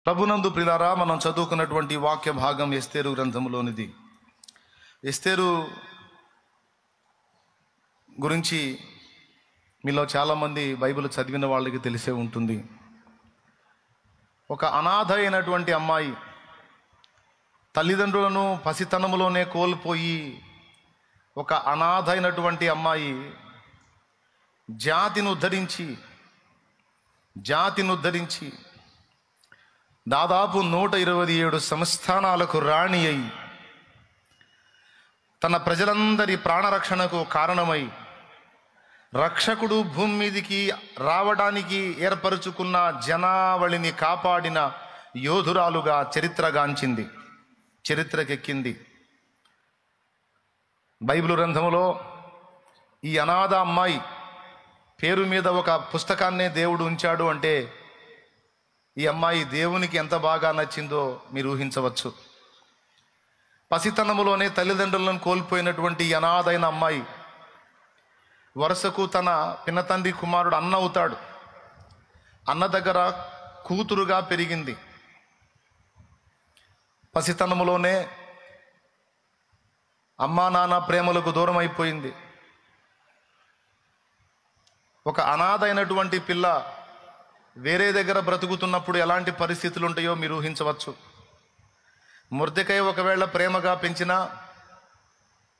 ప్రభునందు ప్రియులారా, మనం చదువుకున్నటువంటి వాక్య భాగం ఎస్తేరు గ్రంథంలోనిది. ఎస్తేరు గురించి మీలో చాలామంది బైబిల్ చదివిన వాళ్ళకి తెలిసే ఉంటుంది. ఒక అనాథ అయినటువంటి అమ్మాయి తల్లిదండ్రులను పసితనములోనే కోల్పోయి, ఒక అనాథ అయినటువంటి అమ్మాయి జాతిని ఉద్ధరించి దాదాపు 127 సంస్థానాలకు రాణి అయి, తన ప్రజలందరి ప్రాణరక్షణకు కారణమై, రక్షకుడు భూమి మీదికి రావడానికి ఏర్పరుచుకున్న జనావళిని కాపాడిన యోధురాలుగా చరిత్రకెక్కింది. బైబిల్ గ్రంథములో ఈ అనాథ అమ్మాయి పేరు మీద ఒక పుస్తకాన్నే దేవుడు ఉంచాడు అంటే ఈ అమ్మాయి దేవునికి ఎంత బాగా నచ్చిందో మీరు ఊహించవచ్చు. పసితనములోనే తల్లిదండ్రులను కోల్పోయినటువంటి ఈ అనాథైన అమ్మాయి వరుసకు తన పినతండ్రి కుమారుడు అన్న అవుతాడు. అన్న దగ్గర కూతురుగా పెరిగింది. పసితనములోనే అమ్మా నాన్న ప్రేమలకు దూరం అయిపోయింది. ఒక అనాథ అయినటువంటి పిల్ల వేరే దగ్గర బ్రతుకుతున్నప్పుడు ఎలాంటి పరిస్థితులు ఉంటాయో మీరు ఊహించవచ్చు. మొర్దెకై ఒకవేళ ప్రేమగా పెంచినా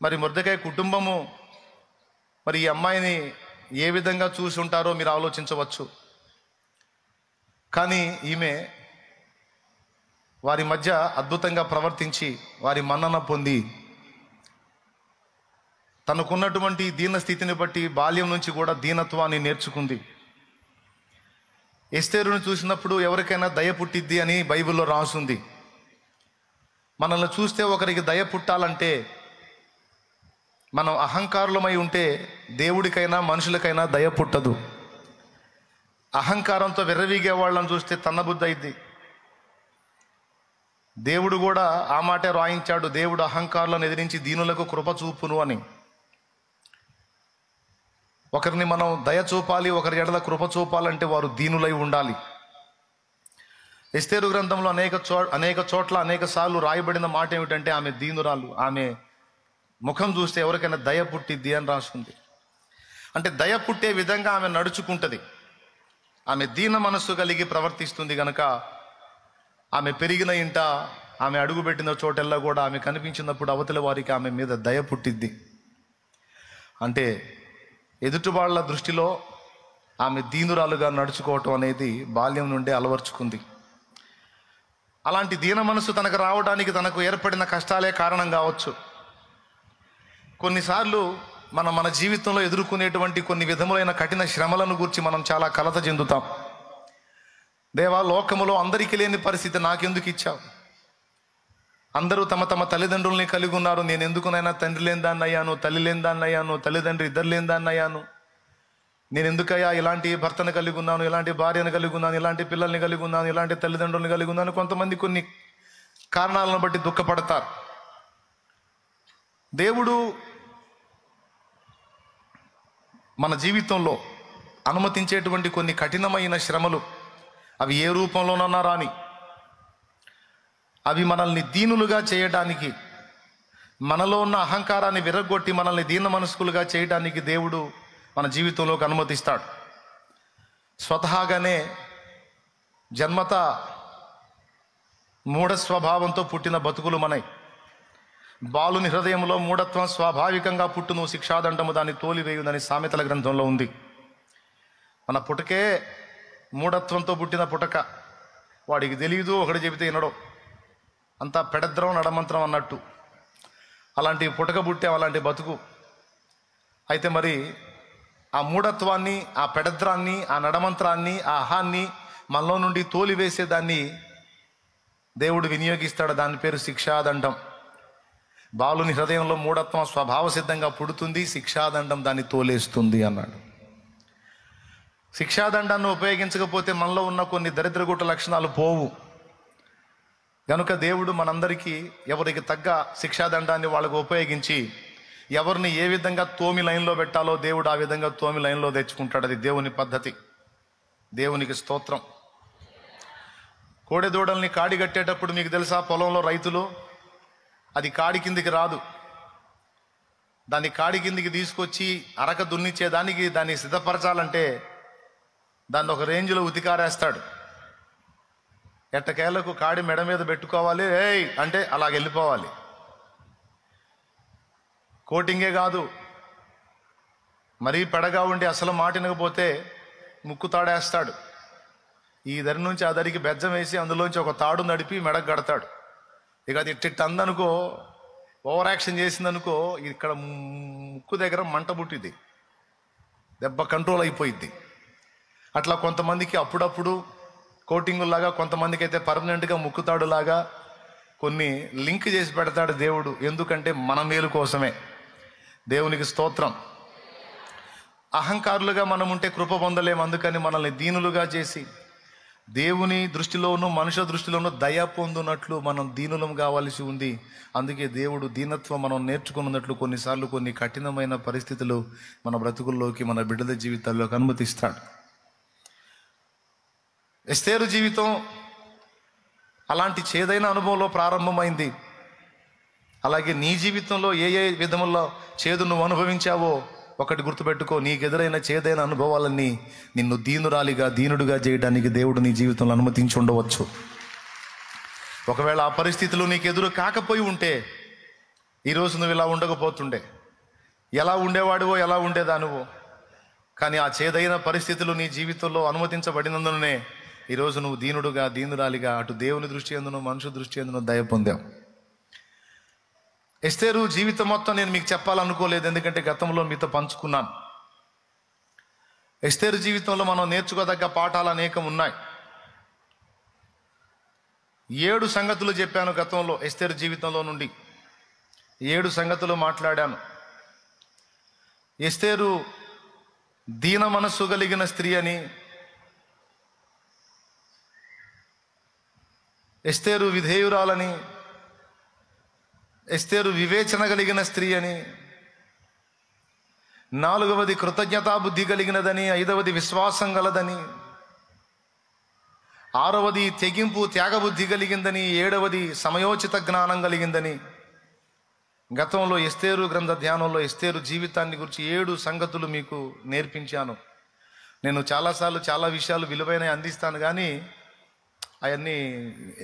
మరి మొర్దెకై కుటుంబము మరి ఈ అమ్మాయిని ఏ విధంగా చూసి ఉంటారో మీరు ఆలోచించవచ్చు. కానీ ఈమె వారి మధ్య అద్భుతంగా ప్రవర్తించి వారి మన్నన పొంది, తనకున్నటువంటి దీన స్థితిని బట్టి బాల్యం నుంచి కూడా దీనత్వాన్ని నేర్చుకుంది. ఎస్తేరుని చూసినప్పుడు ఎవరికైనా దయ పుట్టిద్ది అని బైబిల్లో రాసుంది. మనల్ని చూస్తే ఒకరికి దయ పుట్టాలంటే మనం అహంకారులమై ఉంటే దేవుడికైనా మనుషులకైనా దయ పుట్టదు. అహంకారంతో విర్రవీగే వాళ్ళని చూస్తే తన్నబుద్ధి అయింది. దేవుడు కూడా ఆ మాటే రాయించాడు, దేవుడు అహంకారులను ఎదిరించి దీనులకు కృప చూపును అని. ఒకరిని మనం దయ చూపాలి, ఒకరి ఎడల కృప చూపాలంటే వారు దీనులై ఉండాలి. ఎస్తేరు గ్రంథంలో అనేక చోట్ల అనేక సార్లు రాయబడిన మాట ఏమిటంటే ఆమె దీనురాలు, ఆమె ముఖం చూస్తే ఎవరికైనా దయ పుట్టిద్ది అని రాసుకుంది. అంటే దయ పుట్టే విధంగా ఆమె నడుచుకుంటుంది. ఆమె దీన మనస్సు కలిగి ప్రవర్తిస్తుంది గనక ఆమె పెరిగిన ఇంట, ఆమె అడుగుపెట్టిన చోటెల్లా కూడా ఆమె కనిపించినప్పుడు అవతల వారికి ఆమె మీద దయ పుట్టిద్ది. అంటే ఎదుటి వాళ్ళ దృష్టిలో ఆమె దీనురాలుగా నడుచుకోవటం అనేది బాల్యం నుండే అలవర్చుకుంది. అలాంటి దీన మనసు తనకు రావడానికి తనకు ఏర్పడిన కష్టాలే కారణం కావచ్చు. కొన్నిసార్లు మన జీవితంలో ఎదుర్కొనేటువంటి కొన్ని విధములైన కఠిన శ్రమలను గురించి మనం చాలా కలత చెందుతాం. దేవా, లోకములో అందరికీ లేని పరిస్థితి నాకెందుకు ఇచ్చావు? అందరూ తమ తమ తల్లిదండ్రుల్ని కలిగి ఉన్నారు, నేను ఎందుకునైనా తండ్రి లేని దాన్ని అయ్యాను, తల్లి లేని దాన్ని అయ్యాను, తల్లిదండ్రులు ఇద్దరు లేని దాన్ని అయ్యాను. నేను ఎందుకయ్యా ఇలాంటి భర్తను కలిగి ఉన్నాను, ఇలాంటి భార్యను కలిగి ఉన్నాను, ఇలాంటి పిల్లల్ని కలిగి ఉన్నాను, ఇలాంటి తల్లిదండ్రులను కలిగి ఉన్నాను. కొంతమంది కొన్ని కారణాలను బట్టి దుఃఖపడతారు. దేవుడు మన జీవితంలో అనుమతించేటువంటి కొన్ని కఠినమైన శ్రమలు, అవి ఏ రూపంలోనన్నా రాని, అవి మనల్ని దీనులుగా చేయడానికి, మనలో ఉన్న అహంకారాన్ని విరగొట్టి మనల్ని దీన మనస్కులుగా చేయడానికి దేవుడు మన జీవితంలోకి అనుమతిస్తాడు. స్వతహాగానే జన్మత మూఢ స్వభావంతో పుట్టిన బతుకులు మనై. బాలుని హృదయంలో మూఢత్వం స్వాభావికంగా పుట్టును, శిక్షాదండము దాన్ని తోలివేయుదని సామెతల గ్రంథంలో ఉంది. మన పుటకే మూఢత్వంతో పుట్టిన పుటక. వాడికి తెలియదు, ఒకటి చెబితే వినడం, అంతా పెడద్రం నడమంత్రం అన్నట్టు. అలాంటి పుటక పుట్టాం, అలాంటి బతుకు. అయితే మరి ఆ మూఢత్వాన్ని, ఆ పెడద్రాన్ని, ఆ నడమంత్రాన్ని, ఆ అహాన్ని మనలో నుండి తోలివేసేదాన్ని దేవుడు వినియోగిస్తాడు. దాని పేరు శిక్షాదండం. బాలుని హృదయంలో మూఢత్వం స్వభావ సిద్ధంగా పుడుతుంది, శిక్షాదండం దాన్ని తోలేస్తుంది అన్నాడు. శిక్షాదండాన్ని ఉపయోగించకపోతే మనలో ఉన్న కొన్ని దరిద్రగుట్ట లక్షణాలు పోవు. కనుక దేవుడు మనందరికీ ఎవరికి తగ్గ శిక్షాదండాన్ని వాళ్ళకు ఉపయోగించి ఎవరిని ఏ విధంగా తోమి లైన్లో పెట్టాలో దేవుడు ఆ విధంగా తోమి లైన్లో తెచ్చుకుంటాడు. అది దేవుని పద్ధతి. దేవునికి స్తోత్రం. కోడెదూడల్ని కాడి కట్టేటప్పుడు మీకు తెలుసా, పొలంలో రైతులు అది కాడి కిందికి రాదు, దాన్ని కాడి కిందికి తీసుకొచ్చి అరక దున్నిచ్చేదానికి దాన్ని సిద్ధపరచాలంటే దాన్ని ఒక రేంజ్లో ఉతికారేస్తాడు. ఎట్టకేళ్లకు కాడి మెడ మీద పెట్టుకోవాలి, ఏయ్ అంటే అలాగ వెళ్ళిపోవాలి. కోటింగే కాదు, మరీ పెడగా ఉండి అసలు మాటినకపోతే ముక్కు తాడేస్తాడు. ఈ దరి నుంచి ఆ దరికి బెజ్జం వేసి అందులోంచి ఒక తాడు నడిపి మెడకు కడతాడు. ఇక అది ఇట్టిట్టు అందనుకో, ఓవర్ యాక్షన్ చేసిందనుకో, ఇక్కడ ముక్కు దగ్గర మంట పుట్టింది, దెబ్బ కంట్రోల్ అయిపోయిద్ది. అట్లా కొంతమందికి అప్పుడప్పుడు కోటింగులాగా, కొంతమందికి అయితే పర్మనెంట్గా ముక్కుతాడులాగా కొన్ని లింక్ చేసి పెడతాడు దేవుడు. ఎందుకంటే మన మేలు కోసమే. దేవునికి స్తోత్రం. అహంకారులుగా మనం ఉంటే కృప పొందలేము. అందుకని మనల్ని దీనులుగా చేసి దేవుని దృష్టిలోనూ మనుషుల దృష్టిలోనూ దయ పొందునట్లు మనం దీనులం కావాల్సి ఉంది. అందుకే దేవుడు దీనత్వం మనం నేర్చుకున్నట్లు కొన్నిసార్లు కొన్ని కఠినమైన పరిస్థితులు మన బ్రతుకుల్లోకి, మన బిడ్డల జీవితాల్లోకి అనుమతిస్తాడు. ఎస్తేరు జీవితం అలాంటి చేదైన అనుభవంలో ప్రారంభమైంది. అలాగే నీ జీవితంలో ఏ ఏ విధముల్లో చేదు నువ్వు అనుభవించావో ఒకటి గుర్తుపెట్టుకో, నీకు ఎదురైన చేదైన అనుభవాలన్నీ నిన్ను దీనురాలిగా, దీనుడుగా చేయడానికి దేవుడు నీ జీవితంలో అనుమతించి ఉండవచ్చు. ఒకవేళ ఆ పరిస్థితులు నీకు ఎదురు కాకపోయి ఉంటే ఈరోజు నువ్వు ఇలా ఉండకపోతుండే. ఎలా ఉండేవాడివో, ఎలా ఉండేదానివో, కానీ ఆ చేదైన పరిస్థితులు నీ జీవితంలో అనుమతించబడినందునే ఈరోజు నువ్వు దీనుడుగా, దీనురాలిగా అటు దేవుని దృష్టి ఎందును, మనుషు దృష్టి ఎందును దయ పొందావు. ఎస్తేరు జీవితం మొత్తం నేను మీకు చెప్పాలనుకోలేదు, ఎందుకంటే గతంలో మీతో పంచుకున్నాను. ఎస్తేరు జీవితంలో మనం నేర్చుకోదగ్గ పాఠాలు అనేకం ఉన్నాయి. 7 సంగతులు చెప్పాను గతంలో. ఎస్తేరు జీవితంలో నుండి 7 సంగతులు మాట్లాడాను. ఎస్తేరు దీన మనస్సు కలిగిన స్త్రీ అని, ఎస్తేరు విధేయురాలని, ఎస్తేరు వివేచన కలిగిన స్త్రీ అని, 4వది కృతజ్ఞతా బుద్ధి కలిగినదని, 5వది విశ్వాసం గలదని, 6వది తెగింపు త్యాగబుద్ధి కలిగిందని, 7వది సమయోచిత జ్ఞానం కలిగిందని. గతంలో ఎస్తేరు గ్రంథ ధ్యానంలో ఎస్తేరు జీవితాన్ని గురించి 7 సంగతులు మీకు నేర్పించాను. నేను చాలాసార్లు చాలా విషయాలు విలువైనవి అందిస్తాను, కానీ అవన్నీ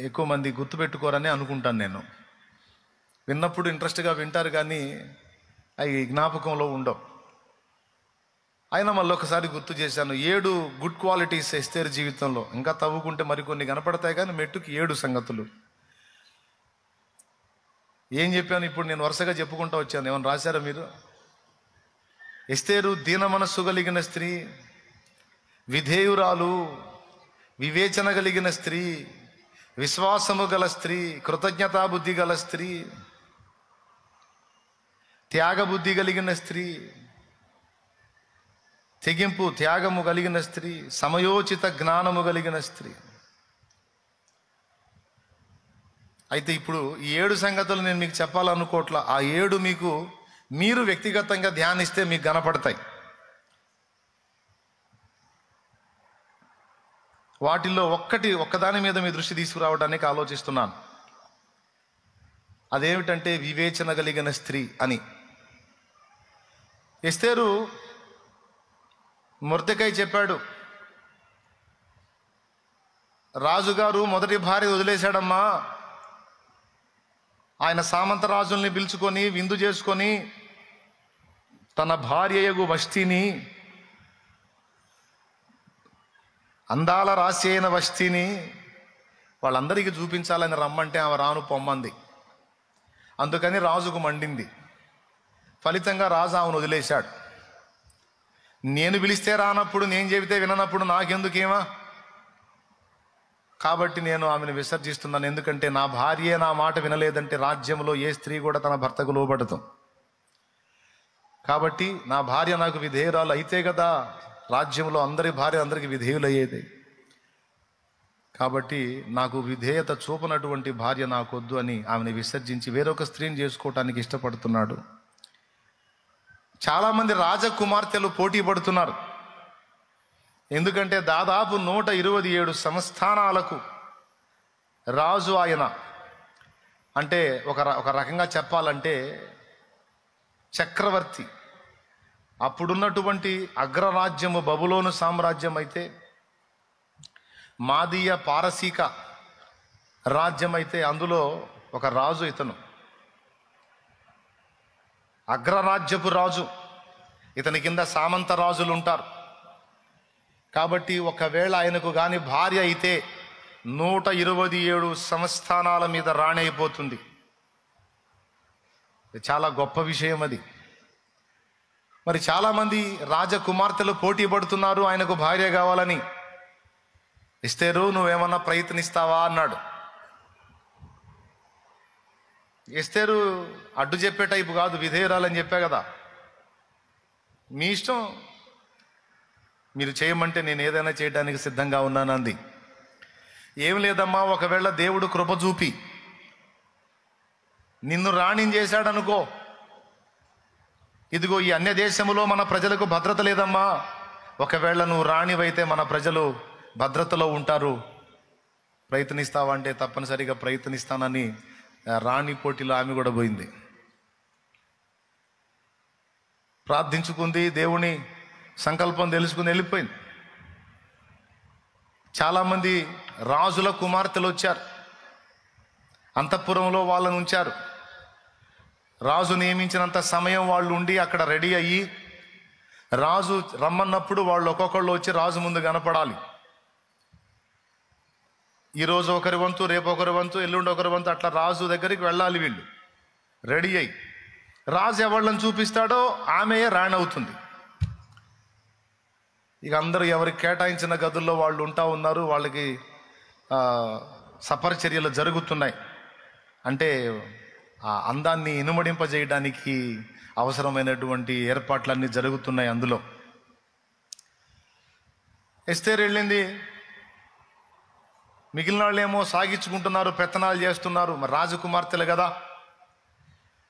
ఎక్కువ మంది గుర్తుపెట్టుకోరని అనుకుంటాను. నేను విన్నప్పుడు ఇంట్రెస్ట్గా వింటారు, కానీ అవి జ్ఞాపకంలో ఉండవు. అయినా మళ్ళీ ఒకసారి గుర్తు చేశాను. 7 గుడ్ క్వాలిటీస్ ఎస్తేరు జీవితంలో. ఇంకా తవ్వుకుంటే మరికొన్ని కనపడతాయి, కానీ మెట్టుకి 7 సంగతులు. ఏం చెప్పాను ఇప్పుడు నేను వరుసగా చెప్పుకుంటూ వచ్చాను. ఏమైనా రాశారా మీరు? ఎస్తేరు దీన మనస్సు కలిగిన స్త్రీ, విధేయురాలు, వివేచన కలిగిన స్త్రీ, విశ్వాసము గల స్త్రీ, కృతజ్ఞతాబుద్ధి గల స్త్రీ, త్యాగబుద్ధి కలిగిన స్త్రీ, తెగింపు త్యాగము కలిగిన స్త్రీ, సమయోచిత జ్ఞానము కలిగిన స్త్రీ. అయితే ఇప్పుడు ఈ 7 సంగతులు నేను మీకు చెప్పాలనుకోవట్లా. ఆ 7 మీకు మీరు వ్యక్తిగతంగా ధ్యానిస్తే మీకు కనపడతాయి. వాటిల్లో ఒక్కదాని మీద మీ దృష్టి తీసుకురావడానికి ఆలోచిస్తున్నాను. అదేమిటంటే వివేచన కలిగిన స్త్రీ అని. ఎస్తేరు మొర్దెకై చెప్పాడు, రాజుగారు మొదటి భార్య వదిలేశాడమ్మా. ఆయన సామంత రాజుల్ని పిలుచుకొని విందు చేసుకొని తన భార్యయగు వష్టిని, అందాల రాశి అయిన వష్టిని వాళ్ళందరికీ చూపించాలని రమ్మంటే ఆమె రాను పొమ్మంది. అందుకని రాజుకు మండింది. ఫలితంగా రాజు ఆమెను వదిలేశాడు. నేను పిలిస్తే రానప్పుడు, నేను చెబితే విననప్పుడు నాకెందుకేమా? కాబట్టి నేను ఆమెను విసర్జిస్తున్నాను. ఎందుకంటే నా భార్య నా మాట వినలేదంటే రాజ్యంలో ఏ స్త్రీ కూడా తన భర్తకు లోబడదు. కాబట్టి నా భార్య నాకు విధేయురాలు అయితే కదా రాజ్యంలో అందరి భార్య అందరికీ విధేయులయ్యేది. కాబట్టి నాకు విధేయత చూపనటువంటి భార్య నాకొద్దు అని ఆమెను విసర్జించి వేరొక స్త్రీని చేసుకోవటానికి ఇష్టపడుతున్నాడు. చాలామంది రాజకుమార్తెలు పోటీ పడుతున్నారు. ఎందుకంటే దాదాపు 127 సంస్థానాలకు రాజు ఆయన, అంటే ఒక రకంగా చెప్పాలంటే చక్రవర్తి. అప్పుడున్నటువంటి అగ్రరాజ్యము బబులోను సామ్రాజ్యం అయితే, మాదీయ పారసీక రాజ్యం అయితే అందులో ఒక రాజు ఇతను, అగ్రరాజ్యపు రాజు. ఇతని కింద సామంత రాజులు ఉంటారు. కాబట్టి ఒకవేళ ఆయనకు కానీ భార్య అయితే 127 సంస్థానాల మీద రాణి అయిపోతుంది. చాలా గొప్ప విషయం అది. మరి చాలామంది రాజకుమార్తెలు పోటీ పడుతున్నారు ఆయనకు భార్య కావాలని. ఎస్తేరు, నువ్వేమన్నా ప్రయత్నిస్తావా అన్నాడు. ఎస్తేరు అడ్డు చెప్పే టైపు కాదు, విధేయురాలని చెప్పా కదా. మీ ఇష్టం, మీరు చేయమంటే నేను ఏదైనా చేయడానికి సిద్ధంగా ఉన్నానంది. ఏం లేదమ్మా, ఒకవేళ దేవుడు కృప చూపి నిన్ను రాణిని చేశాడనుకో, ఇదిగో ఈ అన్య దేశములో మన ప్రజలకు భద్రత లేదమ్మా, ఒకవేళ నువ్వు రాణివైతే మన ప్రజలు భద్రతలో ఉంటారు, ప్రయత్నిస్తావా అంటే తప్పనిసరిగా ప్రయత్నిస్తానని రాణి పోటీలో ఆమె కూడా పోయింది. ప్రార్థించుకుంది, దేవుని సంకల్పం తెలుసుకుని వెళ్ళిపోయింది. చాలామంది రాజుల కుమార్తెలు వచ్చారు, అంతఃపురంలో వాళ్ళని ఉంచారు. రాజు నియమించినంత సమయం వాళ్ళు ఉండి అక్కడ రెడీ అయ్యి, రాజు రమ్మన్నప్పుడు వాళ్ళు ఒక్కొక్కళ్ళు వచ్చి రాజు ముందు కనపడాలి. ఈరోజు ఒకరి వంతు, రేపు ఒకరి వంతు, ఎల్లుండి ఒకరి వంతు, అట్లా రాజు దగ్గరికి వెళ్ళాలి వీళ్ళు రెడీ అయ్యి. రాజు ఎవళ్ళని చూపిస్తాడో ఆమెయే రాణి అవుతుంది. ఇక అందరూ ఎవరికి కేటాయించిన గదుల్లో వాళ్ళు ఉంటా ఉన్నారు. వాళ్ళకి సపరిచర్యలు జరుగుతున్నాయి. అంటే ఆ అందాన్ని ఇనుమడింపజేయడానికి అవసరమైనటువంటి ఏర్పాట్లన్నీ జరుగుతున్నాయి అందులో. ఎస్తేరు వెళ్ళింది, మిగిలిన వాళ్ళు ఏమో సాగించుకుంటున్నారు, పెత్తనాలు చేస్తున్నారు. మరి రాజకుమార్తెలు కదా,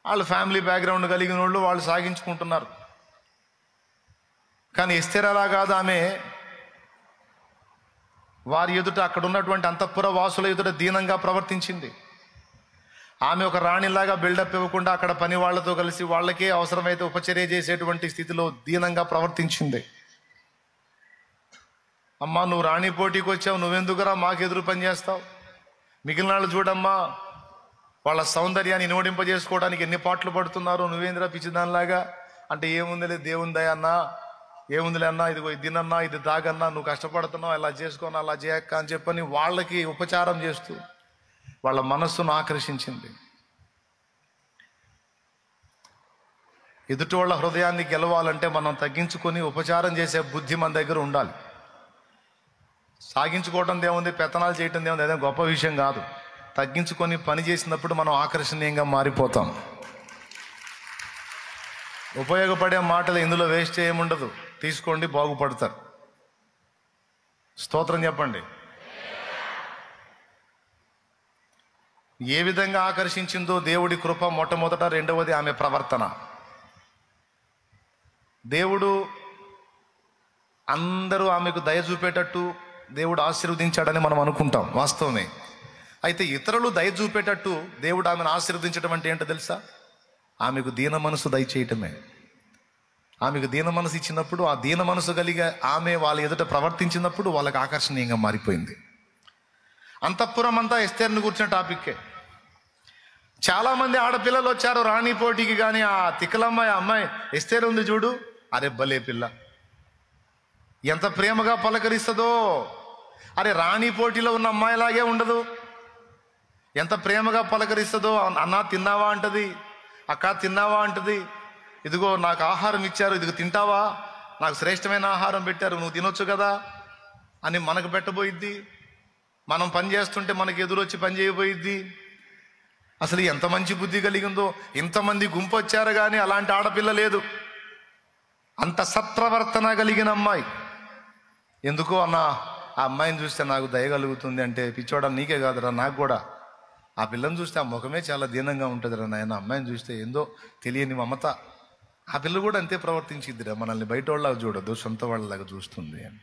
వాళ్ళు ఫ్యామిలీ బ్యాక్గ్రౌండ్ కలిగిన వాళ్ళు, వాళ్ళు సాగించుకుంటున్నారు. కానీ ఎస్తేరు అలా కాదు. ఆమె వారి ఎదుట, అక్కడ ఉన్నటువంటి అంతఃపుర వాసుల ఎదుట దీనంగా ప్రవర్తించింది. ఆమె ఒక రాణిలాగా బిల్డప్ ఇవ్వకుండా అక్కడ పని వాళ్లతో కలిసి వాళ్ళకే అవసరమైతే ఉపచర్య చేసేటువంటి స్థితిలో దీనంగా ప్రవర్తించింది. అమ్మా, నువ్వు రాణి పోటీకి వచ్చావు, నువ్వెందుకురా మాకు ఎదురు పని చేస్తావు? మిగిలిన వాళ్ళు చూడమ్మా, వాళ్ళ సౌందర్యాన్ని ఇనుమడింపజేసుకోవడానికి ఎన్ని పాటలు పడుతున్నారు, నువ్వేంద్రా పిచ్చిదానిలాగా అంటే, ఏముందిలే దేవుని దయ అన్నా, ఏముందిలే అన్నా, ఇదిగో ఇది తినన్నా, ఇది తాగన్నా, నువ్వు కష్టపడుతున్నావు, ఇలా చేసుకోనా, అలా చేయక్క అని చెప్పని వాళ్ళకి ఉపచారం చేస్తూ వాళ్ళ మనస్సును ఆకర్షించింది. ఎదుటి వాళ్ళ హృదయాన్ని గెలవాలంటే మనం తగ్గించుకొని ఉపచారం చేసే బుద్ధి మన దగ్గర ఉండాలి. సాగించుకోవటం దేవుంది, పెత్తనాలు చేయటం దేవుంది, అదే గొప్ప విషయం కాదు. తగ్గించుకొని పని చేసినప్పుడు మనం ఆకర్షణీయంగా మారిపోతాం. ఉపయోగపడే మాటలు ఇందులో వేస్ట్ ఏముండదు, తీసుకోండి, బాగుపడతారు. స్తోత్రం చెప్పండి. ఏ విధంగా ఆకర్షించిందో దేవుడి కృప మొట్టమొదట, రెండవది ఆమె ప్రవర్తన. దేవుడు అందరూ ఆమెకు దయ చూపేటట్టు దేవుడు ఆశీర్వదించాడని మనం అనుకుంటాం, వాస్తవమే. అయితే ఇతరులు దయ చూపేటట్టు దేవుడు ఆమెను ఆశీర్వదించడం అంటే ఏంటో తెలుసా? ఆమెకు దీన మనసు దయచేయటమే. ఆమెకు దీన మనసు ఇచ్చినప్పుడు, ఆ దీన మనసు కలిగి ఆమె వాళ్ళ ఎదుట ప్రవర్తించినప్పుడు వాళ్ళకి ఆకర్షణీయంగా మారిపోయింది. అంతఃపురం అంతా ఎస్తేరుని కూర్చున్న టాపిక్కే. చాలామంది ఆడపిల్లలు వచ్చారు రాణి పోటీకి. కానీ ఆ తిక్కలమ్మాయి, అమ్మాయి ఎస్తేరు ఉంది చూడు, అరే భలే పిల్ల, ఎంత ప్రేమగా పలకరిస్తుందో. అరే రాణి పోటీలో ఉన్న అమ్మాయిలాగే ఉండదు, ఎంత ప్రేమగా పలకరిస్తుందో. అన్నా తిన్నావా అంటది, అక్క తిన్నావా అంటది, ఇదిగో నాకు ఆహారం ఇచ్చారు, ఇదిగో తింటావా, నాకు శ్రేష్టమైన ఆహారం పెట్టారు, నువ్వు తినొచ్చు కదా అని మనకు పెట్టబోయిద్ది. మనం పని చేస్తుంటే మనకి ఎదురొచ్చి పని చేయబోయిద్ది. అసలు ఎంత మంచి బుద్ధి కలిగిందో. ఇంతమంది గుంపు వచ్చారు కానీ అలాంటి ఆడపిల్ల లేదు. అంత సత్ప్రవర్తన కలిగిన అమ్మాయి. ఎందుకో అన్న ఆ అమ్మాయిని చూస్తే నాకు దయ కలుగుతుంది అంటే, పిచ్చోడా నీకే కాదురా, నాకు కూడా. ఆ పిల్లని చూస్తే ఆ ముఖమే చాలా దీనంగా ఉంటుందిరా నాయన. అమ్మాయిని చూస్తే ఏందో తెలియని మమత. ఆ పిల్ల కూడా అంతే ప్రవర్తించిద్దిరా, మనల్ని బయట వాళ్ళలాగా చూడదు, సొంత వాళ్ళలాగా చూస్తుంది అని.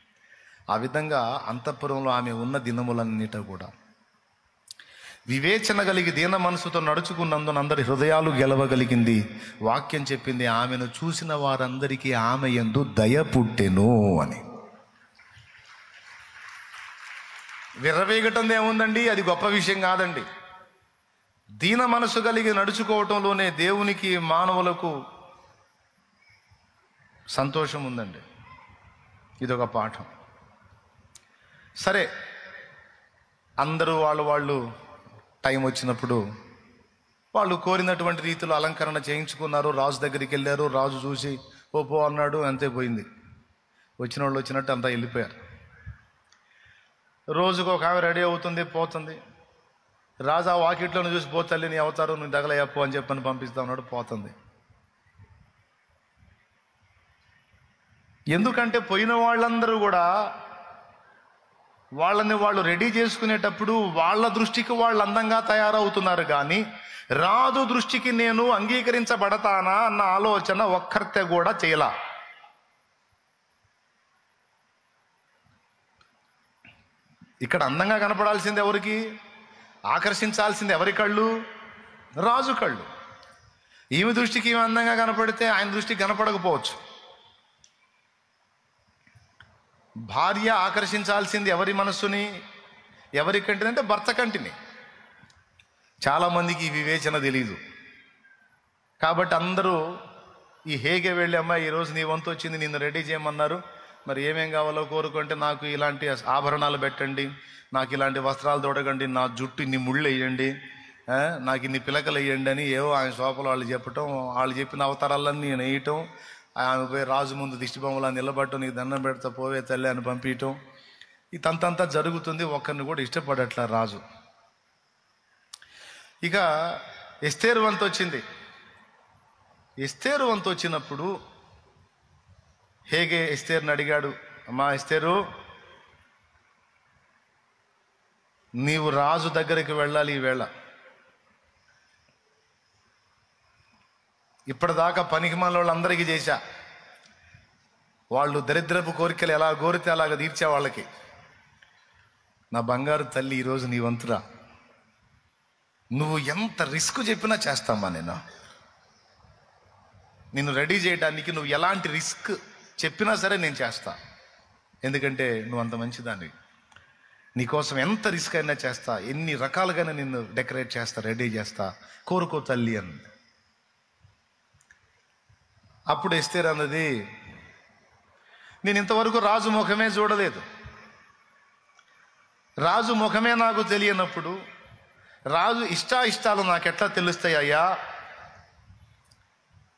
ఆ విధంగా అంతఃపురంలో ఆమె ఉన్న దినములన్నిట కూడా వివేచన కలిగి దీన మనసుతో నడుచుకున్నందున అందరి హృదయాలు గెలవగలిగింది. వాక్యం చెప్పింది, ఆమెను చూసిన వారందరికీ ఆమె యందు దయ పుట్టెను అని. విర్రవీగటం ఏముందండి, అది గొప్ప విషయం కాదండి. దీన మనసు కలిగి నడుచుకోవటంలోనే దేవునికి మానవులకు సంతోషం ఉందండి. ఇదొక పాఠం. సరే, అందరూ వాళ్ళు టైం వచ్చినప్పుడు వాళ్ళు కోరినటువంటి రీతిలో అలంకరణ చేయించుకున్నారు. రాజు దగ్గరికి వెళ్ళారు. రాజు చూసి పో అన్నాడు, అంతే పోయింది. వచ్చిన వాళ్ళు వచ్చినట్టు అంతా వెళ్ళిపోయారు. రోజుకు ఒక ఆమె రెడీ అవుతుంది, పోతుంది. రాజు ఆ వాకిట్లను చూసి, పో తల్లి నీ అవతారం నువ్వు దగలయ్యప్పు అని చెప్పని పంపిస్తా ఉన్నాడు, పోతుంది. ఎందుకంటే పోయిన వాళ్ళందరూ కూడా వాళ్ళని వాళ్ళు రెడీ చేసుకునేటప్పుడు వాళ్ళ దృష్టికి వాళ్ళు అందంగా తయారవుతున్నారు, కానీ రాజు దృష్టికి నేను అంగీకరించబడతానా అన్న ఆలోచన ఒక్కరితే కూడా చేయలా. ఇక్కడ అందంగా కనపడాల్సింది ఎవరికి? ఆకర్షించాల్సింది ఎవరి కళ్ళు? రాజు కళ్ళు. ఈమె దృష్టికి ఈమె అందంగా కనపడితే ఆయన దృష్టికి కనపడకపోవచ్చు. భార్య ఆకర్షించాల్సింది ఎవరి మనస్సుని? ఎవరి కంటిని అంటే భర్త కంటిని. చాలామందికి ఈ వివేచన తెలీదు. కాబట్టి అందరూ ఈ హేగే వెళ్ళి, అమ్మాయి ఈరోజు నీ వంతు వచ్చింది, నిన్ను రెడీ చేయమన్నారు, మరి ఏమేం కావాలో కోరుకుంటే, నాకు ఇలాంటి ఆభరణాలు పెట్టండి, నాకు ఇలాంటి వస్త్రాలు తొడగండి, నా జుట్టు ఇన్ని ముళ్ళు వేయండి, నాకు ఇన్ని పిలకలు వేయండి అని ఏవో ఆయన శోభలు వాళ్ళు చెప్పటం, వాళ్ళు చెప్పిన అవతారాలన్నీ నేను వేయటం, ఆమె పోయి రాజు ముందు దిష్టిబొమ్మలా నిలబడటం, నీకు దండం పెడతా పోవే తల్లి అని పంపించటం, ఈ తంతంతా జరుగుతుంది. ఒక్కరిని కూడా ఇష్టపడట్లా రాజు. ఇక ఎస్తేరు వంతు వచ్చింది. ఎస్తేరు వంతు వచ్చినప్పుడు హేగే ఎస్తేరుని అడిగాడు, అమ్మా ఎస్తేరు, నీవు రాజు దగ్గరికి వెళ్ళాలి ఈవేళ. ఇప్పటిదాకా పనికిమాల వాళ్ళందరికీ చేశా, వాళ్ళు దరిద్రపు కోరికలు ఎలా కోరితే అలాగ తీర్చే వాళ్ళకి. నా బంగారు తల్లి, ఈరోజు నీ వంతురా, నువ్వు ఎంత రిస్క్ చెప్పినా చేస్తామా, నిన్ను రెడీ చేయడానికి నువ్వు ఎలాంటి రిస్క్ చెప్పినా సరే నేను చేస్తా, ఎందుకంటే నువ్వు అంత మంచిదాన్ని. నీకోసం ఎంత రిస్క్ అయినా చేస్తా, ఎన్ని రకాలుగానే నిన్ను డెకరేట్ చేస్తా, రెడీ చేస్తా, కోరుకో తల్లి అని. అప్పుడు ఎస్తేరు అన్నది, నేను ఇంతవరకు రాజు ముఖమే చూడలేదు, రాజు ముఖమే నాకు తెలియనప్పుడు రాజు ఇష్టాలు నాకు ఎట్లా తెలుస్తాయి అయ్యా?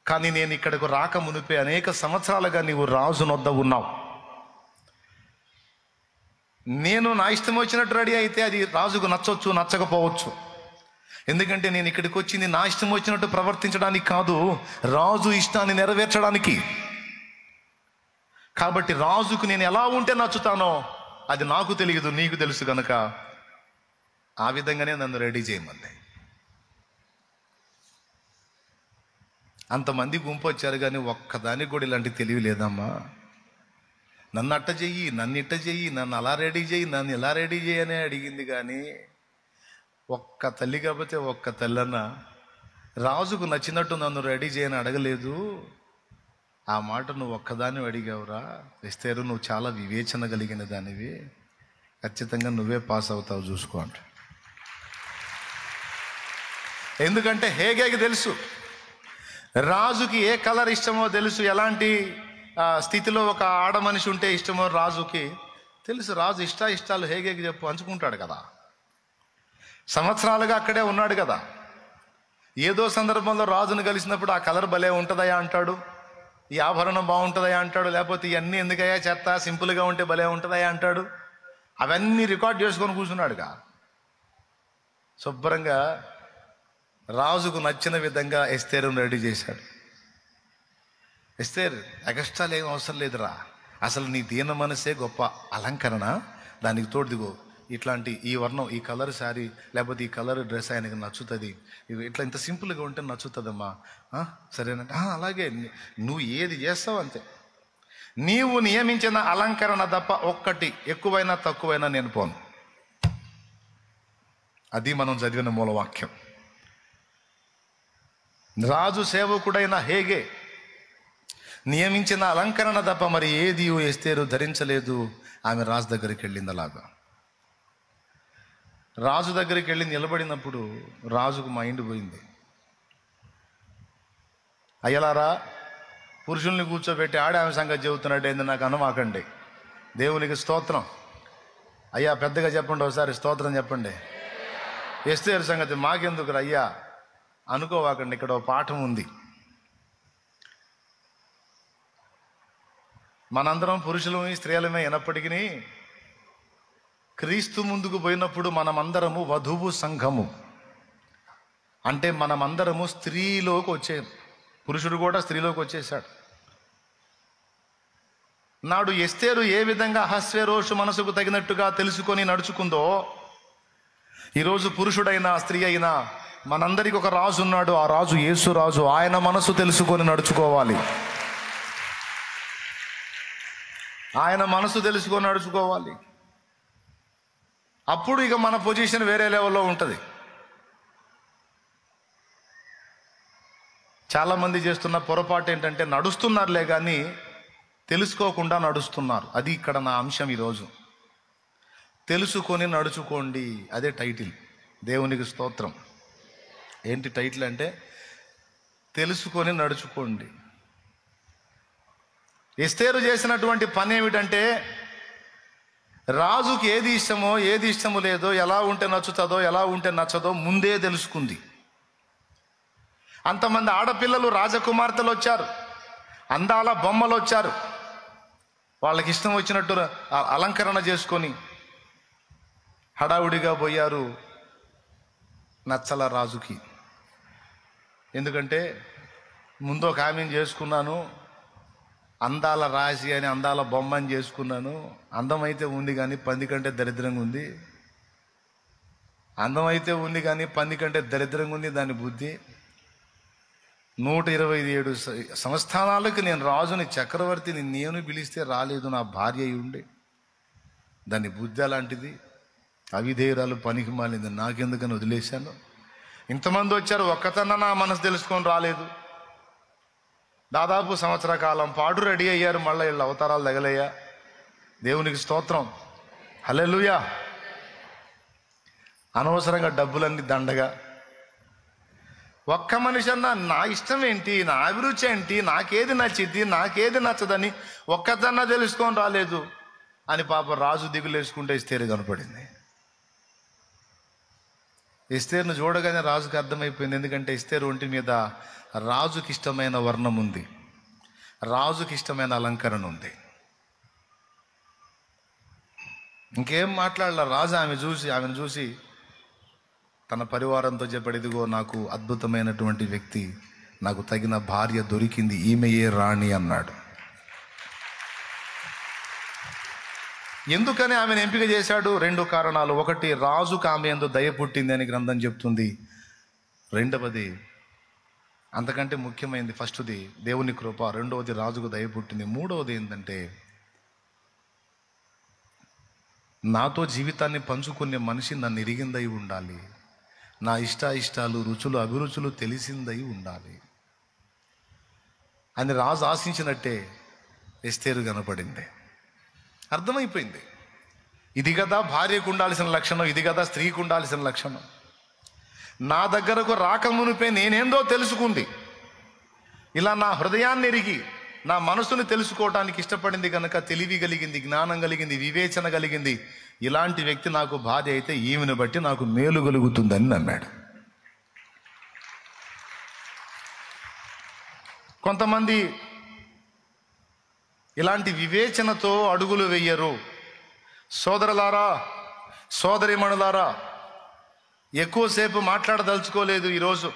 కానీ నేను ఇక్కడకు రాక మునిపే అనేక సంవత్సరాలుగా నీవు రాజు నొద్ద ఉన్నావు. నేను నా ఇష్టం వచ్చినట్టు రెడీ అయితే అది రాజుకు నచ్చవచ్చు, నచ్చకపోవచ్చు. ఎందుకంటే నేను ఇక్కడికి వచ్చింది నా ఇష్టం వచ్చినట్టు ప్రవర్తించడానికి కాదు, రాజు ఇష్టాన్ని నెరవేర్చడానికి. కాబట్టి రాజుకు నేను ఎలా ఉంటే నచ్చుతానో అది నాకు తెలియదు, నీకు తెలుసు కనుక ఆ విధంగానే నన్ను రెడీ చేయమంది. అంతమంది గుంపు వచ్చారు, కానీ ఒక్కదానికి కూడా ఇలాంటి తెలివి లేదమ్మా. నన్ను అట్ట చెయ్యి, నన్ను ఇట్ట చెయ్యి, నన్ను అలా రెడీ చెయ్యి, నన్ను ఇలా రెడీ చేయని అడిగింది. కానీ ఒక్క తల్లి కాకపోతే ఒక్క తల్లన్న రాజుకు నచ్చినట్టు నన్ను రెడీ చేయని అడగలేదు. ఆ మాట నువ్వు ఒక్కదాన్ని అడిగావురా ఎస్తేరు, నువ్వు చాలా వివేచన కలిగిన దానివి, ఖచ్చితంగా నువ్వే పాస్ అవుతావు చూసుకో అంట. ఎందుకంటే హేగేకి తెలుసు రాజుకి ఏ కలర్ ఇష్టమో తెలుసు, ఎలాంటి స్థితిలో ఒక ఆడ మనిషి ఉంటే ఇష్టమో రాజుకి తెలుసు. రాజు ఇష్టాలు హేగేకి చెప్పు పంచుకుంటాడు కదా, సంవత్సరాలుగా అక్కడే ఉన్నాడు కదా. ఏదో సందర్భంలో రాజును కలిసినప్పుడు ఆ కలర్ భలే ఉంటుందయా అంటాడు, ఈ ఆభరణం బాగుంటుందయా అంటాడు, లేకపోతే ఇవన్నీ ఎందుకయ్యా చెత్త, సింపుల్గా ఉంటే భలే ఉంటుందయా అంటాడు. అవన్నీ రికార్డ్ చేసుకొని కూర్చున్నాడుగా. శుభ్రంగా రాజుకు నచ్చిన విధంగా ఎస్తేరును రెడీ చేశాడు. ఎస్తేరు, ఎక్స్ట్రాలు ఏం అవసరం లేదురా, అసలు నీ దీన మనసే గొప్ప అలంకరణ, దానికి తోడుదిగో ఇట్లాంటి ఈ వర్ణం, ఈ కలర్ శారీ లేకపోతే ఈ కలర్ డ్రెస్ ఆయనకి నచ్చుతుంది, ఇట్లా ఇంత సింపుల్గా ఉంటే నచ్చుతుందమ్మా, సరేనంటే అలాగే నువ్వు ఏది చేస్తావు అంతే, నీవు నియమించిన అలంకరణ తప్ప ఒక్కటి ఎక్కువైనా తక్కువైనా నేను పోను. అది మనం చదివిన మూలవాక్యం. రాజు సేవకుడైన హేగే నియమించిన అలంకరణ తప్ప మరి ఏది ఎస్తేరు ధరించలేదు. ఆమె రాజు దగ్గరికి వెళ్ళింది. అలాగా రాజు దగ్గరికి వెళ్ళి నిలబడినప్పుడు రాజుకు మైండ్ పోయింది. అయ్యలారా, పురుషుల్ని కూర్చోబెట్టి ఆమె సంగతి చెబుతున్నాడు ఏంది నాకు అనమాకండి. దేవునికి స్తోత్రం. అయ్యా పెద్దగా చెప్పండి, ఒకసారి స్తోత్రం చెప్పండి. ఎస్తేరు సంగతి మాకెందుకు అయ్యా అనుకోవాకండి. ఇక్కడ ఒక పాఠం ఉంది. మనందరం పురుషులమే స్త్రీలమే అయినప్పటికీ క్రీస్తు ముందుకు పోయినప్పుడు మనమందరము వధువు సంఘము. అంటే మనమందరము స్త్రీలోకి వచ్చాం. పురుషుడు కూడా స్త్రీలోకి వచ్చేసాడు. నాడు ఎస్తేరు ఏ విధంగా అహస్వేరోషు మనసుకు తగినట్టుగా తెలుసుకొని నడుచుకుందో, ఈరోజు పురుషుడైనా స్త్రీ అయినా మనందరికి ఒక రాజు ఉన్నాడు. ఆ రాజు యేసు రాజు. ఆయన మనసు తెలుసుకొని నడుచుకోవాలి. ఆయన మనసు తెలుసుకొని నడుచుకోవాలి. అప్పుడు ఇక మన పొజిషన్ వేరే లెవెల్లో ఉంటుంది. చాలామంది చేస్తున్న పొరపాటు ఏంటంటే నడుస్తున్నారులే కానీ తెలుసుకోకుండా నడుస్తున్నారు. అది ఇక్కడ నా అంశం ఈరోజు. తెలుసుకొని నడుచుకోండి, అదే టైటిల్. దేవునికి స్తోత్రం. ఏంటి టైటిల్ అంటే తెలుసుకొని నడుచుకోండి. ఎస్తేరు చేసినటువంటి పని ఏమిటంటే రాజుకి ఏది ఇష్టమో ఏది ఇష్టమో లేదో, ఎలా ఉంటే నచ్చుతుందో ఎలా ఉంటే నచ్చదో ముందే తెలుసుకుంది. అంతమంది ఆడపిల్లలు రాజకుమార్తెలు వచ్చారు, అందాల బొమ్మలు వచ్చారు. వాళ్ళకి ఇష్టం వచ్చినట్టు అలంకరణ చేసుకొని హడావుడిగా పోయారు. నచ్చల రాజుకి. ఎందుకంటే ముందు ఒక ఆమెను చేసుకున్నాను, అందాల రాశి అని అందాల బొమ్మని చేసుకున్నాను. అందమైతే ఉంది కానీ పంది కంటే దరిద్రంగా ఉంది. అందమైతే ఉంది కానీ పంది కంటే దరిద్రంగా ఉంది దాని బుద్ధి. 127 సంస్థానాలకు నేను రాజుని, చక్రవర్తిని నేను పిలిస్తే రాలేదు. నా భార్య అయి ఉండే. దాని బుద్ధి అలాంటిది, అవిధేయురాలు, పనికి మాలింది. నాకెందుకని వదిలేశాను. ఇంతమంది వచ్చారు, ఒక్కతన్న నా మనసు తెలుసుకొని రాలేదు. దాదాపు సంవత్సర కాలం పాటు రెడీ అయ్యారు. మళ్ళీ వీళ్ళ అవతారాలు తగలయ్యా. దేవునికి స్తోత్రం. హల్లెలూయా. అనవసరంగా డబ్బులన్నీ దండగా. ఒక్క మనిషి అన్నా నా ఇష్టం ఏంటి, నా అభిరుచి ఏంటి, నాకేది నచ్చిద్ది, నాకేది నచ్చదని ఒక్కదన్నా తెలుసుకొని రాలేదు అని పాప రాజు దిగులేసుకుంటే ఎస్తేరు కనపడింది. ఎస్తేరును చూడగానే రాజుకి అర్థమైపోయింది. ఎందుకంటే ఎస్తేరు ఒంటి మీద రాజుకి ఇష్టమైన వర్ణం ఉంది, రాజుకి ఇష్టమైన అలంకరణ ఉంది. ఇంకేం మాట్లాడాల రాజు. ఆమెను చూసి తన పరివారంతో చెప్పాడు, ఇదిగో నాకు అద్భుతమైనటువంటి వ్యక్తి, నాకు తగిన భార్య దొరికింది, ఈమెయే రాణి అన్నాడు. ఎందుకని ఆమెను ఎంపిక చేశాడు? 2 కారణాలు. ఒకటి, రాజుకు ఆమె యందు దయ పుట్టింది అని గ్రంథం చెప్తుంది. రెండవది, అంతకంటే ముఖ్యమైనది, ఫస్ట్ది దేవుని కృప, రెండవది రాజుకు దయ పుట్టింది. మూడవది ఏంటంటే నాతో జీవితాన్ని పంచుకునే మనిషి నన్ను ఎరిగిందై ఉండాలి, నా ఇష్టాలు రుచులు అభిరుచులు తెలిసిందై ఉండాలి అని రాజు ఆశించినట్టే ఎస్తేరు కనపడింది. అర్థమైపోయింది. ఇది కదా భార్యకు ఉండాల్సిన లక్షణం, ఇది కదా స్త్రీకి ఉండాల్సిన లక్షణం. నా దగ్గరకు రాకమునిపే నేనేందో తెలుసుకుంది. ఇలా నా హృదయాన్ని ఎరిగి నా మనసుని తెలుసుకోవటానికి ఇష్టపడింది కనుక తెలివి కలిగింది, జ్ఞానం కలిగింది, వివేచన కలిగింది. ఇలాంటి వ్యక్తి నాకు భార్య అయితే ఈమెను బట్టి నాకు మేలు కలుగుతుందని నమ్మాడు. కొంతమంది ఇలాంటి వివేచనతో అడుగులు వెయ్యరు. సోదరులారా, సోదరీమణులారా, ఎక్కువసేపు మాట్లాడదలుచుకోలేదు ఈరోజు.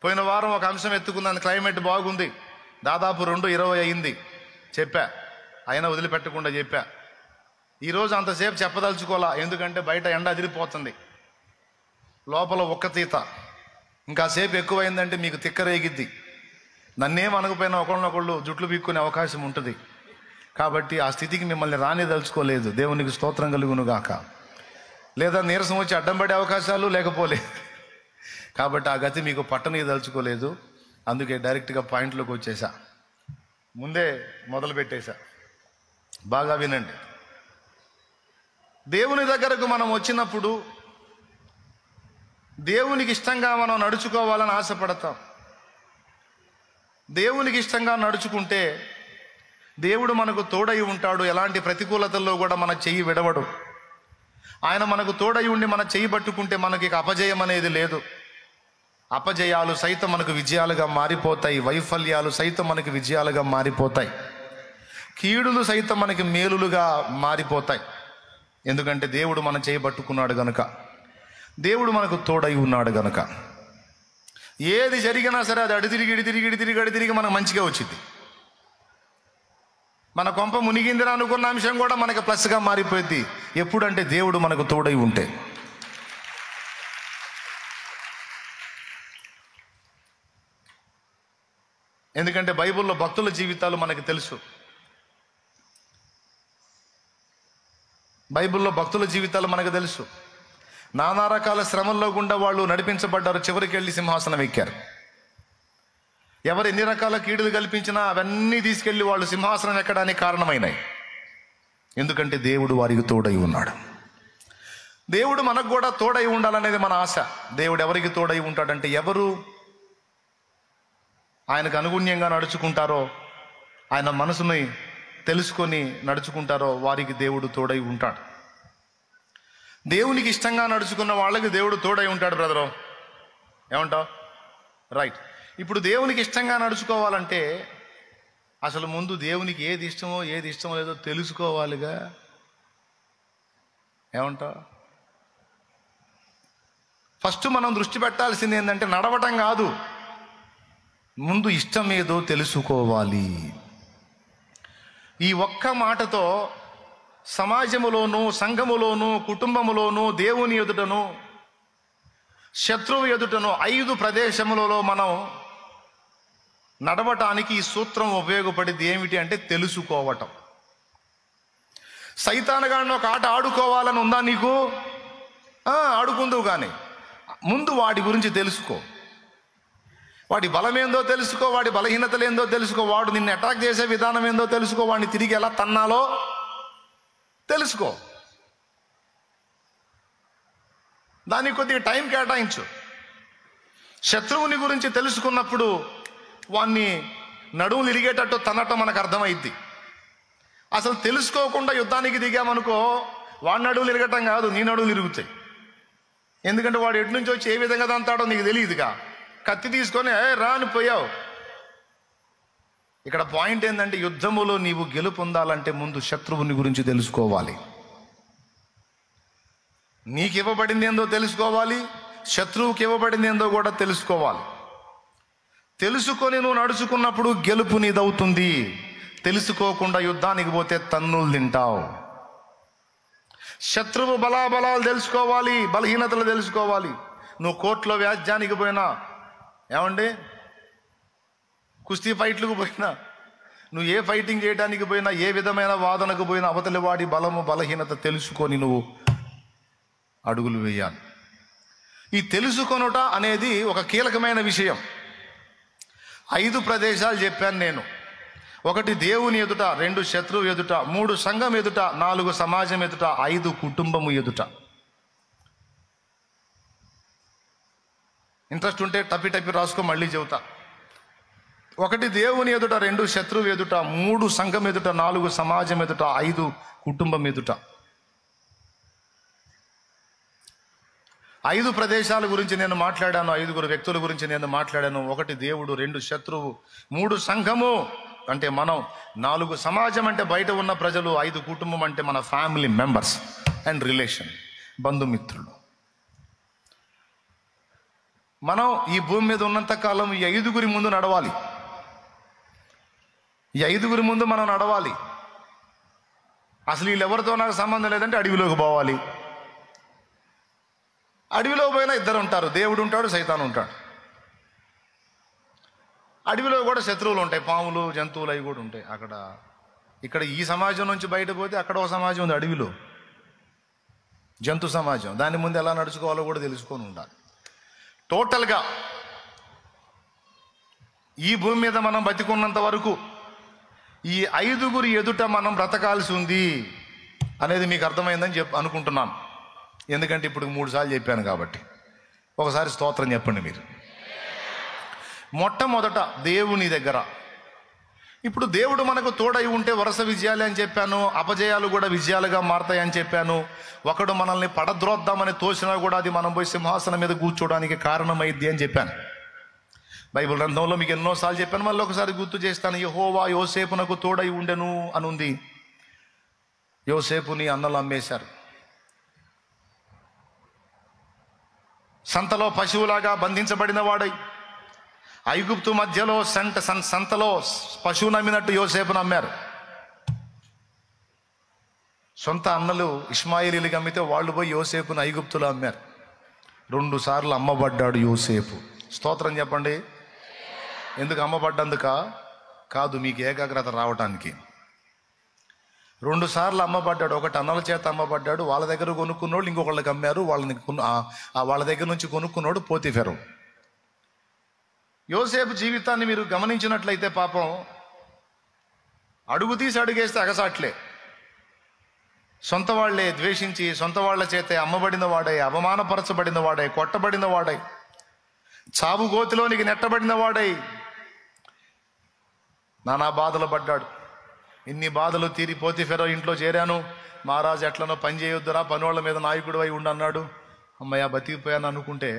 పోయిన వారం ఒక అంశం ఎత్తుకున్నాను, క్లైమేట్ బాగుంది, దాదాపు 2:20 అయింది చెప్పా, అయినా వదిలిపెట్టకుండా చెప్పా. ఈరోజు అంతసేపు చెప్పదలుచుకోవాలా, ఎందుకంటే బయట ఎండ అదిరిపోతుంది, లోపల ఒక్కతీత. ఇంకాసేపు ఎక్కువైందంటే మీకు తిక్కరేగిద్ది. నన్నేం అనకపోయినా ఒకళ్ళనొకళ్ళు జుట్లు పీక్కునే అవకాశం ఉంటుంది. కాబట్టి ఆ స్థితికి మిమ్మల్ని రానిదలుచుకోలేదు. దేవునికి స్తోత్రం కలుగును గాక. లేదా నీరసం వచ్చి అడ్డం పడే అవకాశాలు లేకపోలే. కాబట్టి ఆ గతి మీకు పట్టని దలుచుకోలేదు, అందుకే డైరెక్ట్గా పాయింట్లోకి వచ్చేసా, ముందే మొదలు పెట్టేశా. బాగా వినండి. దేవుని దగ్గరకు మనం వచ్చినప్పుడు దేవునికి ఇష్టంగా మనం నడుచుకోవాలని ఆశపడతాం. దేవునికి ఇష్టంగా నడుచుకుంటే దేవుడు మనకు తోడై ఉంటాడు. ఎలాంటి ప్రతికూలతల్లో కూడా మన చెయ్యి విడవడు. ఆయన మనకు తోడై ఉండి మన చెయ్యి పట్టుకుంటే మనకి ఇక అపజయం అనేది లేదు. అపజయాలు సైతం మనకు విజయాలుగా మారిపోతాయి, వైఫల్యాలు సైతం మనకి విజయాలుగా మారిపోతాయి, కీడులు సైతం మనకి మేలులుగా మారిపోతాయి. ఎందుకంటే దేవుడు మనం చెయ్యి పట్టుకున్నాడు గనుక, దేవుడు మనకు తోడై ఉన్నాడు గనుక. ఏది జరిగినా సరే అది అడితిరిగి మనకు మంచిగా వచ్చింది. మన కొంప మునిగిందిరా అనుకున్న అంశం కూడా మనకి ప్లస్గా మారిపోయింది. ఎప్పుడంటే దేవుడు మనకు తోడై ఉంటే. ఎందుకంటే బైబిల్లో భక్తుల జీవితాలు మనకు తెలుసు. బైబిల్లో భక్తుల జీవితాలు మనకు తెలుసు. నానా రకాల శ్రమల్లో గుండా వాళ్ళు నడిపించబడ్డారు, చివరికి వెళ్ళి సింహాసనం ఎక్కారు. ఎవరు ఎన్ని రకాల కీడులు కల్పించినా అవన్నీ తీసుకెళ్ళి వాళ్ళు సింహాసనం ఎక్కడానికి కారణమైనాయి. ఎందుకంటే దేవుడు వారికి తోడై ఉన్నాడు. దేవుడు మనకు కూడా తోడై ఉండాలనేది మన ఆశ. దేవుడు ఎవరికి తోడై ఉంటాడంటే, ఎవరు ఆయనకు అనుగుణ్యంగా నడుచుకుంటారో, ఆయన మనసుని తెలుసుకొని నడుచుకుంటారో వారికి దేవుడు తోడై ఉంటాడు. దేవునికి ఇష్టంగా నడుచుకున్న వాళ్ళకి దేవుడు తోడై ఉంటాడు. బ్రదరు ఏమంటావు? రైట్. ఇప్పుడు దేవునికి ఇష్టంగా నడుచుకోవాలంటే అసలు ముందు దేవునికి ఏది ఇష్టమో ఏది ఇష్టమో లేదో తెలుసుకోవాలిగా. ఏమంటావు? ఫస్ట్ మనం దృష్టి పెట్టాల్సింది ఏంటంటే నడవటం కాదు, ముందు ఇష్టం ఏదో తెలుసుకోవాలి. ఈ ఒక్క మాటతో సమాజములోను, సంఘములోను, కుటుంబములోను, దేవుని ఎదుటను, శత్రువు ఎదుటను 5 ప్రదేశములలో మనం నడవటానికి ఈ సూత్రం ఉపయోగపడేది. ఏమిటి అంటే తెలుసుకోవటం. సైతానుగాడిని ఒక ఆట ఆడుకోవాలని ఉందా నీకు? ఆడుకుందువు, కానీ ముందు వాడి గురించి తెలుసుకో. వాడి బలమేందో తెలుసుకో, వాడి బలహీనతలు ఏందో తెలుసుకో, వాడు నిన్ను అటాక్ చేసే విధానం ఏందో తెలుసుకో, వాడిని తిరిగి ఎలా తన్నాలో తెలుసుకో. దానికి కొద్దిగా టైం కేటాయించు. శత్రువుని గురించి తెలుసుకున్నప్పుడు వాడిని నడువులు ఇరిగేటట్టు తన్నటం మనకు అర్థమైద్ది. అసలు తెలుసుకోకుండా యుద్ధానికి దిగామనుకో, వాడి నడువులు ఇరగటం కాదు, నీ నడువులు ఇరుగుతాయి. ఎందుకంటే వాడు ఎటు నుంచి వచ్చి ఏ విధంగా తంతాడో నీకు తెలియదుగా. కత్తి తీసుకొని రా అని పోయావు. ఇక్కడ పాయింట్ ఏంటంటే, యుద్ధములో నీవు గెలుపొందాలంటే ముందు శత్రువుని గురించి తెలుసుకోవాలి. నీకు ఇవ్వబడింది ఏందో తెలుసుకోవాలి, శత్రువుకి ఇవ్వబడింది ఏందో కూడా తెలుసుకోవాలి. తెలుసుకొని నువ్వు నడుచుకున్నప్పుడు గెలుపు నీదవుతుంది. తెలుసుకోకుండా యుద్ధానికి పోతే తన్నులు తింటావు. శత్రువు బలాబలాలు తెలుసుకోవాలి, బలహీనతలు తెలుసుకోవాలి. నువ్వు కోర్టులో వ్యాజ్యానికి పోయినా, ఏమండి కుస్తీ ఫైట్లకు పోయినా, నువ్వు ఏ ఫైటింగ్ చేయడానికి పోయినా, ఏ విధమైన వాదనకు పోయినా అవతలి వాడి బలము బలహీనత తెలుసుకొని నువ్వు అడుగులు వేయాలి. ఈ తెలుసుకొనుట అనేది ఒక కీలకమైన విషయం. 5 ప్రదేశాలు చెప్పాను నేను. 1 దేవుని ఎదుట, 2 శత్రువు ఎదుట, 3 సంఘం ఎదుట, 4 సమాజం ఎదుట, 5 కుటుంబము ఎదుట. ఇంట్రెస్ట్ ఉంటే టప్పి రాసుకో, మళ్ళీ చెబుతా. 1 దేవుని ఎదుట, 2 శత్రువు ఎదుట, 3 సంఘం ఎదుట, 4 సమాజం ఎదుట, 5 కుటుంబం ఎదుట. 5 ప్రదేశాల గురించి నేను మాట్లాడాను, 5 వ్యక్తుల గురించి నేను మాట్లాడాను. 1 దేవుడు, 2 శత్రువు, 3 సంఘము అంటే మనం, 4 సమాజం అంటే బయట ఉన్న ప్రజలు, 5 కుటుంబం అంటే మన ఫ్యామిలీ మెంబర్స్ అండ్ రిలేషన్, బంధుమిత్రులు. మనం ఈ భూమి మీద ఉన్నంత కాలం ఈ 5 ముందు నడవాలి. ఈ 5 ముందు మనం నడవాలి. అసలు వీళ్ళెవరితో నాకు సంబంధం లేదంటే అడవిలోకి పోవాలి. అడవిలో పోయినా 2 ఉంటారు, దేవుడు ఉంటాడు, సైతాను ఉంటాడు. అడవిలో కూడా శత్రువులు ఉంటాయి, పాములు, జంతువులు, అవి కూడా ఉంటాయి. ఇక్కడ ఈ సమాజం నుంచి బయట పోతే అక్కడ ఒక సమాజం ఉంది అడవిలో. జంతు సమాజం. దాని ముందు ఎలా నడుచుకోవాలో కూడా తెలుసుకొని ఉండాలి. టోటల్గా ఈ భూమి మీద మనం బతికున్నంత వరకు ఈ 5గురి ఎదుట మనం బ్రతకాల్సి ఉంది అనేది మీకు అర్థమైందని అనుకుంటున్నాను. ఎందుకంటే ఇప్పుడు 3 సార్లు చెప్పాను కాబట్టి. ఒకసారి స్తోత్రం చెప్పండి మీరు. మొట్టమొదట దేవుని దగ్గర. ఇప్పుడు దేవుడు మనకు తోడై ఉంటే వరుస విజయాలే అని చెప్పాను, అపజయాలు కూడా విజయాలుగా మారతాయని చెప్పాను. ఒకడు మనల్ని పడద్రోద్దామని తోసినా కూడా అది మనం పోయి సింహాసనం మీద కూర్చోడానికి కారణమైద్ది అని చెప్పాను. బైబిల్ గ్రంథంలో మీకు ఎన్నోసార్లు చెప్పాను, మళ్ళీ ఒకసారి గుర్తు చేస్తాను. యెహోవా యోసేపునకు తోడై ఉండెను అనుంది. యోసేపుని అన్నలు అమ్మేశారు. సంతలో పశువులాగా బంధించబడిన వాడై ఐగుప్తు మధ్యలో సంతలో పశువు నమ్మినట్టు యోసేపును అమ్మారు. సొంత అన్నలు ఇష్మాయేలీలకు అమ్మితే వాళ్ళు పోయి యోసేపును ఐగుప్తులో అమ్మారు. 2 సార్లు అమ్మబడ్డాడు యోసేపు. స్తోత్రం చెప్పండి. ఎందుకు అమ్మబడ్డందుక కాదు, మీకు ఏకాగ్రత రావటానికి. 2 సార్లు అమ్మబడ్డాడు. ఒకటి అన్నల చేత అమ్మబడ్డాడు, వాళ్ళ దగ్గర కొనుక్కున్నోళ్ళు ఇంకొకళ్ళకి అమ్మారు, వాళ్ళ దగ్గర నుంచి కొనుక్కున్నోడు పోతీఫెరు. యోసేపు జీవితాన్ని మీరు గమనించినట్లయితే పాపం అడుగు తీసి అడుగేస్తే అగసాట్లే. సొంత వాళ్లే ద్వేషించి సొంత వాళ్ల చేతే అమ్మబడిన వాడై, అవమానపరచబడిన వాడై, కొట్టబడిన వాడై, చావు గోతిలోనికి నెట్టబడిన వాడై నానా బాధలు పడ్డాడు. ఇన్ని బాధలు తీరి పోతీఫెరో ఇంట్లో చేరాను, మహారాజు ఎట్లనో పని చేయొద్దురా, పనివాళ్ళ మీద నాయకుడు అయి ఉండన్నాడు. అమ్మయ్య బతికిపోయాను అనుకుంటే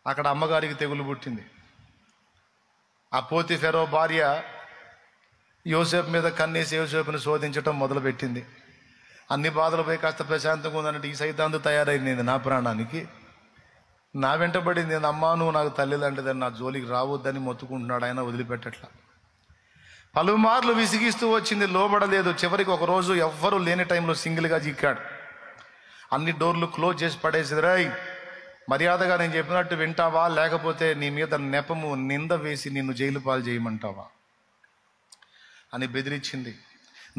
అక్కడ అమ్మగారికి తెగులు పుట్టింది. ఆ పోతీఫెరో భార్య యోసేపు మీద కన్నేసి యోసేపుని శోధించటం మొదలుపెట్టింది. అన్ని బాధలు పోయి కాస్త ప్రశాంతంగా ఉందన్నట్టు ఈ సైతాంతు తయారైంది నా ప్రాణానికి. నా వెంటబడింది. నేను అమ్మా నువ్వు నాకు తల్లి లాంటిదని, నా జోలికి రావద్దని మొత్తుకుంటున్నాడు. ఆయన వదిలిపెట్టట్లా. పలుమార్లు విసిగిస్తూ వచ్చింది, లోబడలేదు. చివరికి ఒకరోజు ఎవ్వరూ లేని టైంలో సింగిల్గా చిక్కాడు. అన్ని డోర్లు క్లోజ్ చేసి పడేసి, రాయ్ మర్యాదగా నేను చెప్పినట్టు వింటావా, లేకపోతే నీ మీద నెపము నింద వేసి నిన్ను జైలు పాలు చేయమంటావా అని బెదిరించింది.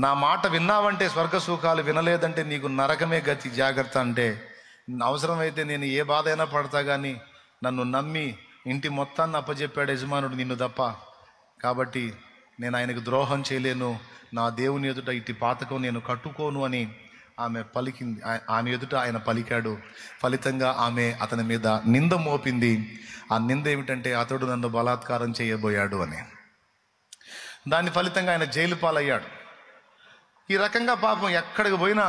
నా మాట విన్నావంటే స్వర్గ సుఖాలు, వినలేదంటే నీకు నరకమే గతి, జాగ్రత్త అంటే అవసరమైతే నేను ఏ బాధ అయినా పడతా కానీ నన్ను నమ్మి ఇంటి మొత్తాన్ని అప్పచెప్పాడు యజమానుడు నిన్ను తప్ప, కాబట్టి నేను ఆయనకు ద్రోహం చేయలేను, నా దేవుని ఎదుట ఇట్టి పాతకం నేను కట్టుకోను అని ఆమె పలికింది. ఆమె ఎదుట ఆయన పలికాడు. ఫలితంగా ఆమె అతని మీద నింద మోపింది. ఆ నింద ఏమిటంటే అతడు నన్ను బలాత్కారం చేయబోయాడు అని. దాని ఫలితంగా ఆయన జైలు పాలయ్యాడు. ఈ రకంగా పాపం ఎక్కడికి పోయినా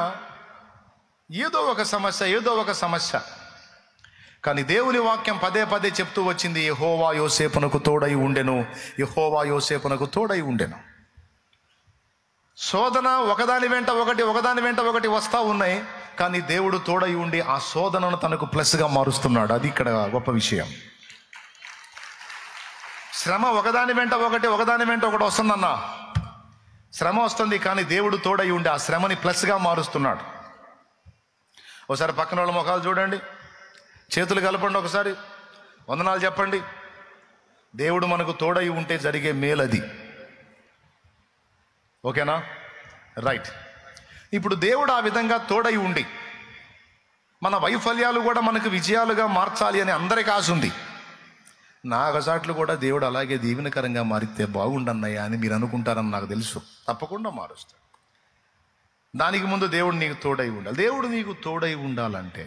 ఏదో ఒక సమస్య. కానీ దేవుని వాక్యం పదే పదే చెప్తూ వచ్చింది, యెహోవా యోసేపునకు తోడై ఉండెను, యెహోవా యోసేపునకు తోడై ఉండెను. శోధన ఒకదాని వెంట ఒకటి వస్తూ ఉన్నాయి, కానీ దేవుడు తోడై ఉండి ఆ శోధనను తనకు ప్లస్గా మారుస్తున్నాడు. అది ఇక్కడ గొప్ప విషయం. శ్రమ ఒకదాని వెంట ఒకటి వస్తుందన్నా, శ్రమ వస్తుంది, కానీ దేవుడు తోడై ఉండి ఆ శ్రమని ప్లస్గా మారుస్తున్నాడు. ఒకసారి పక్కన వాళ్ళ ముఖాలు చూడండి, చేతులు కలపండి, ఒకసారి వందనాలు చెప్పండి. దేవుడు మనకు తోడై ఉంటే జరిగే మేలది. ఓకేనా? రైట్. ఇప్పుడు దేవుడు ఆ విధంగా తోడై ఉండి మన వైఫల్యాలు కూడా మనకు విజయాలుగా మార్చాలి అని అందరికీ ఆశ ఉంది. నా అగసాట్లు కూడా దేవుడు అలాగే దీవెనకరంగా మారితే బాగుండన్నయ్యా అని మీరు అనుకుంటారని నాకు తెలుసు. తప్పకుండా మారుస్తాడు. దానికి ముందు దేవుడు నీకు తోడై ఉండాలి. దేవుడు నీకు తోడై ఉండాలంటే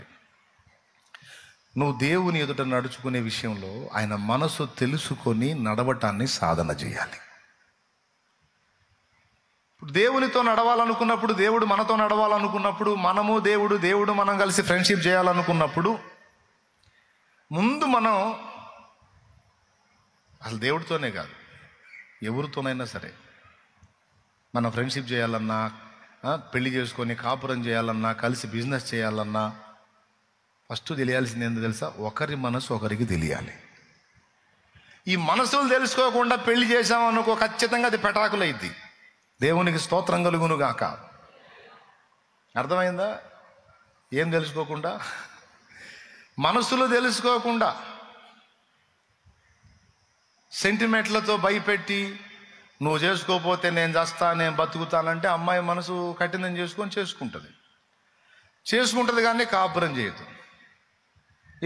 నువ్వు దేవుని ఎదుట నడుచుకునే విషయంలో ఆయన మనసు తెలుసుకొని నడవటాన్ని సాధన చేయాలి. దేవునితో నడవాలనుకున్నప్పుడు, దేవుడు మనతో నడవాలనుకున్నప్పుడు, మనము దేవుడు మనం కలిసి ఫ్రెండ్షిప్ చేయాలనుకున్నప్పుడు ముందు మనం అసలు దేవుడితోనే కాదు ఎవరితోనైనా సరే మనం ఫ్రెండ్షిప్ చేయాలన్నా, పెళ్లి చేసుకొని కాపురం చేయాలన్నా, కలిసి బిజినెస్ చేయాలన్నా ఫస్ట్ తెలియాల్సింది ఏంటో తెలుసా? ఒకరి మనసు ఒకరికి తెలియాలి. ఈ మనసులు తెలుసుకోకుండా పెళ్లి చేసామనుకో ఖచ్చితంగా అది పెటాకులైద్ది. దేవునికి స్తోత్రం కలుగును గాక. అర్థమైందా? ఏం తెలుసుకోకుండా, మనసులు తెలుసుకోకుండా సెంటిమెంట్లతో భయపెట్టి నువ్వు చేసుకోకపోతే నేను చేస్తా, నేను బతుకుతానంటే అమ్మాయి మనసు కఠినం చేసుకొని చేసుకుంటుంది. చేసుకుంటుంది కానీ కాపురం చేయదు.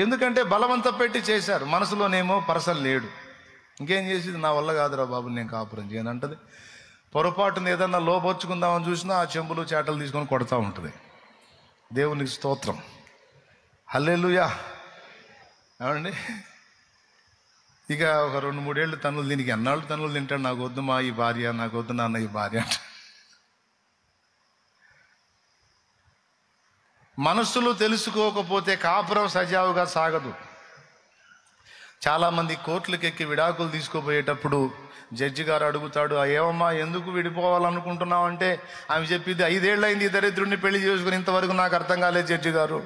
ఎందుకంటే బలవంత పెట్టి చేశారు. మనసులోనేమో పర్సన్ లేడు. ఇంకేం చేసేది, నా వల్ల కాదురా బాబు నేను కాపురం చేయను అంటది. పొరపాటున ఏదన్నా లోపొచ్చుకుందామని చూసినా ఆ చెంబులు చేటలు తీసుకొని కొడతా ఉంటుంది. దేవునికి స్తోత్రం, హల్లెలూయా. ఏమండి, ఇక ఒక 2-3 ఏళ్ళు తనులు, దీనికి ఎన్నాళ్ళు తనులు తింటాడు, నాకు వద్దు మా ఈ భార్య, నాకు వద్దు నాన్న ఈ భార్య అంట. మనస్సులు తెలుసుకోకపోతే కాపురం సజావుగా సాగదు. చాలామంది కోర్టులకు ఎక్కి విడాకులు తీసుకోపోయేటప్పుడు జడ్జి గారు అడుగుతాడు, ఏమమ్మా ఎందుకు విడిపోవాలనుకుంటున్నావు అంటే ఆమె చెప్పింది, 5 ఏళ్ళు అయింది ఈ దరిద్రుడిని పెళ్లి చేసుకుని, ఇంతవరకు నాకు అర్థం కాలేదు జడ్జి గారు.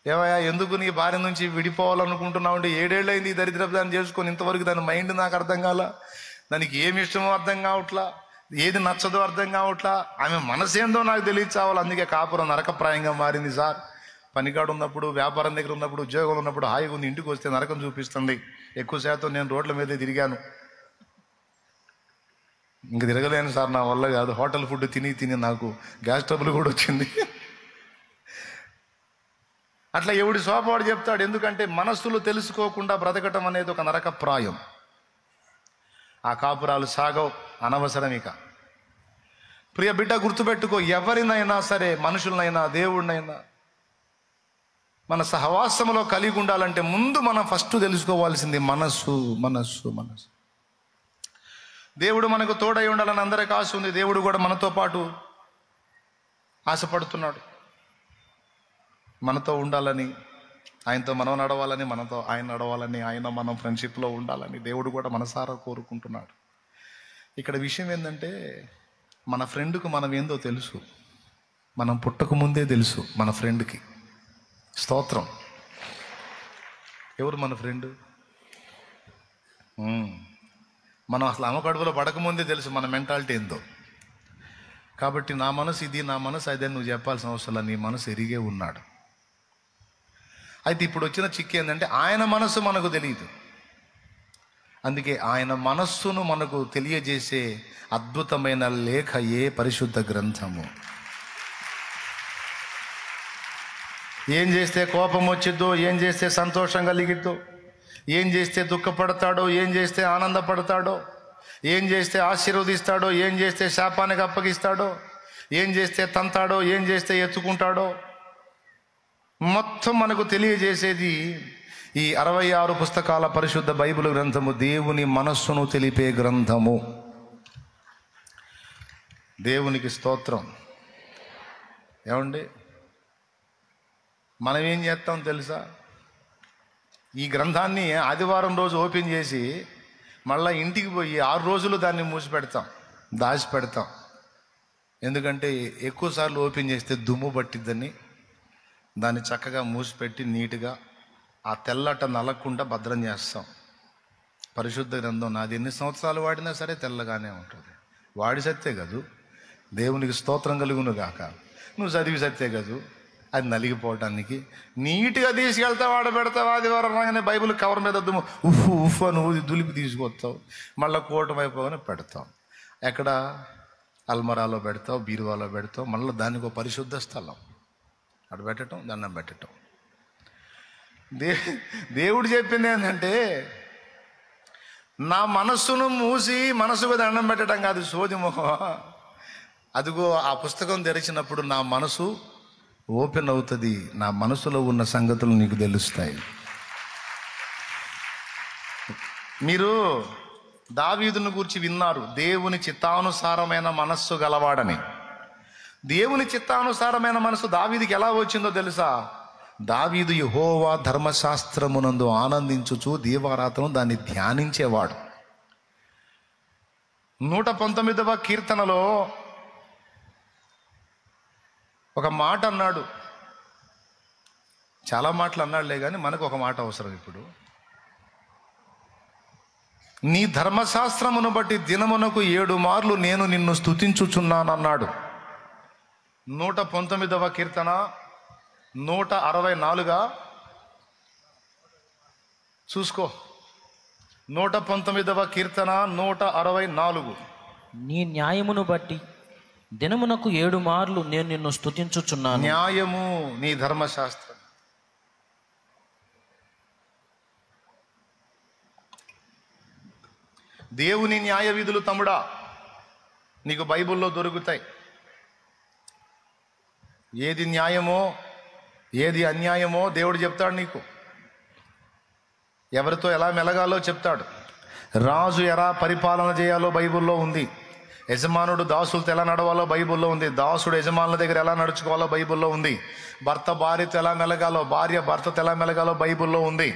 ఏమయ్యా ఎందుకు నీ భార్య నుంచి విడిపోవాలనుకుంటున్నావు అంటే, 7 ఏళ్ళు అయింది ఈ దరిద్రపు దాన్ని చేసుకొని, ఇంతవరకు దాని మైండ్ నాకు అర్థం కాల, దానికి ఏమి ఇష్టమో అర్థం కావట్లా, ఏది నచ్చదో అర్థం కావట్లా, ఆమె మనసేందో నాకు తెలియచావాలి. అందుకే కాపురం నరకప్రాయంగా మారింది సార్. పనికాడు ఉన్నప్పుడు, వ్యాపారం దగ్గర ఉన్నప్పుడు, ఉద్యోగంలో ఉన్నప్పుడు హాయిగా ఉంది, ఇంటికి వస్తే నరకం చూపిస్తుంది. ఎక్కువ శాతం నేను రోడ్ల మీదే తిరిగాను. ఇంక తిరగలేను సార్, నా వల్ల కాదు. హోటల్ ఫుడ్ తిని తిని నాకు గ్యాస్ ట్రబుల్ కూడా వచ్చింది. అట్లా ఎవడి శోభవాడు చెప్తాడు. ఎందుకంటే మనస్సులు తెలుసుకోకుండా బ్రతకటం అనేది ఒక నరకప్రాయం. ఆ కాపురాలు సాగవు, అనవసరం. ఇక ప్రియ బిడ్డ గుర్తుపెట్టుకో, ఎవరినైనా సరే, మనుషులనైనా దేవుడినైనా మన సహవాసంలో కలిగి ఉండాలంటే ముందు మనం ఫస్ట్ తెలుసుకోవాల్సింది మనస్సు, మనస్సు, మనస్సు. దేవుడు మనకు తోడై ఉండాలని అందరికీ ఆశ ఉంది. దేవుడు కూడా మనతో పాటు ఆశపడుతున్నాడు. మనతో ఉండాలని, ఆయనతో మనం నడవాలని, మనతో ఆయన నడవాలని, ఆయన మనం ఫ్రెండ్షిప్లో ఉండాలని దేవుడు కూడా మనసారా కోరుకుంటున్నాడు. ఇక్కడ విషయం ఏంటంటే, మన ఫ్రెండ్కు మనం ఏందో తెలుసు. మనం పుట్టక ముందే తెలుసు మన ఫ్రెండ్కి. స్తోత్రం. ఎవరు మన ఫ్రెండ్? మనం అసలు అమ్మ కడుపులో పడకముందే తెలుసు మన మెంటాలిటీ ఏందో. కాబట్టి నా మనసు ఇది, నా మనసు అదే నువ్వు చెప్పాల్సిన అవసరం, నీ మనసు ఎరిగే ఉన్నాడు. అయితే ఇప్పుడు వచ్చిన చిక్కు ఏంటంటే, ఆయన మనస్సు మనకు తెలియదు. అందుకే ఆయన మనస్సును మనకు తెలియజేసే అద్భుతమైన లేఖయే పరిశుద్ధ గ్రంథము. ఏం చేస్తే కోపం వచ్చిద్దో, ఏం చేస్తే సంతోషం కలిగిద్దో, ఏం చేస్తే దుఃఖపడతాడో, ఏం చేస్తే ఆనందపడతాడో, ఏం చేస్తే ఆశీర్వదిస్తాడో, ఏం చేస్తే శాపానికి అప్పగిస్తాడో, ఏం చేస్తే తంతాడో, ఏం చేస్తే ఎత్తుకుంటాడో, మొత్తం మనకు తెలియజేసేది ఈ 66 పుస్తకాల పరిశుద్ధ బైబిల్ గ్రంథము. దేవుని మనస్సును తెలిపే గ్రంథము. దేవునికి స్తోత్రం. ఏమండి, మనం ఏం చేస్తాం తెలుసా? ఈ గ్రంథాన్ని ఆదివారం రోజు ఓపెన్ చేసి మళ్ళీ ఇంటికి పోయి 6 రోజులు దాన్ని మూసిపెడతాం, దాచిపెడతాం. ఎందుకంటే ఎక్కువసార్లు ఓపెన్ చేస్తే దుమ్ము పట్టిద్దని దాన్ని చక్కగా మూసిపెట్టి నీట్గా ఆ తెల్లట నలగకుండా భద్రం చేస్తాం. పరిశుద్ధ గ్రంథం నాది ఎన్ని సంవత్సరాలు వాడినా సరే తెల్లగానే ఉంటుంది. వాడి సత్తే కదూ, దేవునికి స్తోత్రం కలుగును గాక. నువ్వు చదివి సత్తే కదూ, అది నలిగిపోవటానికి నీట్గా తీసుకెళ్తా వాడబెడతావు. ఆదివారం రాగానే బైబిల్ కవర్ మీద దుమ్ము ఉఫ్ అని దులిపి తీసుకొస్తావు. మళ్ళీ కోటం అయిపోగానే పెడతావు. ఎక్కడ? అల్మరాలో పెడతావు, బీరువాలో పెడతావు. మళ్ళీ దానికి ఒక పరిశుద్ధ స్థలం, అటు పెట్టడం, దండం పెట్టడం. దేవుడు చెప్పింది ఏంటంటే, నా మనస్సును మూసి మనసుకు దండం పెట్టడం కాదు, సోది మొహం. అదిగో ఆ పుస్తకం తెరిచినప్పుడు నా మనసు ఓపెన్ అవుతుంది, నా మనసులో ఉన్న సంగతులు నీకు తెలుస్తాయి. మీరు దావీదును గురించి విన్నారు, దేవుని చిత్తానుసారమైన మనస్సు గలవాడని. దేవుని చిత్తానుసారమైన మనసు దావీదుకి ఎలా వచ్చిందో తెలుసా? దావీదు యెహోవా ధర్మశాస్త్రమునందు ఆనందించుచు దీవారాత్రము దాన్ని ధ్యానించేవాడు. 119వ కీర్తనలో ఒక మాట అన్నాడు. చాలా మాటలు అన్నాడులే కానీ మనకు ఒక మాట అవసరం ఇప్పుడు. నీ ధర్మశాస్త్రమును బట్టి దినమునకు 7 మార్లు నేను నిన్ను స్తుతించుచున్నానన్నాడు. 119వ కీర్తన 164గా చూసుకో. 119వ కీర్తన 164. నీ న్యాయమును బట్టి దినమునకు 7 మార్లు నేను నిన్ను స్తుతించుచున్నాను. న్యాయము నీ ధర్మశాస్త్రం. దేవుని న్యాయ విధులు తమ్ముడా నీకు బైబిల్లో దొరుకుతాయి. ఏది న్యాయమో ఏది అన్యాయమో దేవుడు చెప్తాడు నీకు. ఎవరితో ఎలా మెలగాలో చెప్తాడు. రాజు ఎలా పరిపాలన చేయాలో బైబిల్లో ఉంది. యజమానుడు దాసులతో ఎలా నడవాలో బైబిల్లో ఉంది. దాసుడు యజమానుల దగ్గర ఎలా నడుచుకోవాలో బైబిల్లో ఉంది. భర్త భార్యతో ఎలా మెలగాలో, భార్య భర్తతో ఎలా మెలగాలో బైబిల్లో ఉంది.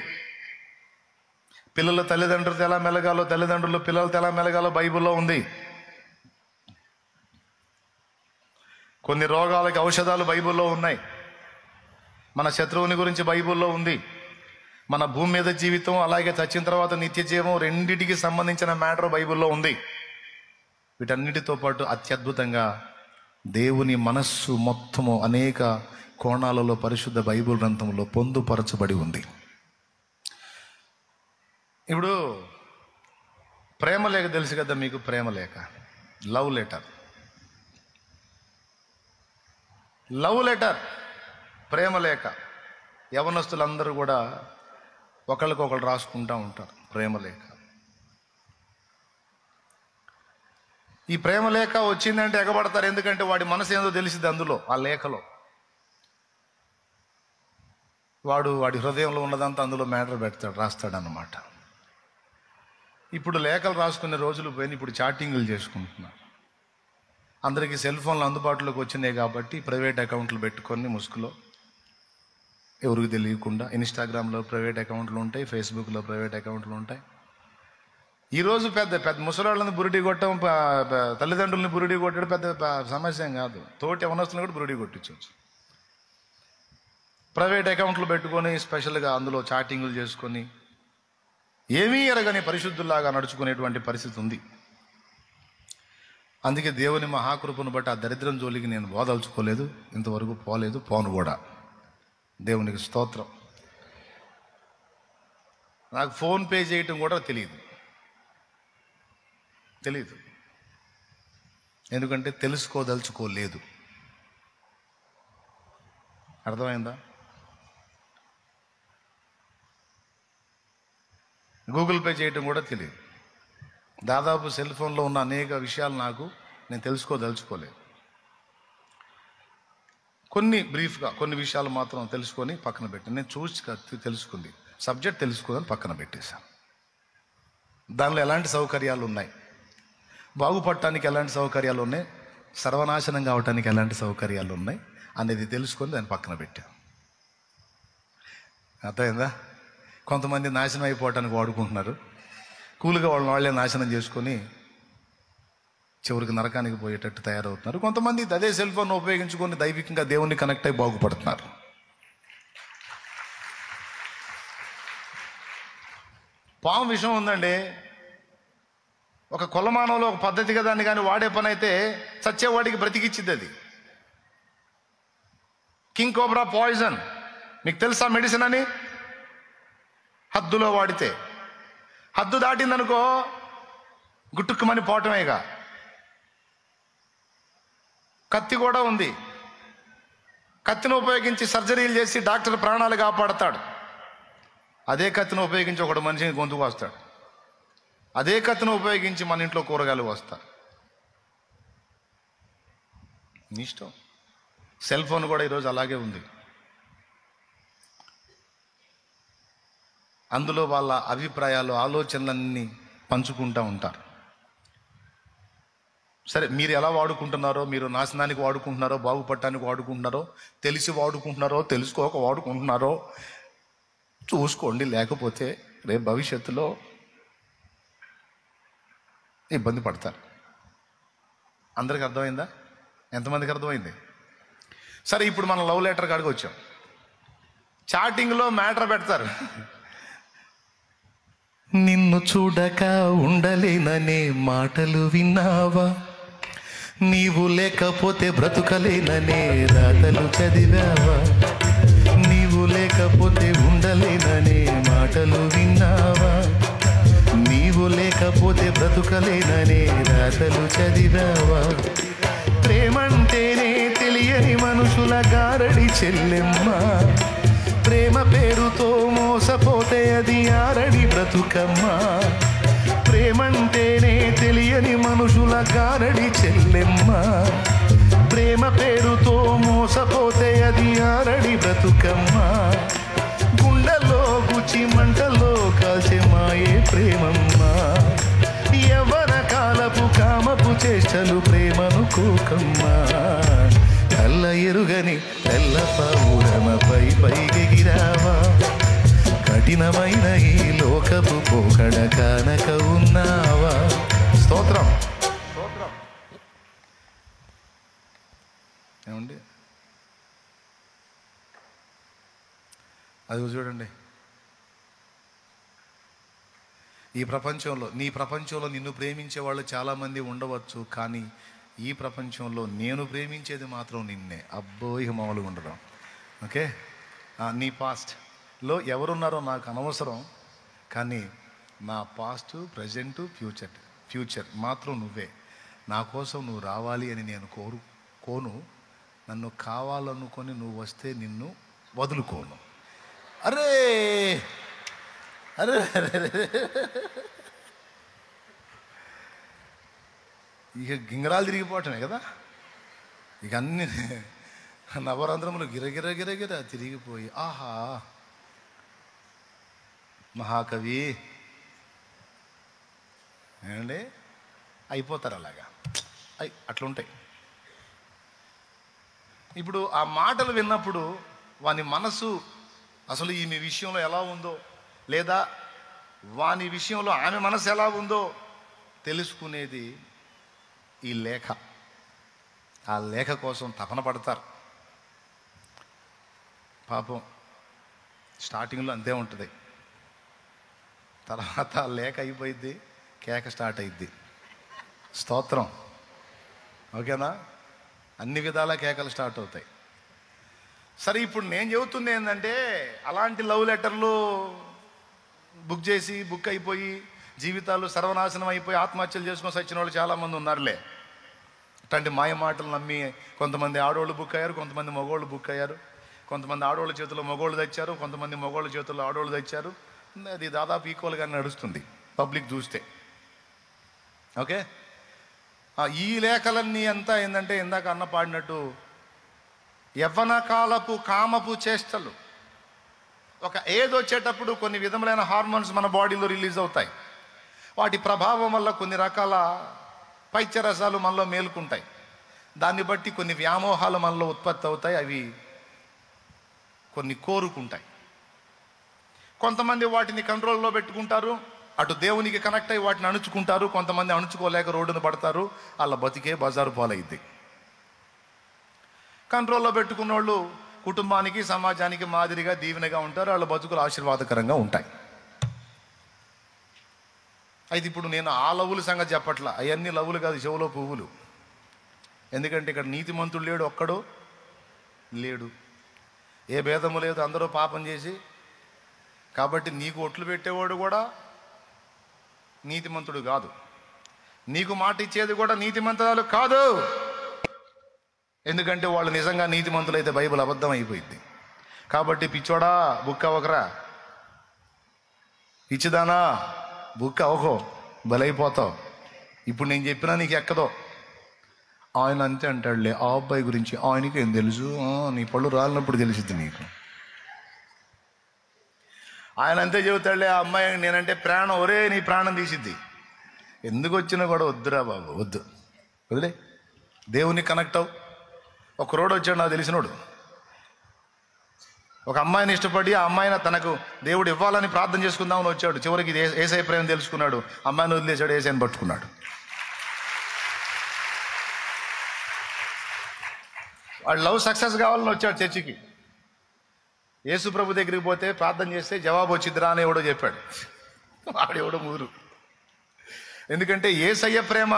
పిల్లలు తల్లిదండ్రులతో ఎలా మెలగాలో, తల్లిదండ్రులు పిల్లలతో ఎలా మెలగాలో బైబిల్లో ఉంది. కొన్ని రోగాలకి ఔషధాలు బైబిల్లో ఉన్నాయి. మన శత్రువుని గురించి బైబిల్లో ఉంది. మన భూమి మీద జీవితం అలాగే చచ్చిన తర్వాత నిత్య జీవం రెండిటికి సంబంధించిన మ్యాటర్ బైబిల్లో ఉంది. వీటన్నిటితో పాటు అత్యద్భుతంగా దేవుని మనస్సు మొత్తము అనేక కోణాలలో పరిశుద్ధ బైబిల్ గ్రంథంలో పొందుపరచబడి ఉంది. ఇప్పుడు ప్రేమలేఖ తెలుసు కదా మీకు. ప్రేమలేఖ, లవ్ లెటర్. లవ్ లెటర్, ప్రేమలేఖ యవనస్తులందరూ కూడా ఒకళ్ళకొకళ్ళు రాసుకుంటూ ఉంటారు ప్రేమలేఖ. ఈ ప్రేమలేఖ వచ్చిందంటే ఎగబడతారు. ఎందుకంటే వాడి మనసు ఏందో తెలిసింది అందులో, ఆ లేఖలో. వాడి హృదయంలో ఉన్నదంతా అందులో మ్యాటర్ పెడతాడు, రాస్తాడన్నమాట. ఇప్పుడు లేఖలు రాసుకునే రోజులు పోయిన ఇప్పుడు చాటింగులు చేసుకుంటున్నారు. అందరికీ సెల్ ఫోన్లు అందుబాటులోకి వచ్చినాయి కాబట్టి ప్రైవేట్ అకౌంట్లు పెట్టుకొని ముసుగులో ఎవరికి తెలియకుండా ఇన్స్టాగ్రామ్లో ప్రైవేట్ అకౌంట్లు ఉంటాయి, ఫేస్బుక్లో ప్రైవేట్ అకౌంట్లు ఉంటాయి. ఈరోజు పెద్ద పెద్ద ముసలాళ్ళని బురిడి కొట్టడం, తల్లిదండ్రులని బురిడి కొట్టడం పెద్ద సమస్య కాదు. తోటి యవనస్తులను కూడా బురిడి కొట్టించవచ్చు. ప్రైవేట్ అకౌంట్లు పెట్టుకొని స్పెషల్గా అందులో చాటింగులు చేసుకొని ఏమీ ఎరగని పరిశుద్ధుల్లాగా నడుచుకునేటువంటి పరిస్థితి ఉంది. అందుకే దేవుని మహాకృపను బట్టి ఆ దరిద్రం జోలికి నేను బోదలుచుకోలేదు, ఇంతవరకు పోలేదు, పోను కూడా. దేవునికి స్తోత్రం. నాకు ఫోన్పే చేయటం కూడా తెలియదు. ఎందుకంటే తెలుసుకోదలుచుకోలేదు. అర్థమైందా? గూగుల్ పే చేయటం కూడా తెలియదు. దాదాపు సెల్ ఫోన్లో ఉన్న అనేక విషయాలు నేను తెలుసుకోదలుచుకోలేదు. కొన్ని బ్రీఫ్గా కొన్ని విషయాలు మాత్రం తెలుసుకొని పక్కన పెట్టాను. నేను చూసి తెలుసుకుంది, సబ్జెక్ట్ తెలుసుకోదని పక్కన పెట్టేశాను. దానిలో ఎలాంటి సౌకర్యాలు ఉన్నాయి, బాగుపడటానికి ఎలాంటి సౌకర్యాలు ఉన్నాయి, సర్వనాశనం కావటానికి ఎలాంటి సౌకర్యాలు ఉన్నాయి అనేది తెలుసుకొని దాన్ని పక్కన పెట్టాను. అర్థమైందా? కొంతమంది నాశనం అయిపోవటానికి వాడుకుంటున్నారు. కూలుగా వాళ్ళే నాశనం చేసుకొని చివరికి నరకానికి పోయేటట్టు తయారవుతున్నారు. కొంతమంది అదే సెల్ ఫోన్ ఉపయోగించుకొని దైవికంగా దేవుణ్ణి కనెక్ట్ అయి బాగుపడుతున్నారు. పాము విషయం ఉందండి. ఒక కొలమానంలో ఒక పద్ధతిగా దాన్ని కానీ వాడే పని అయితే చచ్చేవాడికి బ్రతికిచ్చిద్ది అది. కింగ్ కోబ్రా పాయిజన్ మీకు తెలుసా మెడిసిన్ అని? హద్దులో వాడితే, హద్దు దాటిందనుకో గుట్టుక్కుమని పోవటమేగా. కత్తి కూడా ఉంది. కత్తిని ఉపయోగించి సర్జరీలు చేసి డాక్టర్ ప్రాణాలు కాపాడతాడు. అదే కత్తిని ఉపయోగించి ఒకడు మనిషిని గొంతుకు వస్తాడు. అదే కత్తిని ఉపయోగించి మన ఇంట్లో కూరగాయలు వస్తారు. నీ ఇష్టం. సెల్ ఫోన్ కూడా ఈరోజు అలాగే ఉంది. అందులో వాళ్ళ అభిప్రాయాలు, ఆలోచనలన్నీ పంచుకుంటూ ఉంటారు. సరే, మీరు ఎలా వాడుకుంటున్నారో, మీరు నాశనానికి వాడుకుంటున్నారో, బాగుపడటానికి వాడుకుంటున్నారో, తెలిసి వాడుకుంటున్నారో, తెలుసుకోక వాడుకుంటున్నారో చూసుకోండి. లేకపోతే రేపు భవిష్యత్తులో ఇబ్బంది పడతారు. అందరికి అర్థమైందా? ఎంతమందికి అర్థమైంది? సరే, ఇప్పుడు మనం లవ్ లెటర్ కాడికి వచ్చాం. చాటింగ్లో మ్యాటర్ పెడతారు. నిన్ను చూడక ఉండలేననే మాటలు విన్నావా, నీవు లేకపోతే బ్రతుకలేననే రాతలు చదివావా, నీవు లేకపోతే ఉండలేననే మాటలు విన్నావా, నీవు లేకపోతే బ్రతుకలేననే రాతలు చదివావా, ప్రేమ గారడి చెల్లెమ్మ. ప్రేమ పేరుతో మోసపోతే అది ఆరడి బ్రతుకమ్మ. ప్రేమంటేనే తెలియని మనుషుల గారడి చెల్లెమ్మ. ప్రేమ పేరుతో మోసపోతే అది ఆరడి బ్రతుకమ్మ. గుండెల్లో గుచ్చి మంటల్లో కాల్చే మాయే ప్రేమమ్మ. యవ్వన కాలపు కామపు చేష్టలు ప్రేమను కోకమ్మ. కళ్ళ ఎరుగని తెల్ల పౌరమపై పైకెగిరావా. కఠినమైన ఈ లోకపు పోకడ కానక ఉన్నావా. స్తోత్రం. ఏమండి అది చూడండి, ఈ ప్రపంచంలో నీ ప్రపంచంలో నిన్ను ప్రేమించే వాళ్ళు చాలామంది ఉండవచ్చు, కానీ ఈ ప్రపంచంలో నేను ప్రేమించేది మాత్రం నిన్నే. అబ్బో ఇక మామూలుగా ఉండడం. ఓకే, నీ పాస్ట్లో ఎవరున్నారో నాకు అనవసరం, కానీ నా పాస్ట్, ప్రజెంటు, ఫ్యూచర్ మాత్రం నువ్వే. నా కోసం నువ్వు రావాలి అని నేను కోను. నన్ను కావాలనుకొని నువ్వు వస్తే నిన్ను వదులుకోను. అరే అరే ఇక గింగరాలు తిరిగిపోవటమే కదా. ఇక అన్ని నవరంధ్రములు గిరగిర తిరిగిపోయి ఆహా మహాకవి ఏమండి అయిపోతారు అలాగా. అట్లుంటాయి. ఇప్పుడు ఆ మాటలు విన్నప్పుడు వాని మనసు అసలు ఈమె విషయంలో ఎలా ఉందో, లేదా వాని విషయంలో ఆమె మనసు ఎలా ఉందో తెలుసుకునేది ఈ లేఖ. ఆ లేఖ కోసం తపన పడతారు. పాపం స్టార్టింగ్లో అంతే ఉంటుంది, తర్వాత లేఖ అయిపోయిద్ది, కేక స్టార్ట్ అయిద్ది. స్తోత్రం. ఓకేనా, అన్ని విధాల కేకలు స్టార్ట్ అవుతాయి. సరే, ఇప్పుడు నేను చెబుతుంది ఏంటంటే, అలాంటి లవ్ లెటర్లు బుక్ అయిపోయి జీవితాలు సర్వనాశనం అయిపోయి ఆత్మహత్యలు చేసుకొని వచ్చిన వాళ్ళు చాలామంది ఉన్నారులే. అట్లాంటి మాయ మాటలు నమ్మి కొంతమంది ఆడవాళ్ళు బుక్ అయ్యారు, కొంతమంది మగవాళ్ళు బుక్ అయ్యారు. కొంతమంది ఆడవాళ్ళ చేతుల్లో మగవాళ్ళు తెచ్చారు, కొంతమంది మగవాళ్ళ చేతుల్లో ఆడవాళ్ళు తెచ్చారు. అది దాదాపు ఈక్వల్గా నడుస్తుంది పబ్లిక్ చూస్తే. ఓకే, ఈ లేఖలన్నీ అంతా ఏంటంటే ఇందాక అన్న పాడినట్టు యవ్వన కాలపు కామపు చేష్టలు. ఒక ఏజ్ వచ్చేటప్పుడు కొన్ని విధములైన హార్మోన్స్ మన బాడీలో రిలీజ్ అవుతాయి. వాటి ప్రభావం వల్ల కొన్ని రకాల పైత్యరసాలు మనలో మేలుకుంటాయి. దాన్ని బట్టి కొన్ని వ్యామోహాలు మనలో ఉత్పత్తి అవుతాయి. అవి కొన్ని కోరుకుంటాయి. కొంతమంది వాటిని కంట్రోల్లో పెట్టుకుంటారు, అటు దేవునికి కనెక్ట్ అయ్యి వాటిని అణుచుకుంటారు. కొంతమంది అణుచుకోలేక రోడ్డును పడతారు, వాళ్ళ బతికే బజారు పాలైద్ది. కంట్రోల్లో పెట్టుకున్న వాళ్ళు కుటుంబానికి సమాజానికి మాదిరిగా దీవెనగా ఉంటారు, వాళ్ళ బతుకులు ఆశీర్వాదకరంగా ఉంటాయి. అయితే ఇప్పుడు నేను ఆ లవ్వుల సంగతి చెప్పట్లా. అవన్నీ లవ్వులు కాదు, చెవులో పువ్వులు. ఎందుకంటే ఇక్కడ నీతిమంతుడు లేడు, ఒక్కడు లేడు, ఏ భేదము లేదు, అందరూ పాపం చేసి. కాబట్టి నీకు ఒట్లు పెట్టేవాడు కూడా నీతిమంతుడు కాదు, నీకు మాట ఇచ్చేది కూడా నీతిమంతురాలు కాదు. ఎందుకంటే వాళ్ళు నిజంగా నీతిమంతులు అయితే బైబిల్ అబద్ధం అయిపోయింది. కాబట్టి పిచ్చోడా బుక్ అవ్వకరా, పిచ్చిదానా బుక్ అవ్వకో, బలైపోతావు. ఇప్పుడు నేను చెప్పినా నీకు ఎక్కదో. ఆయన అంతే అంటాడులే, ఆ అబ్బాయి గురించి ఆయనకి ఏం తెలుసు, నీ పళ్ళు రాలినప్పుడు తెలిసింది నీకు. ఆయన అంతే చెబుతాడులే, ఆ అమ్మాయి నేనంటే ప్రాణం, ఒరే నీ ప్రాణం తీసిద్ది. ఎందుకు వచ్చినా కూడా వద్దురా బాబు, వద్దు, వదిలే. దేవునికి కనెక్ట్ అవు. ఒక రోడ్ వచ్చాడు నాకు తెలిసినోడు, ఒక అమ్మాయిని ఇష్టపడి ఆ అమ్మాయిని తనకు దేవుడు ఇవ్వాలని ప్రార్థన చేసుకుందామని వచ్చాడు. చివరికి యేసయ్య ప్రేమ తెలుసుకున్నాడు, అమ్మాయిని వదిలేశాడు, యేసయ్యని పట్టుకున్నాడు. వాడు లవ్ సక్సెస్ కావాలని వచ్చాడు చర్చికి. యేసు ప్రభు దగ్గరికి పోతే ప్రార్థన చేస్తే జవాబు వచ్చిద్దిరా అని ఎవడో చెప్పాడు. వాడు ఎవడో ముదురు. ఎందుకంటే యేసయ్య ప్రేమ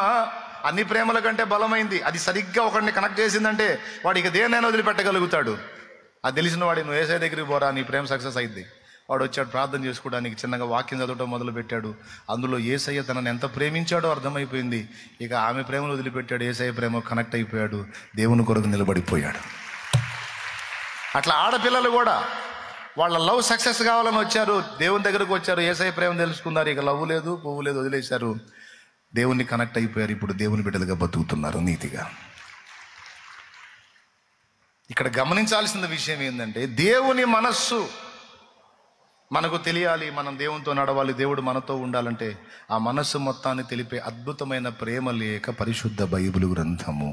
అన్ని ప్రేమల కంటే బలమైంది. అది సరిగ్గా ఒకడిని కనెక్ట్ చేసిందంటే వాడికి దేన్నైనా వదిలిపెట్టగలుగుతాడు. అది తెలిసిన వాడి నువ్వు యేసయ్య దగ్గరికి పోరా, నీ ప్రేమ సక్సెస్ అయింది. వాడు వచ్చాడు ప్రార్థన చేసుకోవడానికి, చిన్నగా వాక్యం చదవటం మొదలు పెట్టాడు. అందులో యేసయ్య తనని ఎంత ప్రేమించాడో అర్థమైపోయింది. ఇక ఆమె ప్రేమను వదిలిపెట్టాడు, యేసయ్య ప్రేమ కనెక్ట్ అయిపోయాడు, దేవుని కొరకు నిలబడిపోయాడు. అట్లా ఆడపిల్లలు కూడా వాళ్ళ లవ్ సక్సెస్ కావాలని వచ్చారు, దేవుని దగ్గరకు వచ్చారు, యేసయ్య ప్రేమ తెలుసుకున్నారు. ఇక లవ్ లేదు, పువ్వు లేదు, వదిలేశారు. దేవుణ్ణి కనెక్ట్ అయిపోయారు. ఇప్పుడు దేవుని బిడ్డలుగా బతుకుతున్నారు నీతిగా. ఇక్కడ గమనించాల్సిన విషయం ఏంటంటే, దేవుని మనస్సు మనకు తెలియాలి, మనం దేవునితో నడవాలి, దేవుడు మనతో ఉండాలంటే ఆ మనస్సు మొత్తాన్ని తెలిపే అద్భుతమైన ప్రేమ లేఖ పరిశుద్ధ బైబిల్ గ్రంథము.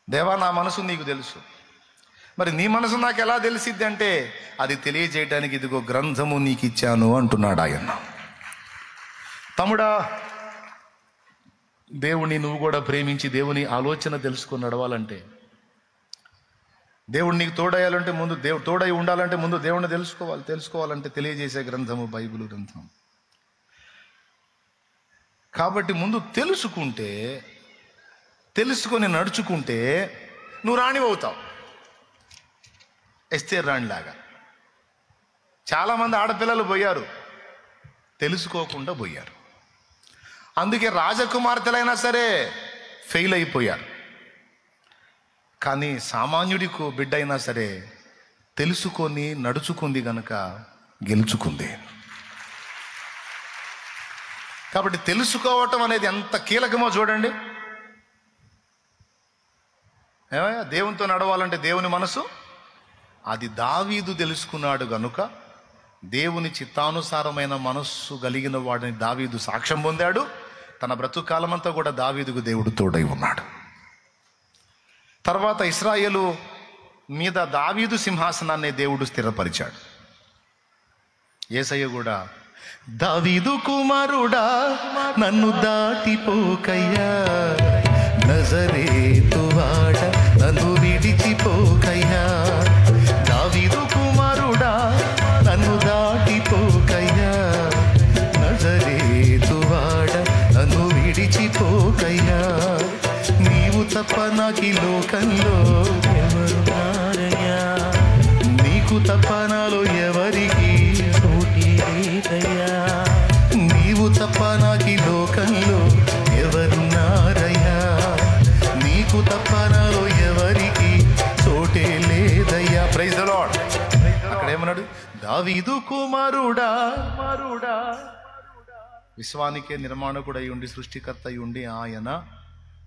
దేవా, నా మనసు నీకు తెలుసు, మరి నీ మనసు నాకు ఎలా తెలిసిద్ది అంటే, అది తెలియజేయడానికి ఇదిగో గ్రంథము నీకు ఇచ్చాను అంటున్నాడు ఆయన. తమ్ముడా, దేవుణ్ణి నువ్వు కూడా ప్రేమించి దేవుని ఆలోచన తెలుసుకొని నడవాలంటే, దేవుడు నీకు తోడయ్యాలంటే ముందు తోడై ఉండాలంటే ముందు దేవుణ్ణి తెలుసుకోవాలంటే తెలియజేసే గ్రంథము బైబిల్ గ్రంథం. కాబట్టి ముందు తెలుసుకొని నడుచుకుంటే నువ్వు రాణివవుతావు, ఎస్తేర్ రాణిలాగా. చాలామంది ఆడపిల్లలు పోయారు, తెలుసుకోకుండా పోయారు. అందుకే రాజకుమార్తెలైనా సరే ఫెయిల్ అయిపోయారు. కానీ సామాన్యుడికి బిడ్డ అయినా సరే తెలుసుకొని నడుచుకుంది గనుక గెలుచుకుంది. కాబట్టి తెలుసుకోవటం అనేది ఎంత కీలకమో చూడండి. ఏమయ్యా, దేవునితో నడవాలంటే దేవుని మనసు అది దావీదు తెలుసుకున్నాడు గనుక దేవుని చిత్తానుసారమైన మనస్సు కలిగిన వాడిని దావీదు సాక్ష్యం పొందాడు. తన బ్రతుకాలమంతా కూడా దావీదుకు దేవుడు తోడై ఉన్నాడు. తర్వాత ఇశ్రాయేలు మీద దావీదు సింహాసనాన్ని దేవుడు స్థిరపరిచాడు. యేసయ్య కూడా, దావీదు కుమారుడా నన్ను దాటిపోకయ్యా, నజరేతు వాడ నన్ను విడిచిపోకయ్యా, దావీదు కుమారుడా నన్ను దాటిపోకయ్యా, నజరేతు వాడ నన్ను విడిచిపోకయ్యా, నీవు తప్ప నాకి లోకంలో ఎవరున్నారయ్యా, నీకు తప్ప నాలో ఎవరికి చోటి లేదయ్యా, నీవు తప్ప నాకి లోకంలో ఎవరున్నారయ్యా, నీకు తప్ప నాలో ఎవరికి చోటే లేదయ్యా. Praise the lord. అక్కడ ఏమన్నాడు? దావీదు కుమారుడా, విశ్వానికే నిర్మాణకుడై ఉండి సృష్టికర్త అయి ఉండి ఆయన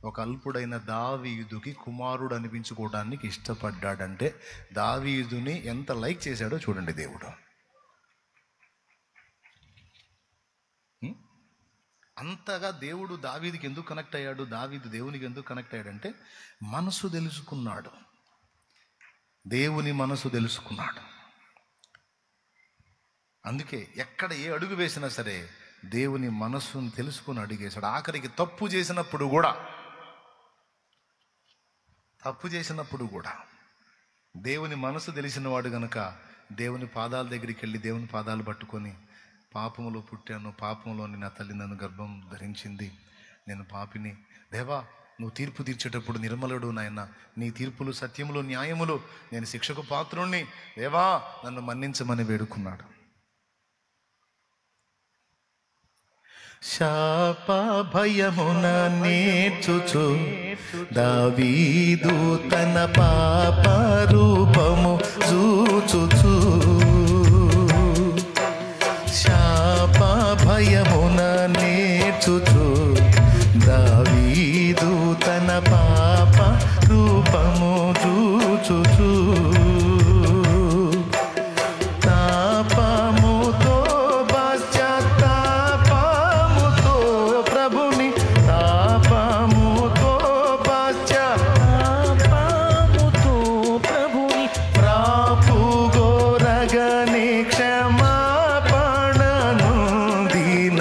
ఒక అల్పుడైన దావీదుకి కుమారుడు అనిపించుకోవడానికి ఇష్టపడ్డాడంటే దావీదుని ఎంత లైక్ చేశాడో చూడండి దేవుడు. అంతగా దేవుడు దావీదుకి ఎందుకు కనెక్ట్ అయ్యాడు, దావీదు దేవునికి ఎందుకు కనెక్ట్ అయ్యాడంటే మనసు తెలుసుకున్నాడు, దేవుని మనసు తెలుసుకున్నాడు. అందుకే ఎక్కడ ఏ అడుగు వేసినా సరే దేవుని మనస్సును తెలుసుకుని అడిగేశాడు. ఆఖరికి తప్పు చేసినప్పుడు కూడా దేవుని మనసు తెలిసిన వాడు గనుక దేవుని పాదాల దగ్గరికి వెళ్ళి దేవుని పాదాలు పట్టుకొని, పాపములో పుట్టాను, పాపంలోని నా తల్లి నన్ను గర్భం ధరించింది, నేను పాపిని, దేవా నువ్వు తీర్పు తీర్చేటప్పుడు నిర్మలుడు నాయన, నీ తీర్పులు సత్యములు న్యాయములు, నేను శిక్షకు పాత్రుణ్ణి, దేవా నన్ను మన్నించమని వేడుకున్నాడు. శాప భయమున నేర్చుచు దావీదు తన పాప రూపము చూచుచు, శాప భయమున నేర్చుచు దావీదు తన పాప రూపము చూచుచు, తాపముతో పశ్చాత్తాపముతో ప్రభుని, తాపముతో పశ్చాత్తాపముతో ప్రభుని ప్రాపుగోరగని క్షమాపణను దీన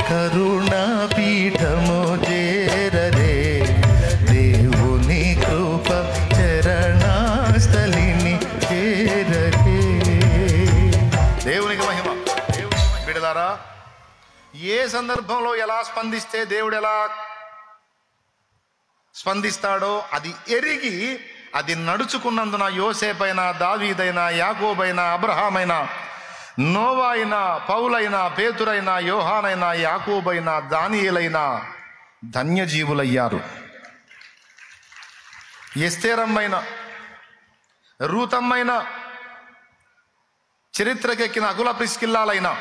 కరుణా పీఠము చేరరే, దేవుని కృప చరణాస్థలిని చేరరే. దేవునికి మహిమ. బిడ్డలారా, ఏ సందర్భంలో ఎలా స్పందిస్తే దేవుడు ఎలా స్పందిస్తాడో అది ఎరిగి అది నడుచుకున్నందున యోసేపైనా, దావీదైనా, యాకోబైనా, అబ్రహామైనా, నోవాయినా, పౌలైనా, పేతురైనా, యోహానైనా, యాకోబైనా, దానియేలైనా ధన్యజీవులయ్యారు. ఎస్తేరమ్మైన, రూతమ్మైన, చరిత్రకెక్కిన అకుల ప్రిస్కిల్లాలైనా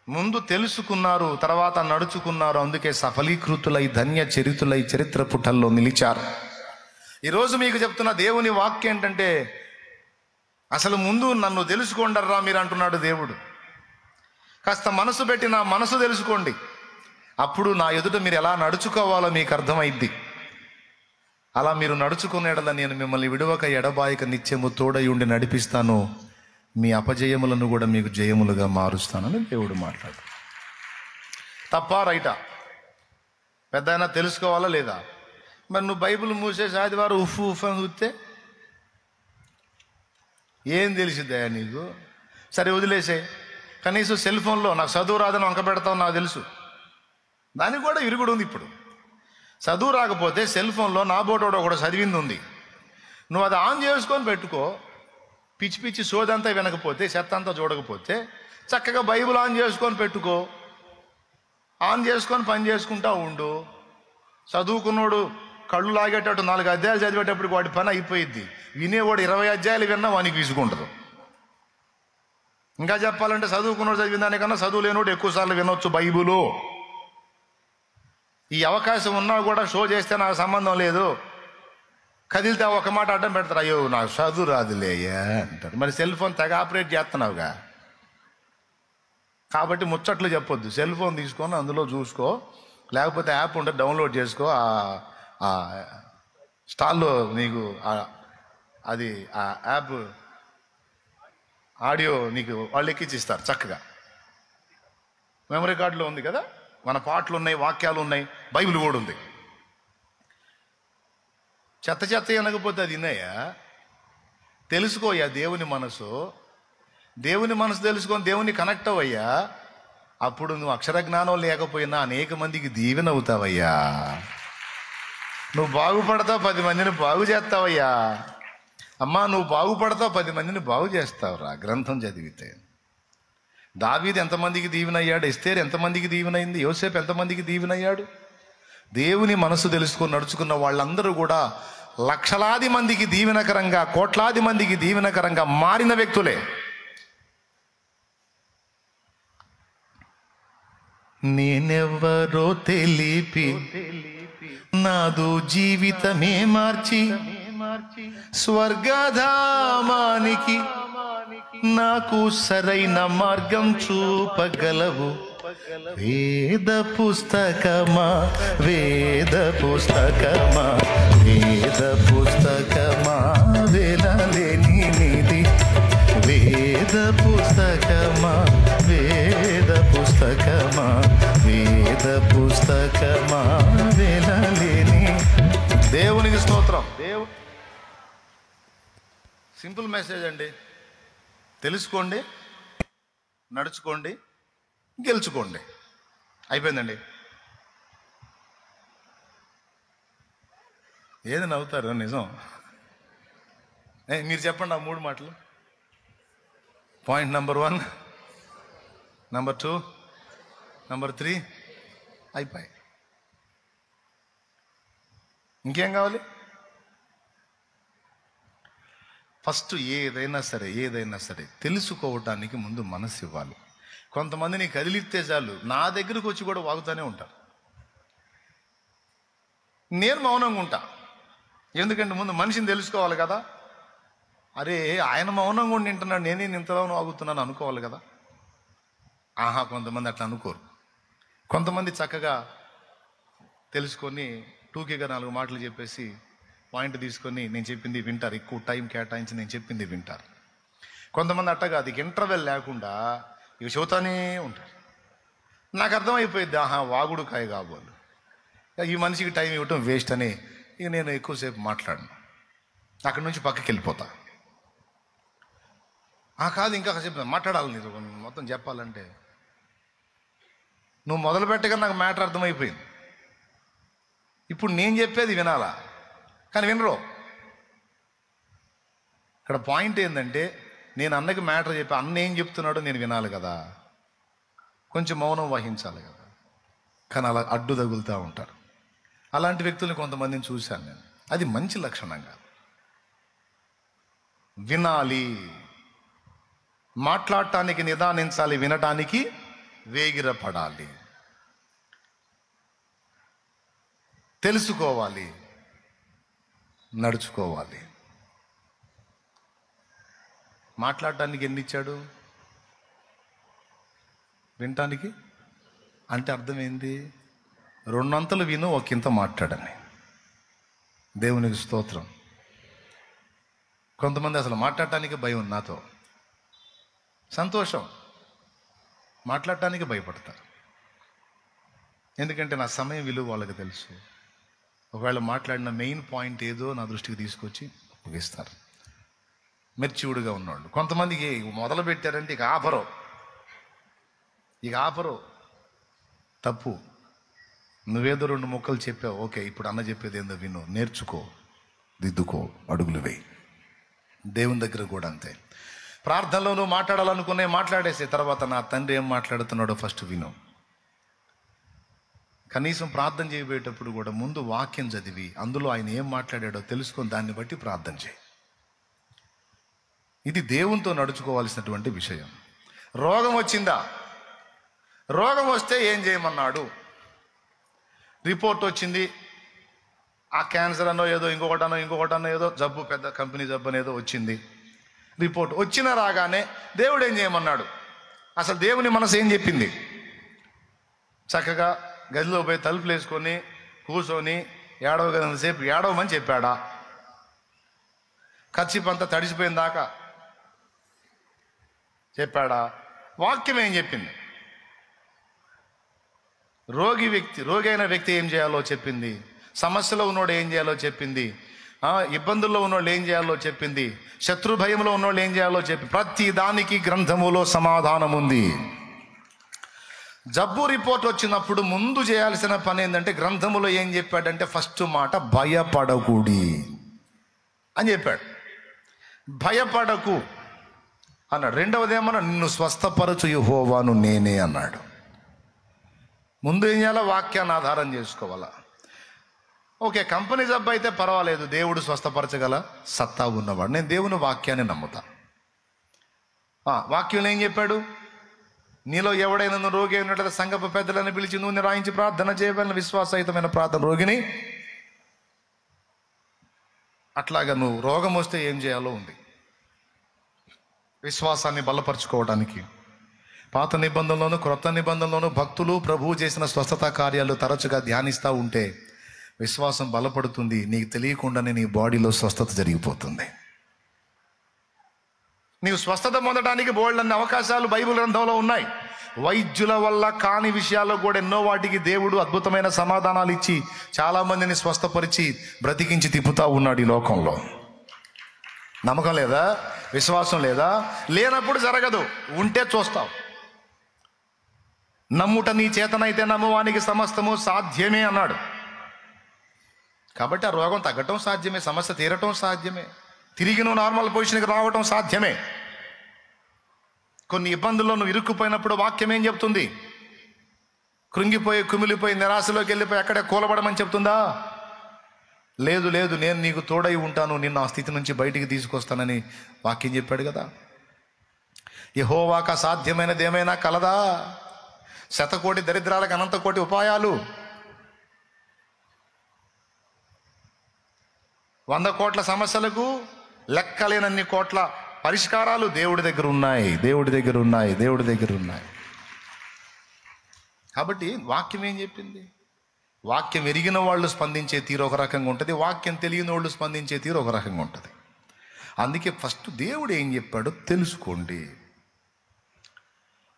ముందు తెలుసుకున్నారు, తర్వాత నడుచుకున్నారు. అందుకే సఫలీకృతులై ధన్య చరితులై చరిత్ర పుటల్లో నిలిచారు. ఈరోజు మీకు చెప్తున్న దేవుని వాక్యం ఏంటంటే, అసలు ముందు నన్ను తెలుసుకోండర్రా మీరు అంటున్నాడు దేవుడు. కాస్త మనసు పెట్టి నా మనసు తెలుసుకోండి, అప్పుడు నా ఎదుట మీరు ఎలా నడుచుకోవాలో మీకు అర్థమైద్ది. అలా మీరు నడుచుకునేటలా నేను మిమ్మల్ని విడువక ఎడబాయక నిత్యము తోడై ఉండి నడిపిస్తాను, మీ అపజయములను కూడా మీకు జయములుగా మారుస్తానని దేవుడు మాట్లాడు. తప్పా రైటా? పెద్ద అయినా తెలుసుకోవాలా లేదా? మరి నువ్వు బైబిల్ మూసేసి ఆదివారం ఉఫ్ అని చూస్తే ఏం తెలిసిద్దా నీకు? సరే వదిలేసే, కనీసం సెల్ ఫోన్లో నాకు చదువు రాదని వంక పెడతావు నాకు తెలుసు. దానికి కూడా ఇరుగుడు ఉంది. ఇప్పుడు చదువు రాకపోతే సెల్ ఫోన్లో నా బోటోడు ఒకటి చదివింది ఉంది, నువ్వు అది ఆన్ చేసుకొని పెట్టుకో. పిచ్చి పిచ్చి సోదంతా వినకపోతే, చెత్త అంతా చూడకపోతే చక్కగా బైబిల్ ఆన్ చేసుకొని పెట్టుకో. ఆన్ చేసుకొని పని చేసుకుంటా ఉండు. చదువుకున్నోడు కళ్ళు లాగేటట్టు 4 అధ్యాయాలు చదివేటప్పటికి వాడి పని అయిపోయిద్ది. వినేవాడు 20 అధ్యాయాలు విన్నా వానికి విసుకుంటుంది. ఇంకా చెప్పాలంటే చదువుకున్నోడు చదివిన దానికన్నా చదువు లేనోడు ఎక్కువసార్లు వినొచ్చు బైబిలు. ఈ అవకాశం ఉన్నా కూడా షో చేస్తే నాకు సంబంధం లేదు, కదిలితే ఒక మాట అడ్డం పెడతారు, అయ్యో నాకు చదువు రాదులేయ్యా అంటారు. మరి సెల్ ఫోన్ తెగ ఆపరేట్ చేస్తున్నావుగా, కాబట్టి ముచ్చట్లు చెప్పొద్దు. సెల్ ఫోన్ తీసుకొని అందులో చూసుకో, లేకపోతే యాప్ ఉంటే డౌన్లోడ్ చేసుకో. ఆ స్టాల్లో నీకు అది ఆ యాప్ ఆడియో నీకు వాళ్ళు ఎక్కించిస్తారు చక్కగా. మెమరీ కార్డులో ఉంది కదా, మన పాటలు ఉన్నాయి, వాక్యాలు ఉన్నాయి, బైబిల్ కూడా ఉంది. చెత్త చెత్త వినకపోతే అది విన్నాయా? తెలుసుకోయ్యా దేవుని మనసు. దేవుని మనసు తెలుసుకొని దేవుని కనెక్ట్ అవ్వయ్యా. అప్పుడు నువ్వు అక్షర జ్ఞానం లేకపోయినా అనేక మందికి దీవెన అవుతావయ్యా. నువ్వు బాగుపడతావు, 10 మందిని బాగు చేస్తావయ్యా. అమ్మా నువ్వు బాగుపడతావు, 10 మందిని బాగు చేస్తావురా గ్రంథం చదివితే. దావీదు ఎంతమందికి దీవెనయ్యాడు? ఎస్తేరు ఎంతమందికి దీవెనైంది? యోసేపు ఎంతమందికి దీవెనయ్యాడు? దేవుని మనసు తెలుసుకొని నడుచుకున్న వాళ్ళందరూ కూడా లక్షలాది మందికి దీవెనకరంగా, కోట్లాది మందికి దీవెనకరంగా మారిన వ్యక్తులే. నేనెవ్వరో తెలిపి నాదు జీవితమే మార్చి స్వర్గధామానికి నాకు సరైన మార్గం చూపగలవు. వేద పుస్తకమా, వేద పుస్తకమా, వేద పుస్తకమా, వేలలేని నిధి. వేద పుస్తకమా, వేద పుస్తకమా, వేద పుస్తకమా, వేలలేని. దేవునికి స్తోత్రం. సింపుల్ మెసేజ్ అండి. తెలుసుకోండి, నడుచుకోండి, గెలుచుకోండి. అయిపోయిందండి. ఏది నవ్వుతారు? నిజం. మీరు చెప్పండి ఆ 3 మాటలు. పాయింట్ నెంబర్ 1, నెంబర్ 2, నెంబర్ 3 అయిపోయి. ఇంకేం కావాలి? ఫస్ట్ ఏదైనా సరే తెలుసుకోవటానికి ముందు మనసు ఇవ్వాలి. కొంతమందిని కదిలిస్తే చాలు నా దగ్గరకు వచ్చి కూడా వాగుతూనే ఉంటారు. నేను మౌనంగా ఉంటా, ఎందుకంటే ముందు మనిషిని తెలుసుకోవాలి కదా. అరే ఆయన మౌనంగా ఉండి వింటున్నాడు, నేనే ఇంతలో వాగుతున్నాను అనుకోవాలి కదా. కొంతమంది అట్లా అనుకోరు. కొంతమంది చక్కగా తెలుసుకొని టూకీగా 4 మాటలు చెప్పేసి పాయింట్ తీసుకొని నేను చెప్పింది వింటారు. ఎక్కువ టైం కేటాయించి నేను చెప్పింది వింటారు. కొంతమంది అట్టగా అది ఇంటర్వెల్ లేకుండా ఇక చెబుతానే ఉంటారు. నాకు అర్థమైపోయింది, వాగుడు కాయ కాబోలు, ఈ మనిషికి టైం ఇవ్వటం వేస్ట్ అని ఇక నేను ఎక్కువసేపు మాట్లాడను, అక్కడి నుంచి పక్కకి వెళ్ళిపోతా. కాదు ఇంకా చెప్పి మాట్లాడాలి, నీకు మొత్తం చెప్పాలంటే నువ్వు మొదలు పెట్టగా నాకు మ్యాటర్ అర్థమైపోయింది. ఇప్పుడు నేను చెప్పేది వినాలా, కానీ వినరు. ఇక్కడ పాయింట్ ఏంటంటే నేను అన్నకి మ్యాటర్ చెప్పి అన్న ఏం చెప్తున్నాడో నేను వినాలి కదా, కొంచెం మౌనం వహించాలి కదా. కానీ అలా అడ్డు తగులుతూ ఉంటారు. అలాంటి వ్యక్తుల్ని కొంతమందిని చూశాను నేను. అది మంచి లక్షణం కాదు. వినాలి, మాట్లాడటానికి నిదానించాలి, వినటానికి వేగిరపడాలి, తెలుసుకోవాలి, నడుచుకోవాలి. మాట్లాడటానికి ఎన్ని ఇచ్చాడు? వినటానికి అంటే అర్థమైంది, 2 అంతలు విను, ఒకంత మాట్లాడని. దేవునికి స్తోత్రం. కొంతమంది అసలు మాట్లాడటానికి భయం. నాతో సంతోషం, మాట్లాడటానికి భయపడతారు. ఎందుకంటే నా సమయం విలువ వాళ్ళకి తెలుసు. ఒకవేళ మాట్లాడిన మెయిన్ పాయింట్ ఏదో నా దృష్టికి తీసుకొచ్చి ముగిస్తారు. మెచ్యూర్డ్గా ఉన్నవాళ్ళు. కొంతమందికి మొదలు పెట్టారంటే ఇక ఆపరు. తప్పు. నువ్వేదో 2 ముక్కలు చెప్పావు, ఓకే, ఇప్పుడు అన్న చెప్పేది ఏందో విను, నేర్చుకో, దిద్దుకో, అడుగులు వేయి. దేవుని దగ్గర కూడా అంతే. ప్రార్థనలో నువ్వు మాట్లాడాలనుకునే మాట్లాడేసే తర్వాత నా తండ్రి ఏం మాట్లాడుతున్నాడో ఫస్ట్ విను. కనీసం ప్రార్థన చేయబోయేటప్పుడు కూడా ముందు వాక్యం చదివి అందులో ఆయన ఏం మాట్లాడాడో తెలుసుకొని దాన్ని బట్టి ప్రార్థన చేయి. ఇది దేవునితో నడుచుకోవాల్సినటువంటి విషయం. రోగం వచ్చిందా? రోగం వస్తే ఏం చేయమన్నాడు? రిపోర్ట్ వచ్చింది, ఆ క్యాన్సర్ అనో ఏదో ఇంకొకటనో ఏదో జబ్బు, పెద్ద కంపెనీ జబ్బు అనేదో వచ్చింది. రిపోర్ట్ వచ్చిన రాగానే దేవుడు ఏం చేయమన్నాడు? అసలు దేవుని మనసు ఏం చెప్పింది? చక్కగా గదిలో పోయి తలుపులు వేసుకొని కూర్చొని ఏడవగలంతసేపు ఏడవమని చెప్పాడా? కర్చీఫ్ అంతా తడిసిపోయిన దాకా చెప్పాడా? వాక్యం ఏం చెప్పింది? రోగి అయిన వ్యక్తి ఏం చేయాలో చెప్పింది. సమస్యలో ఉన్నోడు ఏం చేయాలో చెప్పింది. ఇబ్బందుల్లో ఉన్నోళ్ళు ఏం చేయాలో చెప్పింది. శత్రు భయంలో ఉన్నోళ్ళు ఏం చేయాలో చెప్పి ప్రతి దానికి గ్రంథములో సమాధానం ఉంది. జబ్బు రిపోర్ట్ వచ్చినప్పుడు ముందు చేయాల్సిన పని ఏంటంటే, గ్రంథములో ఏం చెప్పాడంటే ఫస్ట్ మాట భయపడకుడి అని చెప్పాడు. భయపడకు అన్నాడు. రెండవది ఏమన్నా, నిన్ను స్వస్థపరచు యెహోవాను నేనే అన్నాడు. ముందు ఏం చేయాలా? వాక్యాన్ని ఆధారం చేసుకోవాలా. ఓకే, కంపెనీ జబ్బు అయితే పర్వాలేదు, దేవుడు స్వస్థపరచగల సత్తా ఉన్నవాడు. నేను దేవుని వాక్యాన్ని నమ్ముతా. వాక్యంలో ఏం చెప్పాడు? నీలో ఎవడైనా రోగి అయినట్లయితే సంఘపు పెద్దలను పిలిచి నూనె రాయించి ప్రార్థన చేయవలన, విశ్వాసహితమైన ప్రార్థన రోగిని. అట్లాగా నువ్వు రోగం వస్తే ఏం చేయాలో ఉంది. విశ్వాసాన్ని బలపరుచుకోవడానికి పాత నిబంధనలోను క్రొత్త నిబంధనలోను భక్తులు ప్రభువు చేసిన స్వస్థత కార్యాలు తరచుగా ధ్యానిస్తూ ఉంటే విశ్వాసం బలపడుతుంది. నీకు తెలియకుండానే నీ బాడీలో స్వస్థత జరిగిపోతుంది. నీవు స్వస్థత పొందడానికి బోల్డన్ని అవకాశాలు బైబిల్ గ్రంథంలో ఉన్నాయి. వైద్యుల వల్ల కాని విషయాల్లో కూడా ఎన్నో వాటికి దేవుడు అద్భుతమైన సమాధానాలు ఇచ్చి చాలామందిని స్వస్థపరిచి బ్రతికించి తిప్పుతూ ఉన్నాడు ఈ లోకంలో. నమ్మకం లేదా? విశ్వాసం లేదా? లేనప్పుడు జరగదు, ఉంటే చూస్తావు. నమ్ముట నీ చేతనైతే నమ్మువానికి సమస్తము సాధ్యమే అన్నాడు. కాబట్టి ఆ రోగం తగ్గటం సాధ్యమే, సమస్య తీరటం సాధ్యమే, తిరిగి నువ్వు నార్మల్ పొజిషన్కి రావటం సాధ్యమే. కొన్ని ఇబ్బందుల్లో నువ్వు ఇరుక్కుపోయినప్పుడు వాక్యం ఏం చెప్తుంది? కృంగిపోయి కుమిలిపోయి నిరాశలోకి వెళ్ళిపోయి అక్కడే కూలబడమని చెప్తుందా? లేదు, నేను నీకు తోడై ఉంటాను, నిన్ను ఆ స్థితి నుంచి బయటికి తీసుకొస్తానని వాక్యం చెప్పాడు కదా. యెహోవాకు అసాధ్యమైనది ఏమైనా కలదా? 100 కోటి దరిద్రాలకు అనంత కోటి ఉపాయాలు, 100 కోట్ల సమస్యలకు లెక్కలేనన్ని కోట్ల పరిష్కారాలు దేవుడి దగ్గర ఉన్నాయి. కాబట్టి వాక్యం ఏం చెప్పింది? వాక్యం ఎరిగిన వాళ్ళు స్పందించే తీరు ఒక రకంగా ఉంటుంది, వాక్యం తెలియని వాళ్ళు స్పందించే తీరు ఒక రకంగా ఉంటుంది. అందుకే ఫస్ట్ దేవుడు ఏం చెప్పాడో తెలుసుకోండి.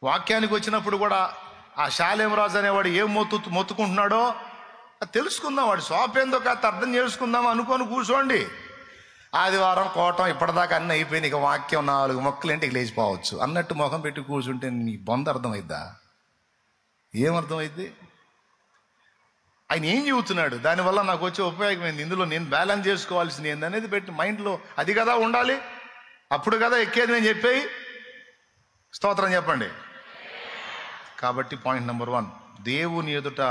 వాక్యానికి వచ్చినప్పుడు కూడా ఆ శాలేమరాజు అనేవాడు ఏం మొత్తుకుంటున్నాడో తెలుసుకుందాం, వాడు శోపేందో కాస్త అర్థం చేసుకుందాం అనుకొని కూర్చోండి. ఆదివారం కోటం ఇప్పటిదాకా అన్నీ అయిపోయింది, ఇక వాక్యం 4 మొక్కలు ఇంటికి లేచిపోవచ్చు అన్నట్టు ముఖం పెట్టి కూర్చుంటే నీ బొంద అర్థమైద్దా? ఏమర్థమైద్ది? ఆయన ఏం చెబుతున్నాడు, దానివల్ల నాకు వచ్చే ఉపయోగం ఏంది, ఇందులో నేను బ్యాలెన్స్ చేసుకోవాల్సింది ఏంది అనేది పెట్టి మైండ్లో అది కదా ఉండాలి. అప్పుడు కదా ఎక్కేది నేను చెప్పేయి. స్తోత్రం చెప్పండి. కాబట్టి పాయింట్ నెంబర్ 1, దేవుని ఎదుట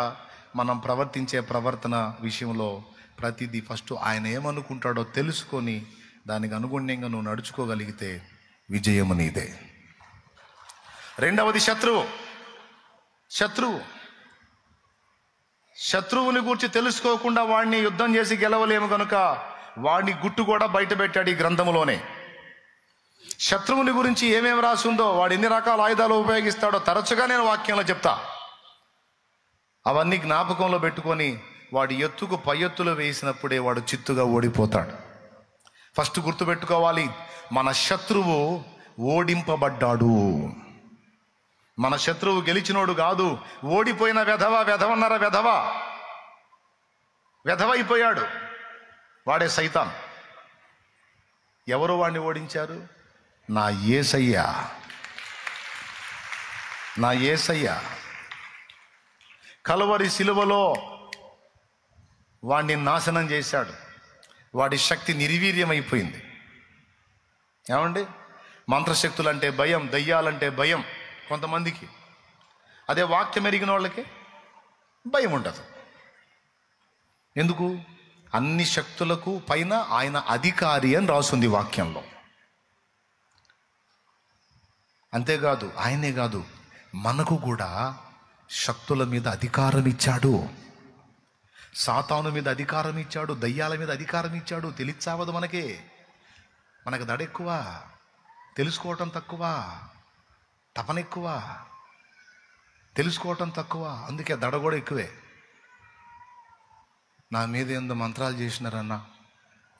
మనం ప్రవర్తించే ప్రవర్తన విషయంలో ప్రతిదీ ఫస్ట్ ఆయన ఏమనుకుంటాడో తెలుసుకొని దానికి అనుగుణ్యంగా నువ్వు నడుచుకోగలిగితే విజయము నీదే. రెండవది శత్రువుని గురించి తెలుసుకోకుండా వాడిని యుద్ధం చేసి గెలవలేము కనుక వాడిని గుట్టు కూడా బయట పెట్టాడు ఈ గ్రంథములోనే. శత్రువుని గురించి ఏమేమి రాసిందో, వాడు ఎన్ని రకాల ఆయుధాలు ఉపయోగిస్తాడో తరచుగా నేను వాక్యంలో చెప్తా. అవన్నీ జ్ఞాపకంలో పెట్టుకొని వాడి ఎత్తుకు పై ఎత్తులో వేసినప్పుడే వాడు చిత్తుగా ఓడిపోతాడు. ఫస్ట్ గుర్తుపెట్టుకోవాలి, మన శత్రువు ఓడింపబడ్డాడు. మన శత్రువు గెలిచినోడు కాదు, ఓడిపోయిన వెధవ అయిపోయాడు. వాడే సైతాన్. ఎవరు వాడిని ఓడించారు? నా యేసయ్య కలువరి సిలువలో వాడిని నాశనం చేశాడు. వాడి శక్తి నిర్వీర్యమైపోయింది. ఏమండి, మంత్రశక్తులంటే భయం, దయ్యాలంటే భయం కొంతమందికి. అదే వాక్యం ఎరిగిన వాళ్ళకి భయం ఉండదు. ఎందుకు? అన్ని శక్తులకు పైన ఆయన అధికారి అని రాసుంది వాక్యంలో. అంతేకాదు, ఆయనే కాదు, మనకు కూడా శక్తుల మీద అధికారం ఇచ్చాడు. సాతాను మీద అధికారం ఇచ్చాడు, దయ్యాల మీద అధికారం ఇచ్చాడు. తెలియచావదు మనకి దడ ఎక్కువ, తెలుసుకోవటం తక్కువ, తపన ఎక్కువ, తెలుసుకోవటం తక్కువ, అందుకే దడ కూడా ఎక్కువే. నా మీద ఏందో మంత్రాలు చేసినారన్నా.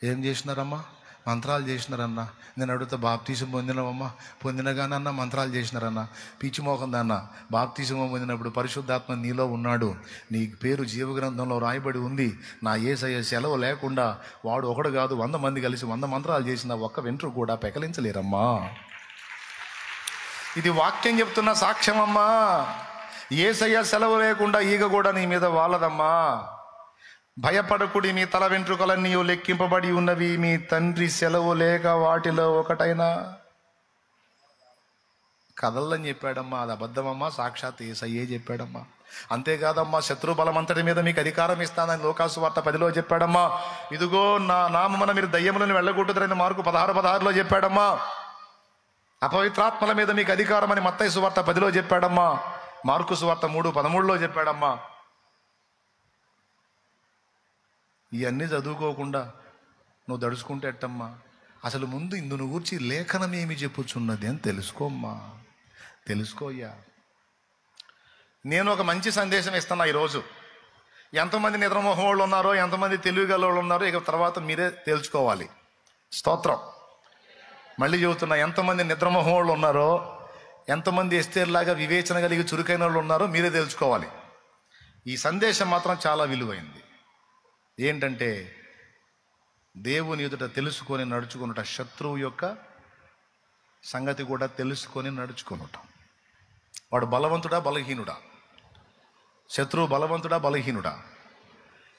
ఏం చేసినారమ్మా? మంత్రాలు చేసినారన్నా. నేను అడుగుతా, బాప్తీసం పొందినవమ్మా? పొందినగానన్నా మంత్రాలు చేసినారన్నా. పిచ్చిమోహం దాన్న, బాప్తీసం పొందినప్పుడు పరిశుద్ధాత్మ నీలో ఉన్నాడు, నీ పేరు జీవగ్రంథంలో రాయబడి ఉంది. నా యేసయ్య సెలవు లేకుండా వాడు ఒకడు కాదు 100 మంది కలిసి 100 మంత్రాలు చేసిన ఒక్క వెంట్రుక కూడా పెకలించలేరమ్మా. ఇది వాక్యం చెప్తున్న సాక్ష్యమమ్మా. యేసయ్య సెలవు లేకుండా ఈగ కూడా నీ మీద వాలదమ్మా. భయపడకుడి, మీ తల వెంట్రుకలన్నీ లెక్కింపబడి ఉన్నవి. మీ తండ్రి సెలవు లేక వాటిలో ఒకటైనా కదలని చెప్పాడమ్మా. అది అబద్ధమమ్మా, సాక్షాత్ యేసయ్యే చెప్పాడమ్మా. అంతేకాదమ్మా, శత్రు బలమంతటి మీద మీకు అధికారం ఇస్తానని లోకాసు వార్త 10లో చెప్పాడమ్మా. ఇదిగో నా నామమున మీరు దయ్యములను వెళ్ళగొట్టుదరని మార్కు 16:16లో చెప్పాడమ్మా. అపవిత్రాత్మల మీద మీకు అధికారం అని మత్తయి సువార్త 10లో చెప్పాడమ్మా. మార్కు సువార్త 3:13లో చెప్పాడమ్మా. ఇవన్నీ చదువుకోకుండా నువ్వు దడుచుకుంటే ఎట్టమ్మా? అసలు ముందు ఇందును గూర్చి లేఖనం ఏమి చెప్పుచున్నది అని తెలుసుకోమ్మా, తెలుసుకోయ్యా. నేను ఒక మంచి సందేశం ఇస్తున్నా ఈరోజు. ఎంతమంది నిద్రమోహం వాళ్ళు ఉన్నారో, ఎంతమంది తెలివిగల వాళ్ళు ఉన్నారో ఇక తర్వాత మీరే తెలుసుకోవాలి. స్తోత్రం. మళ్ళీ చెబుతున్నా, ఎంతమంది నిద్రమోహం వాళ్ళు ఉన్నారో, ఎంతమంది ఎస్తేర్లాగా వివేచన కలిగి చురుకైన వాళ్ళు ఉన్నారో మీరే తెలుసుకోవాలి. ఈ సందేశం మాత్రం చాలా విలువైంది. ఏంటంటే, దేవుని ఎదుట తెలుసుకొని నడుచుకునుట, శత్రువు యొక్క సంగతి కూడా తెలుసుకొని నడుచుకునుట. వాడు బలవంతుడా బలహీనుడా? శత్రువు బలవంతుడా బలహీనుడా?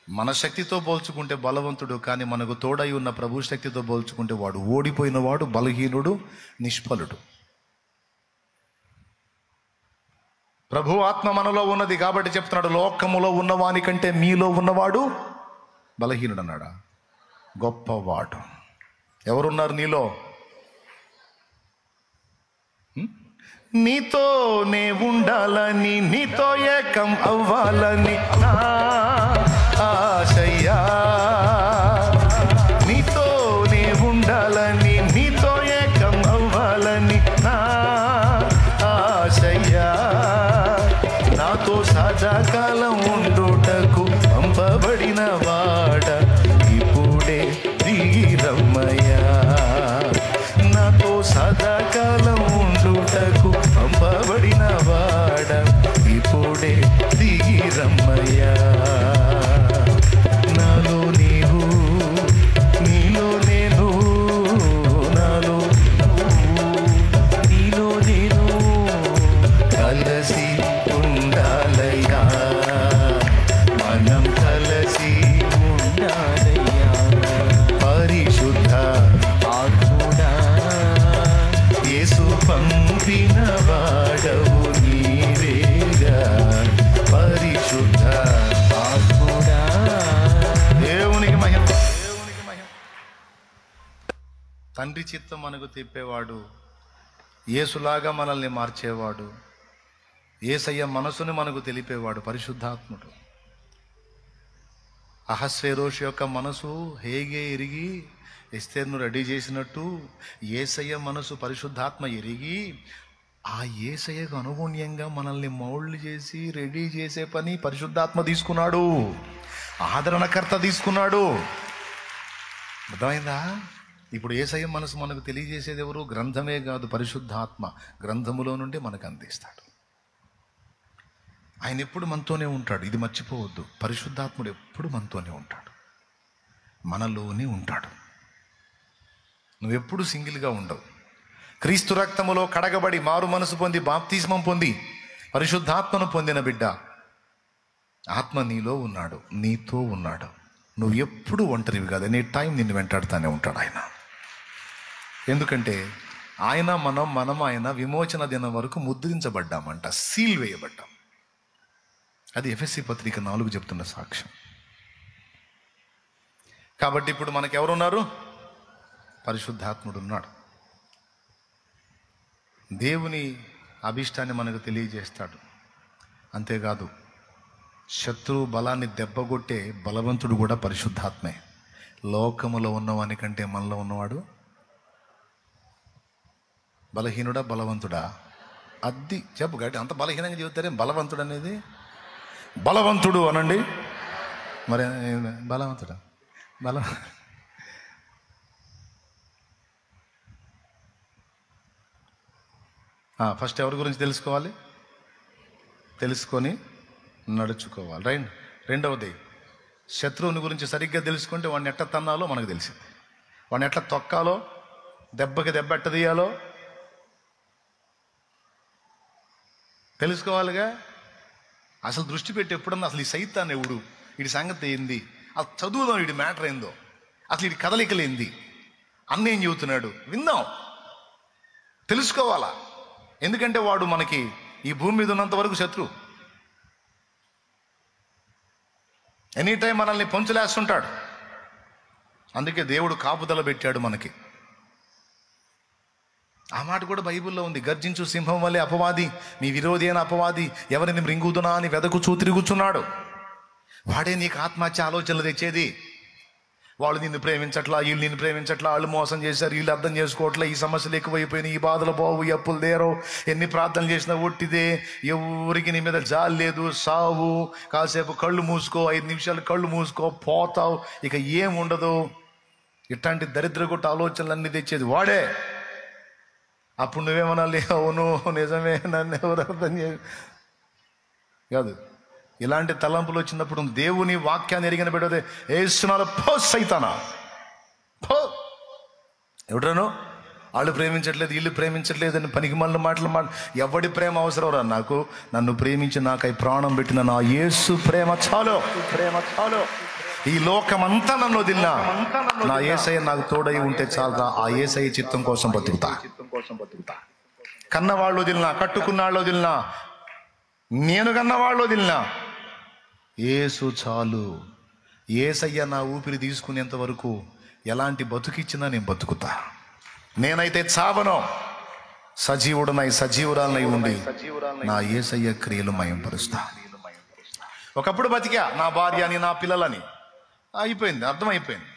మన శక్తితో పోల్చుకుంటే బలవంతుడు, కానీ మనకు తోడై ఉన్న ప్రభు శక్తితో పోల్చుకుంటే వాడు ఓడిపోయిన వాడు, బలహీనుడు, నిష్ఫలుడు. ప్రభు ఆత్మ మనలో ఉన్నది కాబట్టి చెప్తున్నాడు, లోకములో ఉన్నవాని కంటే మీలో ఉన్నవాడు బలహీనుడు అన్నాడా? గొప్పవాడు. ఎవరున్నారు నీలో? నీతోనే ఉండాలని, నీతో ఏకం అవ్వాలని నా ఆశయ్యా. నీతోనే ఉండాలని, నీతో ఏకం అవ్వాలని నా ఆశయ్యా. నాతో సదాకాలం ఉండుటకు పంపబడిన వాడ ఇప్పుడే దిగిరమ్మయ్యా. నాతో సదాకాలం ఉండుటకు పంపబడిన వాడ ఇప్పుడే దిగిరమ్మయ్యా. తండ్రి చిత్తం మనకు తిప్పేవాడు, యేసులాగా మనల్ని మార్చేవాడు, యేసయ్య మనసుని మనకు తెలిపేవాడు పరిశుద్ధాత్ముడు. అహస్వేరోషు యొక్క మనసు హేగే ఎరిగి ఎస్తేర్ను రెడీ చేసినట్టు యేసయ్య మనసు పరిశుద్ధాత్మ ఎరిగి ఆ యేసయ్యకు అనుగుణ్యంగా మనల్ని మౌల్డ్ చేసి రెడీ చేసే పని పరిశుద్ధాత్మ తీసుకున్నాడు, ఆదరణకర్త తీసుకున్నాడు. అర్థమైందా? ఇప్పుడు యేసయ్య మనసు మనకు తెలియజేసేది ఎవరు? గ్రంథమే కాదు, పరిశుద్ధాత్మ గ్రంథములో నుండి మనకు అందిస్తాడు. ఆయన ఎప్పుడు మనతోనే ఉంటాడు, ఇది మర్చిపోవద్దు. పరిశుద్ధాత్ముడు ఎప్పుడు మనతోనే ఉంటాడు, మనలోనే ఉంటాడు. నువ్వెప్పుడు సింగిల్గా ఉండవు. క్రీస్తు రక్తములో కడగబడి మారు మనసు పొంది బాప్తిస్మం పొంది పరిశుద్ధాత్మను పొందిన బిడ్డ, ఆత్మ నీలో ఉన్నాడు, నీతో ఉన్నాడు. నువ్వు ఎప్పుడు ఒంటరివి కాదు, ఎనీ టైం నిన్ను వెంటాడుతూనే ఉంటాడు ఆయన. ఎందుకంటే ఆయన మనం ఆయన విమోచన దినం వరకు ముద్రించబడ్డామంట, సీల్ వేయబడ్డాం. అది ఎఫెసీ పత్రిక 4 చెప్తున్న సాక్ష్యం. కాబట్టి ఇప్పుడు మనకు ఎవరున్నారు? పరిశుద్ధాత్ముడు ఉన్నాడు. దేవుని అభిష్టాన్ని మనకు తెలియజేస్తాడు. అంతేకాదు, శత్రువు బలాన్ని దెబ్బగొట్టే బలవంతుడు కూడా పరిశుద్ధాత్మే. లోకములో ఉన్నవాని కంటే మనలో ఉన్నవాడు బలహీనుడా బలవంతుడా? అది చెప్పు గట్టి. అంత బలహీనంగా చెబుతారే బలవంతుడు అనేది. బలవంతుడు అనండి మరి. బలవంతుడా? ఫస్ట్ ఎవరి గురించి తెలుసుకోవాలి? తెలుసుకొని నడుచుకోవాలి. రైట్. రెండవది, శత్రువుని గురించి సరిగ్గా తెలుసుకుంటే వాడిని ఎట్లా తన్నాలో మనకు తెలిసింది, వాడిని ఎట్లా తొక్కాలో, దెబ్బకి దెబ్బ ఎట్ట తీయాలో తెలుసుకోవాలిగా. అసలు దృష్టి పెట్టి ఎప్పుడన్నా అసలు ఈ సైతాన్ ఎవడు, వీడి సంగతి ఏంది, అసలు చదువుదాం, వీడి మ్యాటర్ ఏందో, అసలు వీడి కదలికలేంది, అన్న ఏం చెబుతున్నాడు విందాం, తెలుసుకోవాలా. ఎందుకంటే వాడు మనకి ఈ భూమి మీద ఉన్నంత వరకు శత్రువు. ఎనీ టైం మనల్ని పొంచులేస్తుంటాడు. అందుకే దేవుడు కాపుదల పెట్టాడు మనకి. ఆ మాట కూడా బైబిల్లో ఉంది. గర్జించు సింహం వల్లే అపవాది, మీ విరోధి అయిన అపవాది ఎవరిని మృంగుదునా అని వెదకుచూ తిరుగుచున్నాడు. వాడే నీకు ఆత్మహత్య ఆలోచనలు తెచ్చేది. వాళ్ళు నిన్ను ప్రేమించట్లా, వీళ్ళు నిన్ను ప్రేమించట్లా, వాళ్ళు మోసం చేశారు, వీళ్ళు అర్థం చేసుకోవట్లా, ఈ సమస్యలు ఎక్కువైపోయినాయి, ఈ బాధలు బావు, ఈ అప్పులు దేరో, ఎన్ని ప్రార్థనలు చేసినా ఒట్టిదే, ఎవరికి నీ మీద జాలి లేదు, సావు, కాసేపు కళ్ళు మూసుకో, 5 నిమిషాలు కళ్ళు మూసుకో, పోతావు, ఇక ఏం ఉండదు. ఇట్లాంటి దరిద్రగొట్ట ఆలోచనలన్నీ తెచ్చేది వాడే. అప్పుడు నువ్వేమనాలి? అవును నిజమే, నన్ను ఎవరు అర్థం కాదు. ఇలాంటి తలంపులు వచ్చినప్పుడు దేవుని వాక్యాన్ని ఎరిగిన బిడ్డదే ఏసునాలు పో సైతానా పో. ఎవడను వాళ్ళు ప్రేమించట్లేదు, వీళ్ళు ప్రేమించట్లేదు అని పనికి మళ్ళీ మాటలు ఎవడి ప్రేమ అవసరం రా నాకు? నన్ను ప్రేమించి నాకై ప్రాణం పెట్టిన నా యేసు ప్రేమ చాలు, ప్రేమ చాలు. ఈ లోకమంతా నన్ను వదిలినా నా యేసయ్య నాకు తోడై ఉంటే చాలురా. ఆ యేసయ్య చిత్తం కోసం బతుకుతా. కన్నవాళ్ళు వదిలినా, కట్టుకున్న వాళ్ళు వదిలినా, నేను కన్నవాళ్ళు వదిలినా యేసు చాలు. యేసయ్య నా ఊపిరి తీసుకునేంత వరకు ఎలాంటి బతుకిచ్చినా నేను బతుకుతా. నేనైతే చావను, సజీవుడనై సజీవురాలనై ఉండి నా యేసయ్య క్రియలు మయంపరుస్తా. ఒకప్పుడు బతికా నా భార్యని, నా పిల్లలని, అయిపోయింది, అర్థమైపోయింది.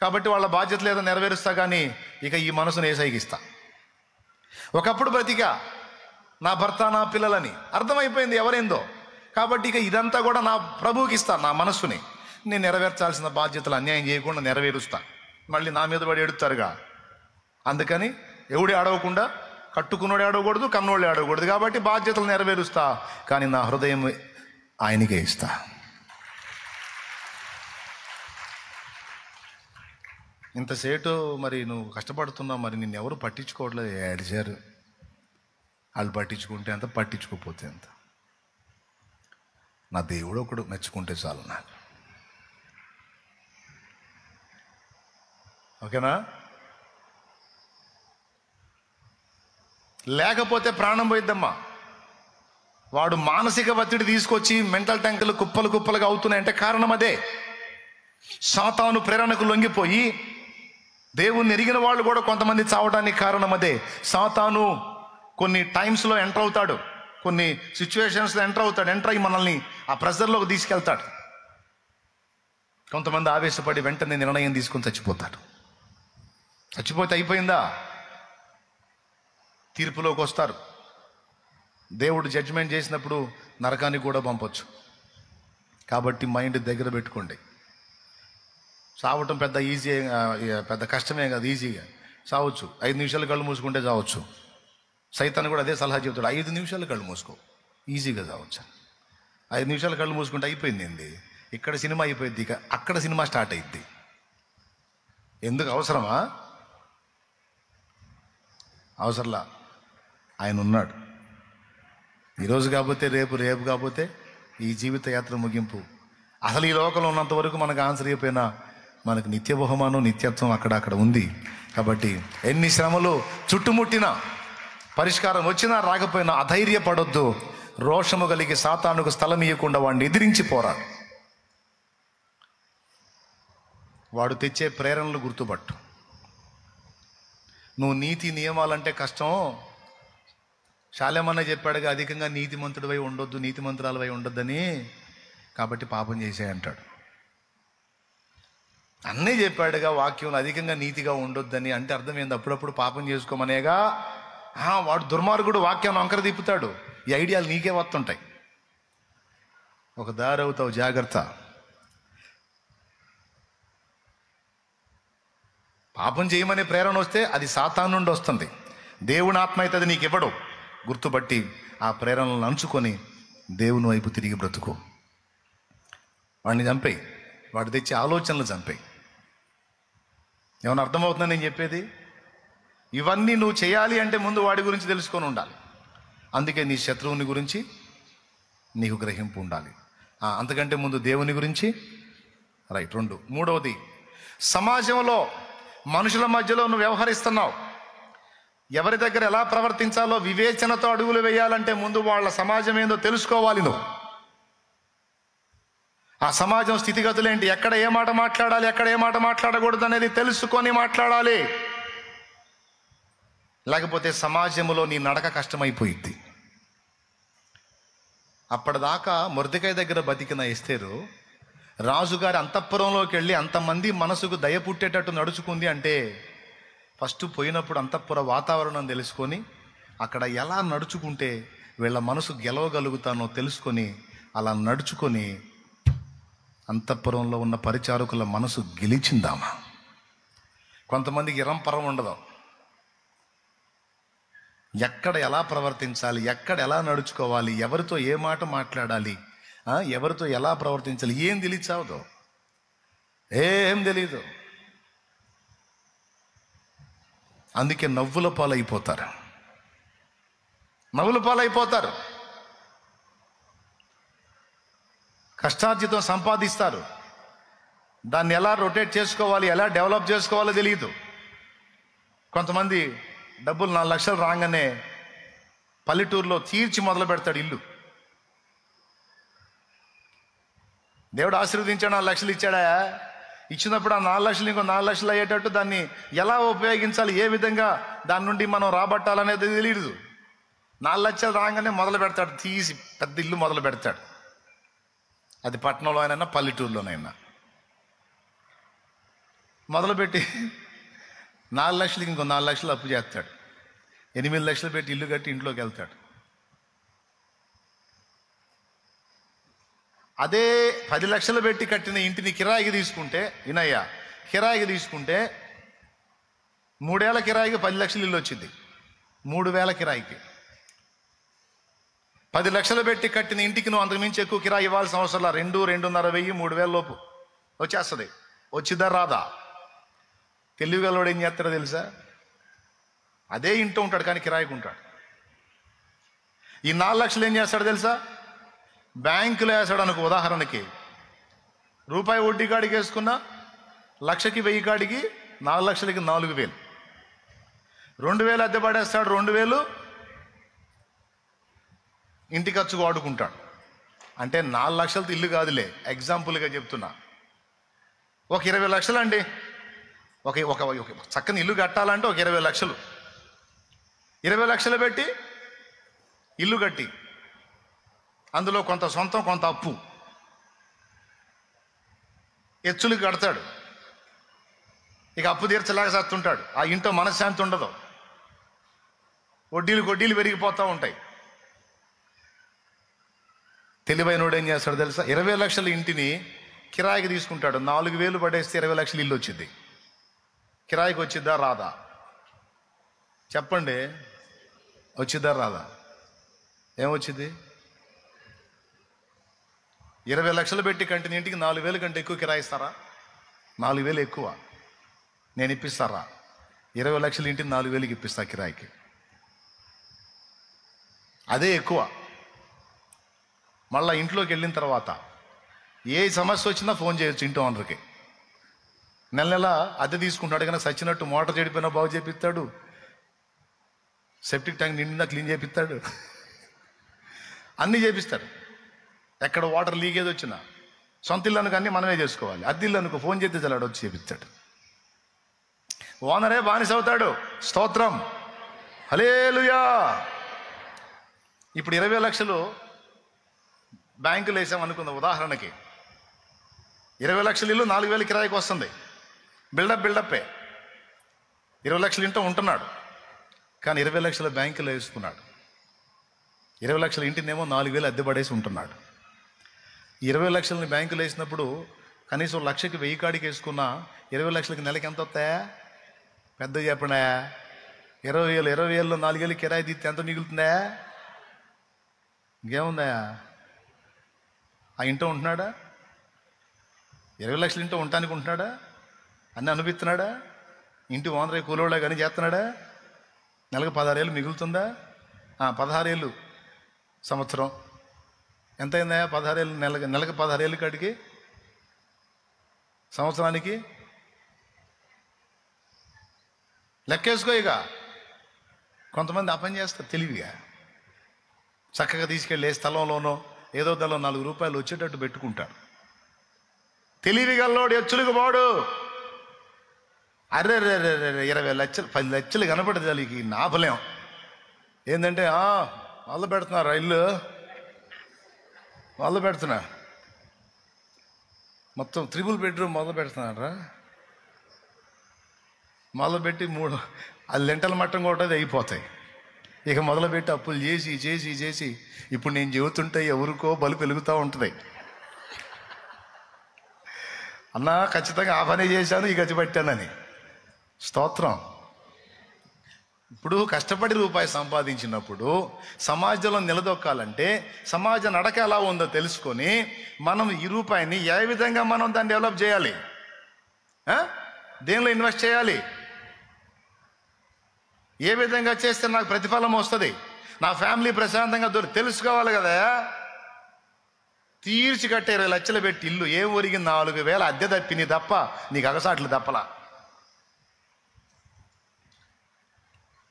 కాబట్టి వాళ్ళ బాధ్యతలు ఏదో నెరవేరుస్తా, కానీ ఇక ఈ మనసును యేసయ్యకి ఇస్తా. ఒకప్పుడు బ్రతికా నా భర్త, నా పిల్లలని, అర్థమైపోయింది ఎవరేందో. కాబట్టి ఇక ఇదంతా కూడా నా ప్రభువుకి ఇస్తా. నా మనస్సుని నేను నెరవేర్చాల్సిన బాధ్యతలు అన్యాయం చేయకుండా నెరవేరుస్తా. మళ్ళీ నా మీద పడి ఎడుతారుగా. అందుకని ఎవడు ఆడవకుండా, కట్టుకున్నోడు ఆడవకూడదు, కన్నోళ్ళు ఆడవకూడదు. కాబట్టి బాధ్యతలు నెరవేరుస్తా, కానీ నా హృదయం ఆయనకే ఇస్తా. ఇంతసేటు మరి నువ్వు కష్టపడుతున్నావు, మరి నిన్ను ఎవరు పట్టించుకోవట్లేదు. ఏడిచారు వాళ్ళు. పట్టించుకుంటే అంత, పట్టించుకోకపోతే అంత. నా దేవుడు ఒకడు మెచ్చుకుంటే చాలు నాకు. ఓకేనా? లేకపోతే ప్రాణం పోయిద్దమ్మా. వాడు మానసిక ఒత్తిడి తీసుకొచ్చి మెంటల్ ట్యాంకులు కుప్పలు కుప్పలుగా అవుతున్నాయంటే కారణం అదే. సాతాను ప్రేరణకు లొంగిపోయి దేవుణ్ణి ఎరిగిన వాళ్ళు కూడా కొంతమంది చావడానికి కారణం అదే. సాతాను కొన్ని టైమ్స్లో ఎంటర్ అవుతాడు, కొన్ని సిచ్యువేషన్స్లో ఎంటర్ అయ్యి మనల్ని ఆ ప్రెజర్లోకి తీసుకెళ్తాడు. కొంతమంది ఆవేశపడి వెంటనే నిర్ణయం తీసుకొని చచ్చిపోతాడు. చచ్చిపోతే అయిపోయిందా? తీర్పులోకి వస్తారు. దేవుడు జడ్జిమెంట్ చేసినప్పుడు నరకానికి కూడా పంపొచ్చు. కాబట్టి మైండ్ దగ్గర పెట్టుకోండి. చావటం పెద్ద ఈజీ, పెద్ద కష్టమే కాదు, ఈజీగా చావచ్చు. 5 నిమిషాలు కళ్ళు మూసుకుంటే చావచ్చు. సైతాన్ని కూడా అదే సలహా చెబుతాడు, 5 నిమిషాలు కళ్ళు మూసుకో, ఈజీగా చావచ్చు. 5 నిమిషాలు కళ్ళు మూసుకుంటే అయిపోయింది. ఏంది ఇక్కడ సినిమా అయిపోయింది, ఇక అక్కడ సినిమా స్టార్ట్ అయింది. ఎందుకు? అవసరమా? అవసరంలా. ఆయన ఉన్నాడు. ఈరోజు కాకపోతే రేపు, రేపు కాకపోతే ఈ జీవిత యాత్ర ముగింపు. అసలు ఈ లోకంలో ఉన్నంత వరకు మనకు ఆన్సర్ అయిపోయినా మనకు నిత్య బహుమానం, నిత్యత్వం అక్కడ ఉంది. కాబట్టి ఎన్ని శ్రమలు చుట్టుముట్టినా, పరిష్కారం వచ్చినా రాకపోయినా అధైర్యపడొద్దు. రోషము కలిగి సాతానుకు స్థలం ఇవ్వకుండా వాడిని ఎదిరించి పోరాడు. వాడు తెచ్చే ప్రేరణలు గుర్తుపట్టు. నువ్వు నీతి నియమాలంటే కష్టం. శాలేమన్న చెప్పాడుగా, అధికంగా నీతిమంతుడివై ఉండొద్దు, నీతిమంతురాలవై ఉండొద్దని, కాబట్టి పాపం చేసే అంటాడు. అన్నీ చెప్పాడుగా వాక్యంలో, అధికంగా నీతిగా ఉండొద్దని. అంటే అర్థమైంది, అప్పుడప్పుడు పాపం చేసుకోమనేగా. వాడు దుర్మార్గుడు వాక్యాన్ని వంకర తిప్పుతాడు. ఈ ఐడియాలు నీకే వస్తుంటాయి. ఒక దారి అవుతావు, జాగ్రత్త. పాపం చేయమనే ప్రేరణ వస్తే అది సాతాను నుండి వస్తుంది. దేవుని ఆత్మ అయితే అది నీకు ఇవ్వడు. గుర్తుపట్టి ఆ ప్రేరణలను అంచుకొని దేవుని వైపు తిరిగి బ్రతుకు. వాడిని చంపేయి, వాడు తెచ్చే ఆలోచనలు చంపేయి. ఏమన్నా అర్థమవుతుందని నేను చెప్పేది? ఇవన్నీ నువ్వు చేయాలి అంటే ముందు వాడి గురించి తెలుసుకొని ఉండాలి. అందుకే నీ శత్రువుని గురించి నీకు గ్రహింపు ఉండాలి. అంతకంటే ముందు దేవుని గురించి. రైట్. 2. మూడవది, సమాజంలో మనుషుల మధ్యలో నువ్వు వ్యవహరిస్తున్నావు. ఎవరి దగ్గర ఎలా ప్రవర్తించాలో వివేచనతో అడుగులు వేయాలంటే ముందు వాళ్ళ సమాజం ఏందో తెలుసుకోవాలి నువ్వు. ఆ సమాజం స్థితిగతులేంటి, ఎక్కడ ఏ మాట మాట్లాడాలి, ఎక్కడ ఏ మాట మాట్లాడకూడదు అనేది తెలుసుకొని మాట్లాడాలి. లేకపోతే సమాజంలో నీ నడక కష్టమైపోయింది. అప్పటిదాకా మొర్దెకై దగ్గర బతికిన ఎస్తేరు రాజుగారి అంతఃపురంలోకి వెళ్ళి అంతమంది మనసుకు దయ పుట్టేటట్టు నడుచుకుంది అంటే ఫస్ట్ పోయినప్పుడు అంతఃపుర వాతావరణం తెలుసుకొని అక్కడ ఎలా నడుచుకుంటే వీళ్ళ మనసు గెలవగలుగుతానో తెలుసుకొని అలా నడుచుకొని అంతఃపురంలో ఉన్న పరిచారకుల మనసు గెలిచిందామా. కొంతమందికి ఇరంపరం ఉండదు. ఎక్కడ ఎలా ప్రవర్తించాలి, ఎక్కడ ఎలా నడుచుకోవాలి, ఎవరితో ఏ మాట మాట్లాడాలి, ఎవరితో ఎలా ప్రవర్తించాలి ఏం తెలియచావదు, ఏం తెలీదు. అందుకే నవ్వుల పాలైపోతారు. కష్టార్జితం సంపాదిస్తారు, దాన్ని ఎలా రొటేట్ చేసుకోవాలి, ఎలా డెవలప్ చేసుకోవాలో తెలియదు. కొంతమంది డబ్బులు 4 లక్షలు రాగానే పల్లెటూరులో తీర్చి మొదలు పెడతాడు ఇల్లు. దేవుడు ఆశీర్వదించాడు, 4 లక్షలు ఇచ్చాడా, ఇచ్చినప్పుడు ఆ 4 లక్షలు ఇంకో 4 లక్షలు అయ్యేటట్టు దాన్ని ఎలా ఉపయోగించాలి, ఏ విధంగా దాని నుండి మనం రాబట్టాలనేది తెలియదు. 4 లక్షలు రాగానే మొదలు పెడతాడు, తీసి పెద్ద ఇల్లు మొదలు పెడతాడు. అది పట్టణంలో అయినా పల్లెటూరులోనైనా మొదలుపెట్టి 4 లక్షలకి ఇంకో 4 లక్షలు అప్పు చేస్తాడు. 8 లక్షలు పెట్టి ఇల్లు కట్టి ఇంట్లోకి వెళ్తాడు. అదే 10 లక్షలు పెట్టి కట్టిన ఇంటిని కిరాయికి తీసుకుంటే, వినయ్యా, కిరాయికి తీసుకుంటే 3 ఏళ్ల కిరాయికి 10 లక్షలు ఇల్లు వచ్చింది. 3,000 కిరాయికి 10 లక్షలు పెట్టి కట్టిన ఇంటికి నువ్వు అంతకుమించి ఎక్కువ కిరాయి ఇవ్వాల్సిన అవసరం 2,500 3,000 లోపు వచ్చేస్తుంది. వచ్చిద్దా రాదా? తెలివిగలవాడు ఏం చేస్తాడో తెలుసా? అదే ఇంట్లో ఉంటాడు కానీ కిరాయికి ఉంటాడు. ఈ 4 లక్షలు ఏం చేస్తాడు తెలుసా? బ్యాంకులో వేసాడు అనుకో. ఉదాహరణకి రూపాయి వడ్డీ కాడికి వేసుకున్నా 1,00,000కి 1,000 కాడికి 4 లక్షలకి 4,000, 2,000 అద్దె పడేస్తాడు, 2,000 ఇంటి ఖర్చుకు వాడుకుంటాడు. అంటే 4 లక్షలతో ఇల్లు కాదులే, ఎగ్జాంపుల్గా చెప్తున్నా. ఒక 20 లక్షలు అండి, ఒక ఒక ఒక చక్కని ఇల్లు కట్టాలంటే ఒక 20 లక్షలు, 20 లక్షలు పెట్టి ఇల్లు కట్టి అందులో కొంత సొంతం కొంత అప్పు ఎచ్చులకి కడతాడు. ఇక అప్పు తీర్చలేక చస్తుంటాడు. ఆ ఇంట్లో మనశ్శాంతి ఉండదు, వడ్డీలు పెరిగిపోతూ ఉంటాయి. తెలివైనోడు ఏం చేస్తాడు తెలుసా? 20 లక్షల ఇంటిని కిరాయికి తీసుకుంటాడు. 4,000 పడేస్తే 20 లక్షలు ఇల్లు వచ్చింది. కిరాయికి వచ్చిద్దా రాదా? చెప్పండి, వచ్చిద్దా రాదా? ఏమొచ్చింది? 20 లక్షలు పెట్టి కంటిన ఇంటికి 4,000 కంటే ఎక్కువ కిరాయి ఇస్తారా? 4,000 ఎక్కువ నేను ఇప్పిస్తారా? 20 లక్షల ఇంటిని 4,000కి ఇప్పిస్తా కిరాయికి. అదే ఎక్కువ. మళ్ళీ ఇంట్లోకి వెళ్ళిన తర్వాత ఏ సమస్య వచ్చినా ఫోన్ చేయొచ్చు ఇంటి ఓనర్కి. నెల అద్దె తీసుకుంటాడు, కానీ సచ్చినట్టు మోటార్ చెడిపోయినా బాగు చేపిస్తాడు, సెప్టిక్ ట్యాంక్ నిండినా క్లీన్ చేపిస్తాడు, అన్నీ చేపిస్తాడు. ఎక్కడ వాటర్ లీకేజ్ వచ్చినా సొంత ఇల్లు అనుకు అన్నీ మనమే చేసుకోవాలి. అద్దె ఇల్లు అనుకో ఫోన్ చేస్తే చలాడు వచ్చి చేపిస్తాడు. ఓనరే బానిస అవుతాడు. స్తోత్రం, హల్లెలూయా. ఇప్పుడు 20 లక్షలు బ్యాంకులు వేసాం అనుకుందాం ఉదాహరణకి. 20 లక్షల ఇల్లు 4,000 కిరాయికి వస్తుంది. బిల్డప్పే. 20 లక్షల ఇంట్లో ఉంటున్నాడు, కానీ 20 లక్షల బ్యాంకులో వేసుకున్నాడు. 20 లక్షల ఇంటినేమో 4,000 అద్దె పడేసి ఉంటున్నాడు. 20 లక్షలని బ్యాంకులో వేసినప్పుడు కనీసం 1,00,000కి 1,000 కాడికి వేసుకున్నా 20 లక్షలకి నెలకి ఎంత వస్తాయా? పెద్ద చెప్పండా. 20,000 20,000లో 4,000 కిరాయి తీస్తే ఎంత మిగులుతుందా? ఇంకేముందా? ఆ ఇంట్లో ఉంటున్నాడా? 20 లక్షల ఇంట్లో ఉండటానికి ఉంటున్నాడా? అన్నీ అనిపిస్తున్నాడా? ఇంటి ఓనర్ కూలోళ్ళ కానీ చేస్తున్నాడా? నెలకు 16 ఏళ్ళు మిగులుతుందా? 16 ఏళ్ళు సంవత్సరం ఎంత అయిందా? 16 ఏళ్ళు నెలకు 16 ఏళ్ళు కాడికి సంవత్సరానికి లెక్కేసుకో. ఇక కొంతమంది ఆ పని చేస్తారు తెలివిగా. చక్కగా తీసుకెళ్ళి ఏ స్థలంలోనో ఏదో దానిలో 4 రూపాయలు వచ్చేటట్టు పెట్టుకుంటాడు. తెలివి గల్లోడు ఎచ్చులకు పోడు. అర్రే 20 లక్షలు 10 లక్షలు కనపడదు దానికి నాపలేం. ఏంటంటే మొదలు పెడుతున్నారు ఇల్లు, మొదలు పెడుతున్నా మొత్తం 3 బెడ్రూమ్ మొదలు పెడుతున్నారా? మొదలుపెట్టి 3 అది లెంటల మట్టం కూడా అయిపోతాయి. ఇక మొదలుపెట్టి అప్పులు చేసి చేసి చేసి ఇప్పుడు నేను చెబుతుంటే ఎవరికో బలుపు వెలుగుతూ ఉంటుంది. అన్నా ఖచ్చితంగా ఆ పని చేశాను, ఈ గతి పట్టానని. స్తోత్రం. ఇప్పుడు కష్టపడి రూపాయి సంపాదించినప్పుడు సమాజంలో నిలదొక్కాలంటే సమాజ నడక ఎలా ఉందో తెలుసుకొని మనం ఈ రూపాయిని ఏ విధంగా మనం దాన్ని డెవలప్ చేయాలి, దేనిలో ఇన్వెస్ట్ చేయాలి, ఏ విధంగా చేస్తే నాకు ప్రతిఫలం వస్తుంది, నా ఫ్యామిలీ ప్రశాంతంగా తెలుసుకోవాలి కదా. తీర్చి కట్టే 20 లక్షలు పెట్టి ఇల్లు ఏం ఒరిగి 4,000 అద్దె తప్పిని తప్ప నీకు అగసాట్లు తప్పలా.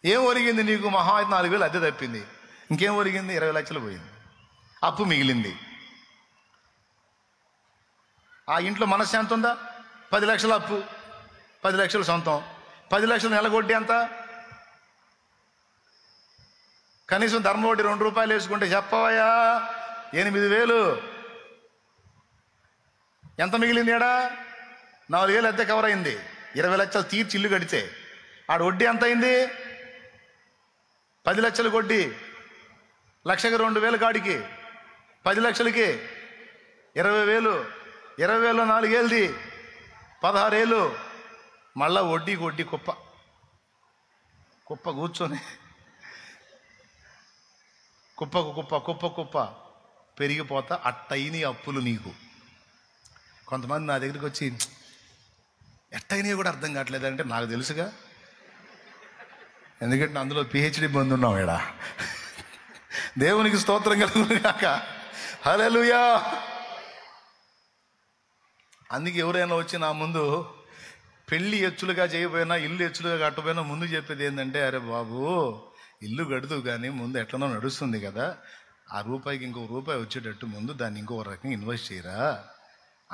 ఏం ఒరిగింది నీకు? మహా అయితే 4,000 అద్దె తప్పింది. ఇంకేం ఒరిగింది? 20 లక్షలు పోయింది, అప్పు మిగిలింది. ఆ ఇంట్లో మనశ్శాంతి ఉందా? 10 లక్షల అప్పు, 10 లక్షలు సొంతం, 10 లక్షలు నెలకొడ్డి ఎంత? కనీసం ధర్మ వడ్డీ 2 రూపాయలు వేసుకుంటే చెప్పవయ్యా 8,000. ఎంత మిగిలింది? ఏడా 4,000 అద్దె కవర్ అయింది. 20 లక్షలు తీర్చి ఇల్లు కడితే ఆడ వడ్డీ ఎంత అయింది? 10 లక్షలు వడ్డీ. లక్షకి 2,000 కాడికి 10 లక్షలకి 20,000. 20,000లో 4,000ది 16,000. మళ్ళా వడ్డీ కుప్ప కూర్చొని కుప్ప పెరిగిపోతా అట్టయిని అప్పులు నీకు. కొంతమంది నా దగ్గరికి వచ్చి ఎట్టయినా కూడా అర్థం కావట్లేదంటే నాకు తెలుసుగా, ఎందుకంటే అందులో పిహెచ్డి పొంది ఉన్నాం ఈడ. దేవునికి స్తోత్రం కలుగును గాక. హల్లెలూయా. అందుకే ఎవరైనా వచ్చి నా ముందు పెళ్ళి ఎచ్చులుగా చేయకపోయినా ఇల్లు ఎచ్చులుగా కట్టపోయినా ముందు చెప్పేది ఏంటంటే, అరే బాబు ఇల్లు కడుతూ కానీ ముందు ఎట్లనో నడుస్తుంది కదా, ఆ రూపాయికి ఇంకో రూపాయి వచ్చేటట్టు ముందు దాన్ని ఇంకో రకంగా ఇన్వెస్ట్ చేయరా,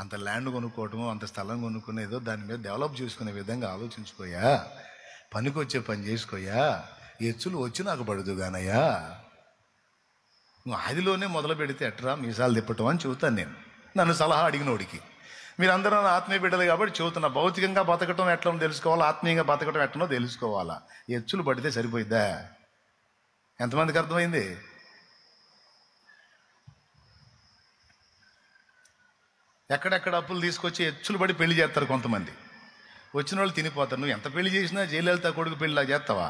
అంత ల్యాండ్ కొనుక్కోవటము, అంత స్థలం కొనుక్కునేదో దాని మీద డెవలప్ చేసుకునే విధంగా ఆలోచించుకోయా, పనికొచ్చే పని చేసుకోయా, ఎచ్చులు వచ్చి నాకు పడదు గానయ్యా. నువ్వు ఆదిలోనే మొదలు పెడితే ఎట్రా మీసాలు తిప్పటం అని చెబుతాను నేను, నన్ను సలహా అడిగినోడికి. మీరందరూ ఆత్మీయ బిడ్డలు కాబట్టి చెబుతున్నా. భౌతికంగా బతకటం ఎట్లనో తెలుసుకోవాలా, ఆత్మీయంగా బతకటం ఎట్లనో తెలుసుకోవాలా. ఎచ్చులు పడితే సరిపోయిద్దా? ఎంతమందికి అర్థమైంది? ఎక్కడెక్కడ అప్పులు తీసుకొచ్చి ఎచ్చులు పడి పెళ్లి చేస్తారు కొంతమంది. వచ్చిన వాళ్ళు తినిపోతారు. నువ్వు ఎంత పెళ్లి చేసినా జయలలిత కొడుకు పెళ్లిలా చేస్తావా?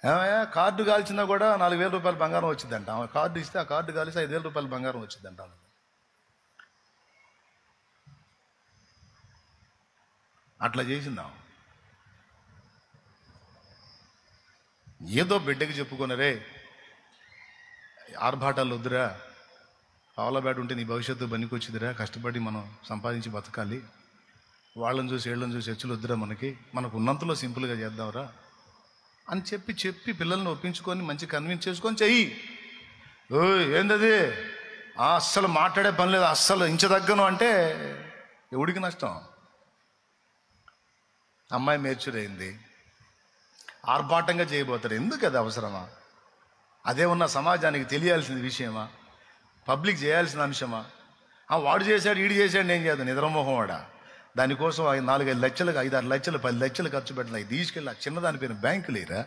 ఏమయ్యా, కార్డు కాల్చినా కూడా 4,000 రూపాయలు బంగారం వచ్చిందంట. ఆమె కార్డు ఇస్తే ఆ కార్డు కాల్చి 5,000 రూపాయలు బంగారం వచ్చిందంట. అట్లా చేసిందాం. ఏదో బిడ్డకి చెప్పుకున్నారే, ఆర్భాటాలు వద్దురా, పావులబేట ఉంటే నీ భవిష్యత్తు పనికొచ్చిదిరా, కష్టపడి మనం సంపాదించి బతకాలి, వాళ్ళని చూసి వీళ్ళని చూసి హెచ్చులు వద్దురా, మనకు ఉన్నంతలో సింపుల్గా చేద్దాంరా అని చెప్పి పిల్లల్ని ఒప్పించుకొని మంచి కన్విన్స్ చేసుకొని చెయ్యి. ఏందది అస్సలు మాట్లాడే పని లేదు, అస్సలు ఇంచదగ్గను అంటే ఎవడికి నష్టం? అమ్మాయి మేర్చురైంది, ఆర్భాటంగా చేయబోతారు. ఎందుకు అది అవసరమా? అదే ఉన్న సమాజానికి తెలియాల్సిన విషయమా? పబ్లిక్ చేయాల్సిన అంశమా? వాడు చేశాడు, ఈడు చేశాడు, నేను చేద్దాను, నిద్రమోహం వాడా. దానికోసం 4-5 లక్షలు, 5-6 లక్షలు, 10 లక్షలు ఖర్చు పెట్టిన తీసుకెళ్ళి ఆ చిన్నదాని పైన బ్యాంకు లేరా?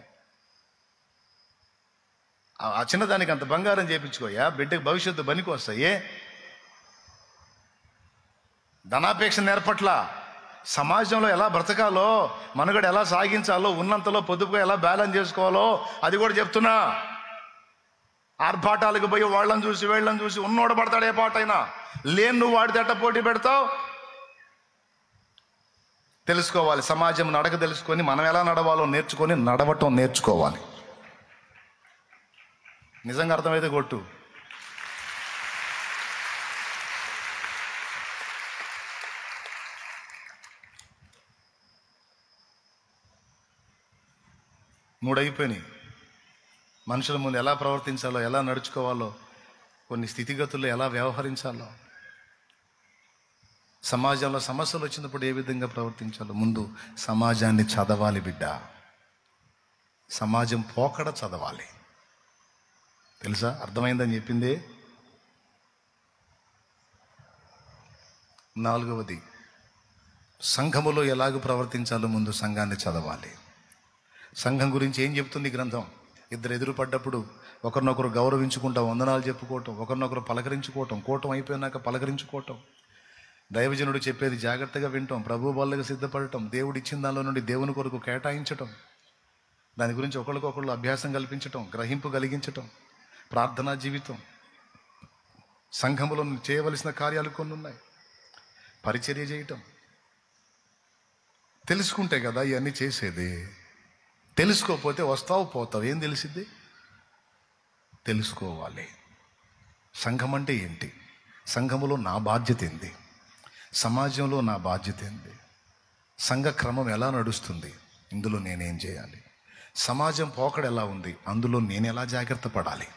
ఆ చిన్నదానికి అంత బంగారం చేయించుకోయా, బిడ్డకి భవిష్యత్తు పనికి వస్తాయే. ధనాపేక్ష నేర్పట్ల సమాజంలో ఎలా బ్రతకాలో, మనుగడ ఎలా సాగించాలో, ఉన్నంతలో పొదుపుగా ఎలా బ్యాలెన్స్ చేసుకోవాలో అది కూడా చెప్తున్నా. ఆర్భాటాలకు పోయి వాళ్ళని చూసి వీళ్ళని చూసి ఉన్నోడు పడతాడు ఏ పాటైనా. లేని నువ్వు వాడితే ఎట్ట పోటీ పెడతావు? తెలుసుకోవాలి, సమాజం నడక తెలుసుకొని మనం ఎలా నడవాలో నేర్చుకొని నడవటం నేర్చుకోవాలి. నిజంగా అర్థమైతే కొట్టు. మూడైపోయినాయి. మనుషుల ముందు ఎలా ప్రవర్తించాలో, ఎలా నడుచుకోవాలో, కొన్ని స్థితిగతుల్లో ఎలా వ్యవహరించాలో, సమాజంలో సమస్యలు వచ్చినప్పుడు ఏ విధంగా ప్రవర్తించాలో ముందు సమాజాన్ని చదవాలి బిడ్డ. సమాజం పోకడ చదవాలి. తెలుసా? అర్థమైందని చెప్పింది. 4వది, సంఘములో ఎలాగ ప్రవర్తించాలో ముందు సంఘాన్ని చదవాలి. సంఘం గురించి ఏం చెప్తుంది గ్రంథం? ఇద్దరు ఎదురుపడ్డప్పుడు ఒకరినొకరు గౌరవించుకుంటాం, వందనాలు చెప్పుకోవటం, ఒకరినొకరు పలకరించుకోవటం, కూటం అయిపోయినాక పలకరించుకోవటం, దైవజనుడు చెప్పేది జాగ్రత్తగా వింటాం, ప్రభు వాళ్ళకి సిద్ధపడటం, దేవుడు ఇచ్చిన దానిలో నుండి దేవుని కొరకు కేటాయించటం, దాని గురించి ఒకరికొకళ్ళు అభ్యాసం కల్పించటం, గ్రహింపు కలిగించటం, ప్రార్థనా జీవితం. సంఘములో చేయవలసిన కార్యాలు కొన్ని ఉన్నాయి. పరిచర్య చేయటం. తెలుసుకుంటే కదా ఇవన్నీ చేసేది. తెలుసుకోకపోతే వస్తావు పోతావు, ఏం తెలిసిద్ది? తెలుసుకోవాలి. సంఘం అంటే ఏంటి? సంఘములో నా బాధ్యత ఏంది? సమాజంలో నా బాధ్యత ఏంది? సంఘ క్రమం ఎలా నడుస్తుంది? ఇందులో నేనేం చేయాలి? సమాజం పోకడ ఎలా ఉంది? అందులో నేను ఎలా జాగ్రత్త పడాలి?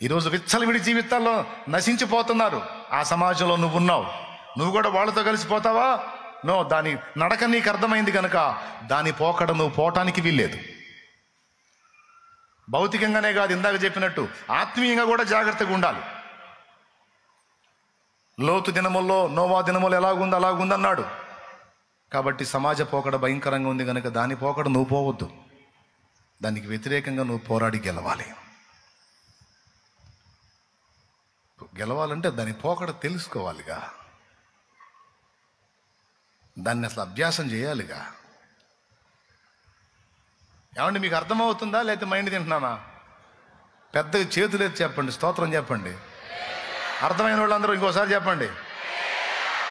ఈరోజు విచ్చలవిడి జీవితాల్లో నశించిపోతున్నారు. ఆ సమాజంలో నువ్వు ఉన్నావు, నువ్వు కూడా వాళ్ళతో కలిసిపోతావా? నో. దాని నడక నీకు అర్థమైంది కనుక దాని పోకడ నువ్వు పోవటానికి వీల్లేదు. భౌతికంగానే కాదు, ఇందాక చెప్పినట్టు ఆత్మీయంగా కూడా జాగ్రత్తగా ఉండాలి. లోతు దినముల్లో, నోవా దినములు ఎలాగుంది అలాగుందన్నాడు. కాబట్టి సమాజ పోకడ భయంకరంగా ఉంది కనుక దాని పోకడ నువ్వు పోవద్దు. దానికి వ్యతిరేకంగా నువ్వు పోరాడి గెలవాలి. గెలవాలంటే దాని పోకడ తెలుసుకోవాలిగా, దాన్ని అసలు అభ్యాసం చేయాలిగా. ఏమండి, మీకు అర్థమవుతుందా లేకపోతే మైండ్ తింటున్నానా? పెద్దగా చేతులు ఎత్తి చెప్పండి, స్తోత్రం చెప్పండి. అర్థమైన వాళ్ళందరూ ఇంకోసారి చెప్పండి.